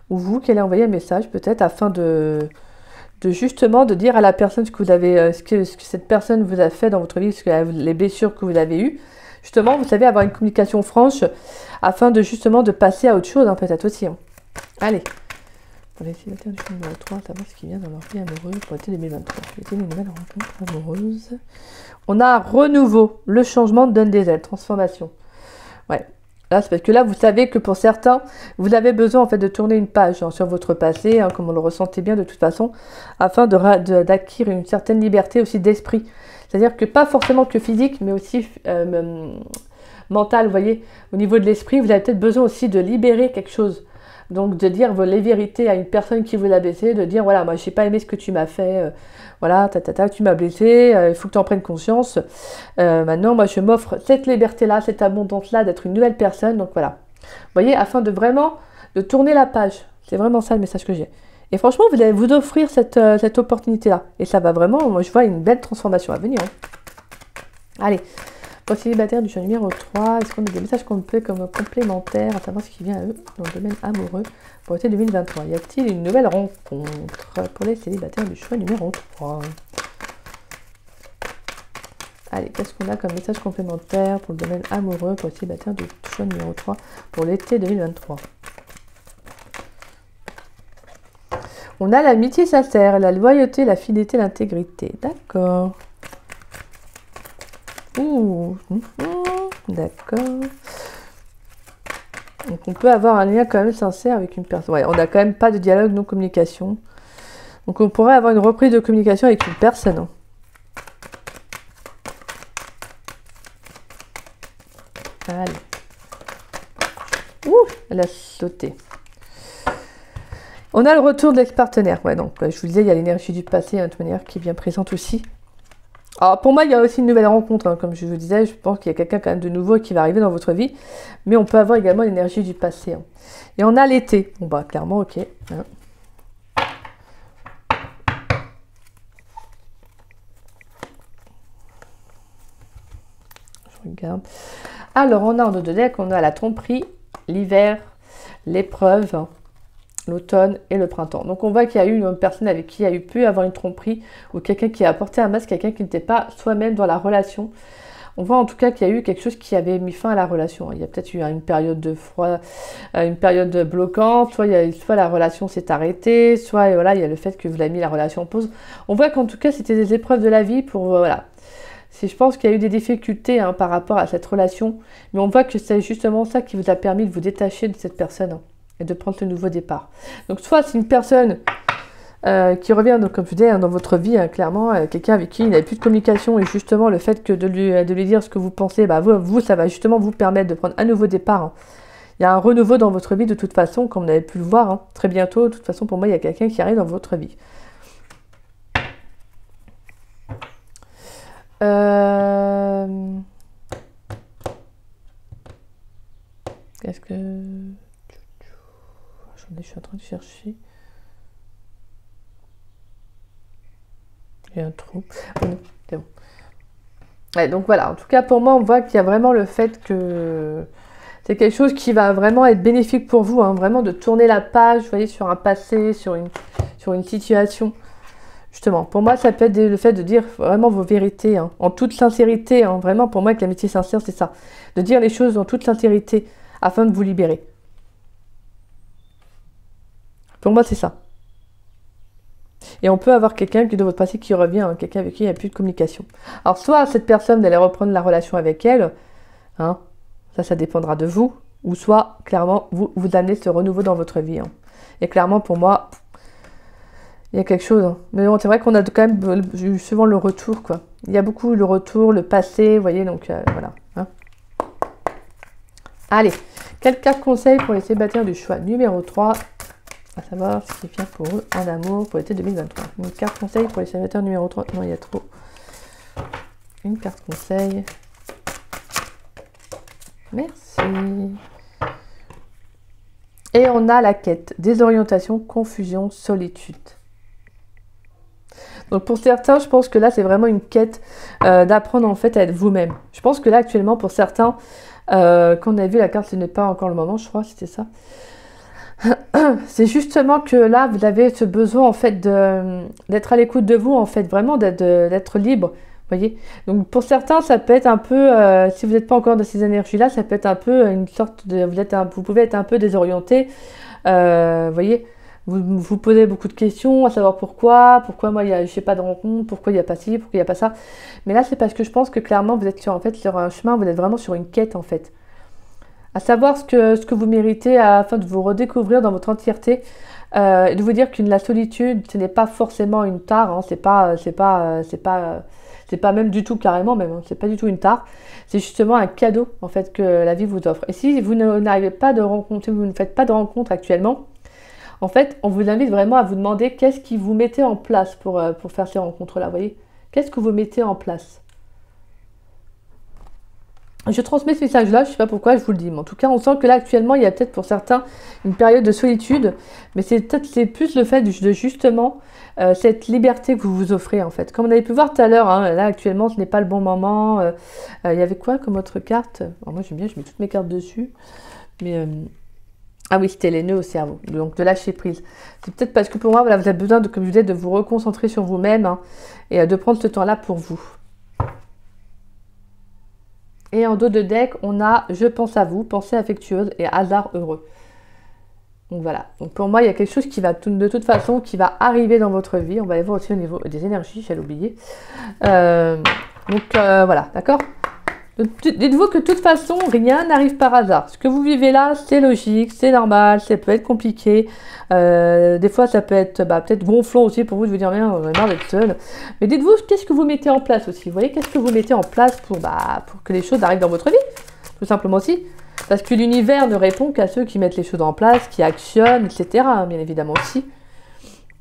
Ou vous qui allez envoyer un message peut-être afin de justement de dire à la personne ce que vous avez, ce que cette personne vous a fait dans votre vie, les blessures que vous avez eues, Justement, vous savez, avoir une communication franche afin de justement de passer à autre chose, hein, peut-être aussi. Hein. Allez. Pour les célibataires du choix numéro 3, savoir ce qui vient dans leur vie amoureuse pour l'été 2023. L'été, une nouvelle rencontre amoureuse. On a un renouveau. Le changement donne des ailes. Transformation. Ouais. Là, c'est parce que là, vous savez que pour certains, vous avez besoin en fait de tourner une page hein, sur votre passé, hein, comme on le ressentait bien de toute façon, afin d'acquérir une certaine liberté aussi d'esprit. C'est-à-dire que pas forcément que physique, mais aussi mental, vous voyez. Au niveau de l'esprit, vous avez peut-être besoin aussi de libérer quelque chose. Donc de dire les vérités à une personne qui vous a blessé, de dire voilà, moi j'ai pas aimé ce que tu m'as fait, voilà, tu m'as blessé, il faut que tu en prennes conscience. Maintenant, moi je m'offre cette liberté-là, cette abondance-là d'être une nouvelle personne, donc voilà. Vous voyez, afin de vraiment de tourner la page. C'est vraiment ça le message que j'ai. Et franchement, vous allez vous offrir cette opportunité-là. Et ça va vraiment, moi je vois une belle transformation à venir. Hein. Allez. Pour les célibataires du choix numéro 3, est-ce qu'on a des messages complets comme complémentaires à savoir ce qui vient à eux dans le domaine amoureux pour l'été 2023? Y a-t-il une nouvelle rencontre pour les célibataires du choix numéro 3? Allez, qu'est-ce qu'on a comme message complémentaire pour le domaine amoureux pour les célibataires du choix numéro 3 pour l'été 2023? On a l'amitié sincère, la loyauté, la fidélité, l'intégrité. D'accord. Ouh, d'accord. Donc on peut avoir un lien quand même sincère avec une personne. Ouais, on n'a quand même pas de dialogue, non communication. Donc on pourrait avoir une reprise de communication avec une personne. Hein. Allez. Ouh, elle a sauté. On a le retour de l'ex-partenaire. Ouais, donc je vous disais, il y a l'énergie du passé, hein, de toute manière, qui est bien présente aussi. Alors pour moi, il y a aussi une nouvelle rencontre, hein, comme je vous disais, je pense qu'il y a quelqu'un quand même de nouveau qui va arriver dans votre vie, mais on peut avoir également l'énergie du passé. Hein. Et on a l'été. Bon bah clairement, ok. Hein. Je regarde. Alors on a en deux decks, on a la tromperie, l'hiver, l'épreuve, hein, l'automne et le printemps. Donc on voit qu'il y a eu une personne avec qui il y a eu pu avoir une tromperie ou quelqu'un qui a apporté un masque, quelqu'un qui n'était pas soi-même dans la relation. On voit en tout cas qu'il y a eu quelque chose qui avait mis fin à la relation. Il y a peut-être eu une période de froid, une période bloquante, soit la relation s'est arrêtée, soit voilà, il y a le fait que vous avez mis la relation en pause. On voit qu'en tout cas c'était des épreuves de la vie pour voilà. Je pense qu'il y a eu des difficultés hein, par rapport à cette relation, mais on voit que c'est justement ça qui vous a permis de vous détacher de cette personne. Hein, et de prendre le nouveau départ. Donc soit c'est une personne qui revient, donc, comme je disais, hein, dans votre vie, hein, clairement, quelqu'un avec qui il n'avait plus de communication, et justement le fait que de lui dire ce que vous pensez, bah, vous, ça va justement vous permettre de prendre un nouveau départ. Hein. Il y a un renouveau dans votre vie de toute façon, comme on avait pu le voir, hein, très bientôt. De toute façon, pour moi, il y a quelqu'un qui arrive dans votre vie. Qu'est-ce que... Je suis en train de chercher. Il y a un trou. Oh non, c'est bon. Ouais, donc voilà, en tout cas pour moi, on voit qu'il y a vraiment le fait que c'est quelque chose qui va vraiment être bénéfique pour vous, hein, vraiment de tourner la page, vous voyez, sur un passé, sur une situation. Justement, pour moi, ça peut être le fait de dire vraiment vos vérités, hein, en toute sincérité. Hein, vraiment, pour moi, avec l'amitié sincère, c'est ça. De dire les choses en toute sincérité, afin de vous libérer. Pour moi, c'est ça. Et on peut avoir quelqu'un de votre passé qui revient, hein, quelqu'un avec qui il n'y a plus de communication. Alors, soit cette personne, vous allez reprendre la relation avec elle, hein, ça dépendra de vous, ou soit, clairement, vous amenez ce renouveau dans votre vie. Hein. Et clairement, pour moi, il y a quelque chose. Hein. Mais bon, c'est vrai qu'on a quand même eu souvent le retour, quoi. Il y a beaucoup le retour, le passé, vous voyez, donc voilà. Hein. Allez, quelques cartes conseils pour les célibataires du choix numéro 3. À savoir ce qui vient pour eux en amour pour l'été 2023. Une carte conseil pour les célibataires numéro 3. Non, il y a trop. Une carte conseil. Merci. Et on a la quête. Désorientation, confusion, solitude. Donc pour certains, je pense que là, c'est vraiment une quête d'apprendre en fait à être vous-même. Je pense que là, actuellement, pour certains, quand on a vu la carte, ce n'est pas encore le moment, je crois, c'était ça. C'est justement que là, vous avez ce besoin en fait d'être à l'écoute de vous, en fait, vraiment d'être libre. Voyez? Donc pour certains, ça peut être un peu, si vous n'êtes pas encore dans ces énergies-là, ça peut être un peu une sorte de, vous pouvez être un peu désorienté. Voyez? Vous posez beaucoup de questions, à savoir pourquoi moi je n'ai pas de rencontre, pourquoi il n'y a pas ci, pourquoi il n'y a pas ça. Mais là, c'est parce que je pense que clairement, vous êtes sur, en fait, sur un chemin, vous êtes vraiment sur une quête en fait. À savoir ce que vous méritez afin de vous redécouvrir dans votre entièreté. Et de vous dire que la solitude, ce n'est pas forcément une tare, hein, c'est pas même du tout carrément même, hein, c'est pas du tout une tare. C'est justement un cadeau en fait que la vie vous offre. Et si vous n'arrivez pas de rencontrer, vous ne faites pas de rencontre actuellement, en fait, on vous invite vraiment à vous demander qu'est-ce que vous mettez en place pour faire ces rencontres-là, vous voyez? Qu'est-ce que vous mettez en place? Je transmets ce message-là, je ne sais pas pourquoi je vous le dis, mais en tout cas, on sent que là, actuellement, il y a peut-être pour certains une période de solitude, mais c'est plus le fait de justement cette liberté que vous vous offrez, en fait. Comme on avait pu voir tout à l'heure, hein, là, actuellement, ce n'est pas le bon moment. Il y avait quoi comme autre carte? Alors, moi, j'aime bien, je mets toutes mes cartes dessus, mais... Ah oui, c'était les nœuds au cerveau, donc de lâcher prise. C'est peut-être parce que pour moi, voilà, vous avez besoin, comme je vous disais, de vous reconcentrer sur vous-même hein, et de prendre ce temps-là pour vous. Et en dos de deck, on a « Je pense à vous »,« Pensée affectueuse » et « Hasard heureux ». Donc voilà. Donc pour moi, il y a quelque chose qui va, de toute façon, qui va arriver dans votre vie. On va aller voir aussi au niveau des énergies, j'allais oublier. Voilà, d'accord ? Dites-vous que de toute façon, rien n'arrive par hasard. Ce que vous vivez là, c'est logique, c'est normal, ça peut être compliqué. Des fois, ça peut être peut-être gonflant aussi pour vous de vous dire, merde, j'en ai marre d'être seul. Mais dites-vous, qu'est-ce que vous mettez en place aussi? Vous voyez, qu'est-ce que vous mettez en place pour que les choses arrivent dans votre vie? Tout simplement aussi. Parce que l'univers ne répond qu'à ceux qui mettent les choses en place, qui actionnent, etc. Bien évidemment aussi.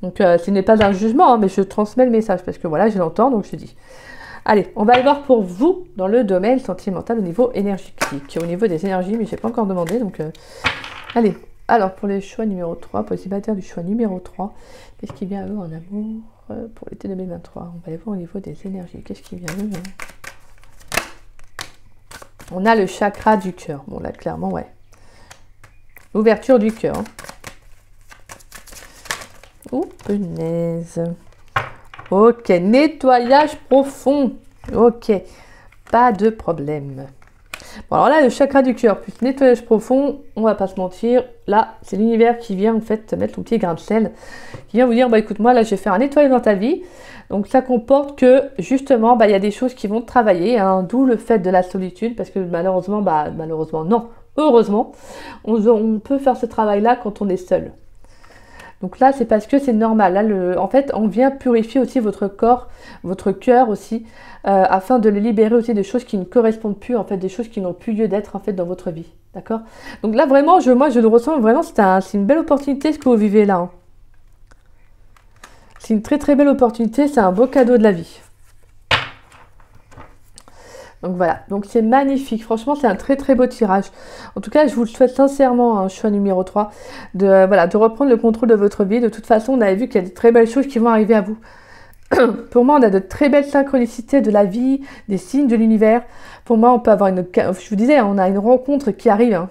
Donc, ce n'est pas un jugement, hein, mais je transmets le message parce que voilà, je l'entends, donc je dis. Allez, on va aller voir pour vous dans le domaine sentimental au niveau énergétique, au niveau des énergies, mais je n'ai pas encore demandé. Donc, allez, alors pour les choix numéro 3, pour les célibataires du choix numéro 3, qu'est-ce qui vient à eux en amour pour l'été 2023? On va aller voir au niveau des énergies, qu'est-ce qui vient à eux On a le chakra du cœur. Bon, là, clairement, ouais. L'ouverture du cœur. Hein. Oh, punaise. Ok, nettoyage profond. Ok, pas de problème. Bon, alors là, le chakra du cœur plus nettoyage profond, on va pas se mentir. Là, c'est l'univers qui vient en fait mettre son petit grain de sel, qui vient vous dire, écoute, moi là, je vais faire un nettoyage dans ta vie. Donc ça comporte que justement, il y a des choses qui vont travailler, hein, d'où le fait de la solitude, parce que malheureusement, malheureusement, non, heureusement, on peut faire ce travail-là quand on est seul. Donc là, c'est parce que c'est normal. Là, en fait, on vient purifier aussi votre corps, votre cœur aussi, afin de le libérer aussi des choses qui ne correspondent plus, en fait, des choses qui n'ont plus lieu d'être en fait dans votre vie. D'accord? Donc là, vraiment, moi, je le ressens vraiment, c'est une belle opportunité ce que vous vivez là. Hein. C'est une très très belle opportunité, c'est un beau cadeau de la vie. Donc voilà, donc c'est magnifique, franchement c'est un très très beau tirage. En tout cas, je vous le souhaite sincèrement, un choix numéro 3, de reprendre le contrôle de votre vie. De toute façon, on avait vu qu'il y a de très belles choses qui vont arriver à vous. Pour moi, on a de très belles synchronicités de la vie, des signes de l'univers. Pour moi, on peut avoir je vous disais, on a une rencontre qui arrive. Hein.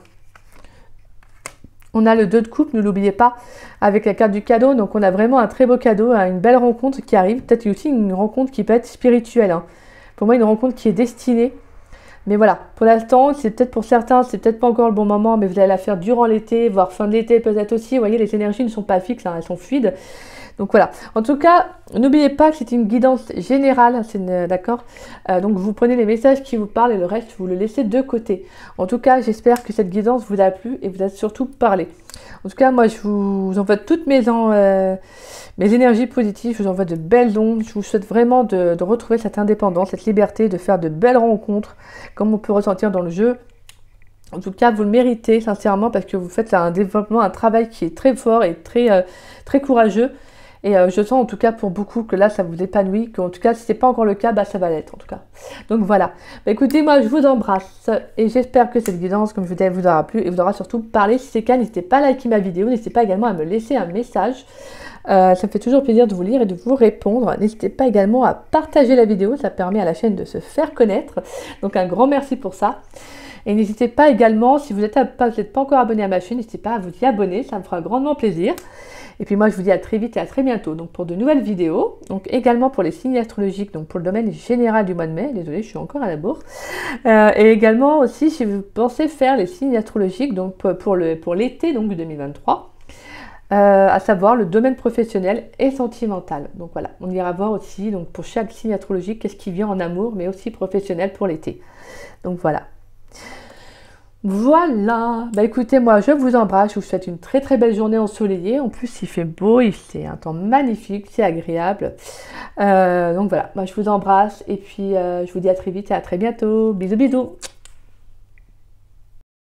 On a le 2 de coupe, ne l'oubliez pas, avec la carte du cadeau. Donc on a vraiment un très beau cadeau, une belle rencontre qui arrive. Peut-être aussi une rencontre qui peut être spirituelle. Hein. Pour moi, une rencontre qui est destinée. Mais voilà, pour l'instant, c'est peut-être pour certains, c'est peut-être pas encore le bon moment, mais vous allez la faire durant l'été, voire fin de l'été peut-être aussi. Vous voyez, les énergies ne sont pas fixes, hein, elles sont fluides. Donc voilà. En tout cas, n'oubliez pas que c'est une guidance générale, d'accord? Donc vous prenez les messages qui vous parlent et le reste, vous le laissez de côté. En tout cas, j'espère que cette guidance vous a plu et vous a surtout parlé. En tout cas, moi, je vous envoie toutes mes énergies positives, je vous envoie de belles ondes. Je vous souhaite vraiment de retrouver cette indépendance, cette liberté, de faire de belles rencontres, comme on peut ressentir dans le jeu. En tout cas, vous le méritez, sincèrement, parce que vous faites un développement, un travail qui est très fort et très, très courageux. Et je sens en tout cas pour beaucoup que là, ça vous épanouit, qu'en tout cas, si ce n'est pas encore le cas, ça va l'être en tout cas. Donc voilà. Écoutez, moi, je vous embrasse et j'espère que cette guidance, comme je vous disais, vous aura plu et vous aura surtout parlé. Si c'est le cas, n'hésitez pas à liker ma vidéo, n'hésitez pas également à me laisser un message. Ça me fait toujours plaisir de vous lire et de vous répondre. N'hésitez pas également à partager la vidéo, ça permet à la chaîne de se faire connaître. Donc un grand merci pour ça. Et n'hésitez pas également, si vous n'êtes pas encore abonné à ma chaîne, n'hésitez pas à vous y abonner, ça me fera grandement plaisir. Et puis moi, je vous dis à très vite et à très bientôt donc pour de nouvelles vidéos. Donc également pour les signes astrologiques, donc pour le domaine général du mois de mai. Désolée, je suis encore à la bourre. Et également aussi, si vous pensez faire les signes astrologiques donc pour l'été donc 2023. À savoir le domaine professionnel et sentimental. Donc voilà, on ira voir aussi donc pour chaque signe astrologique qu'est-ce qui vient en amour, mais aussi professionnel pour l'été. Donc voilà. Voilà, bah écoutez, moi je vous embrasse, je vous souhaite une très très belle journée ensoleillée. En plus il fait beau, c'est un temps magnifique, c'est agréable. Donc voilà, moi je vous embrasse et puis je vous dis à très vite et à très bientôt. Bisous bisous.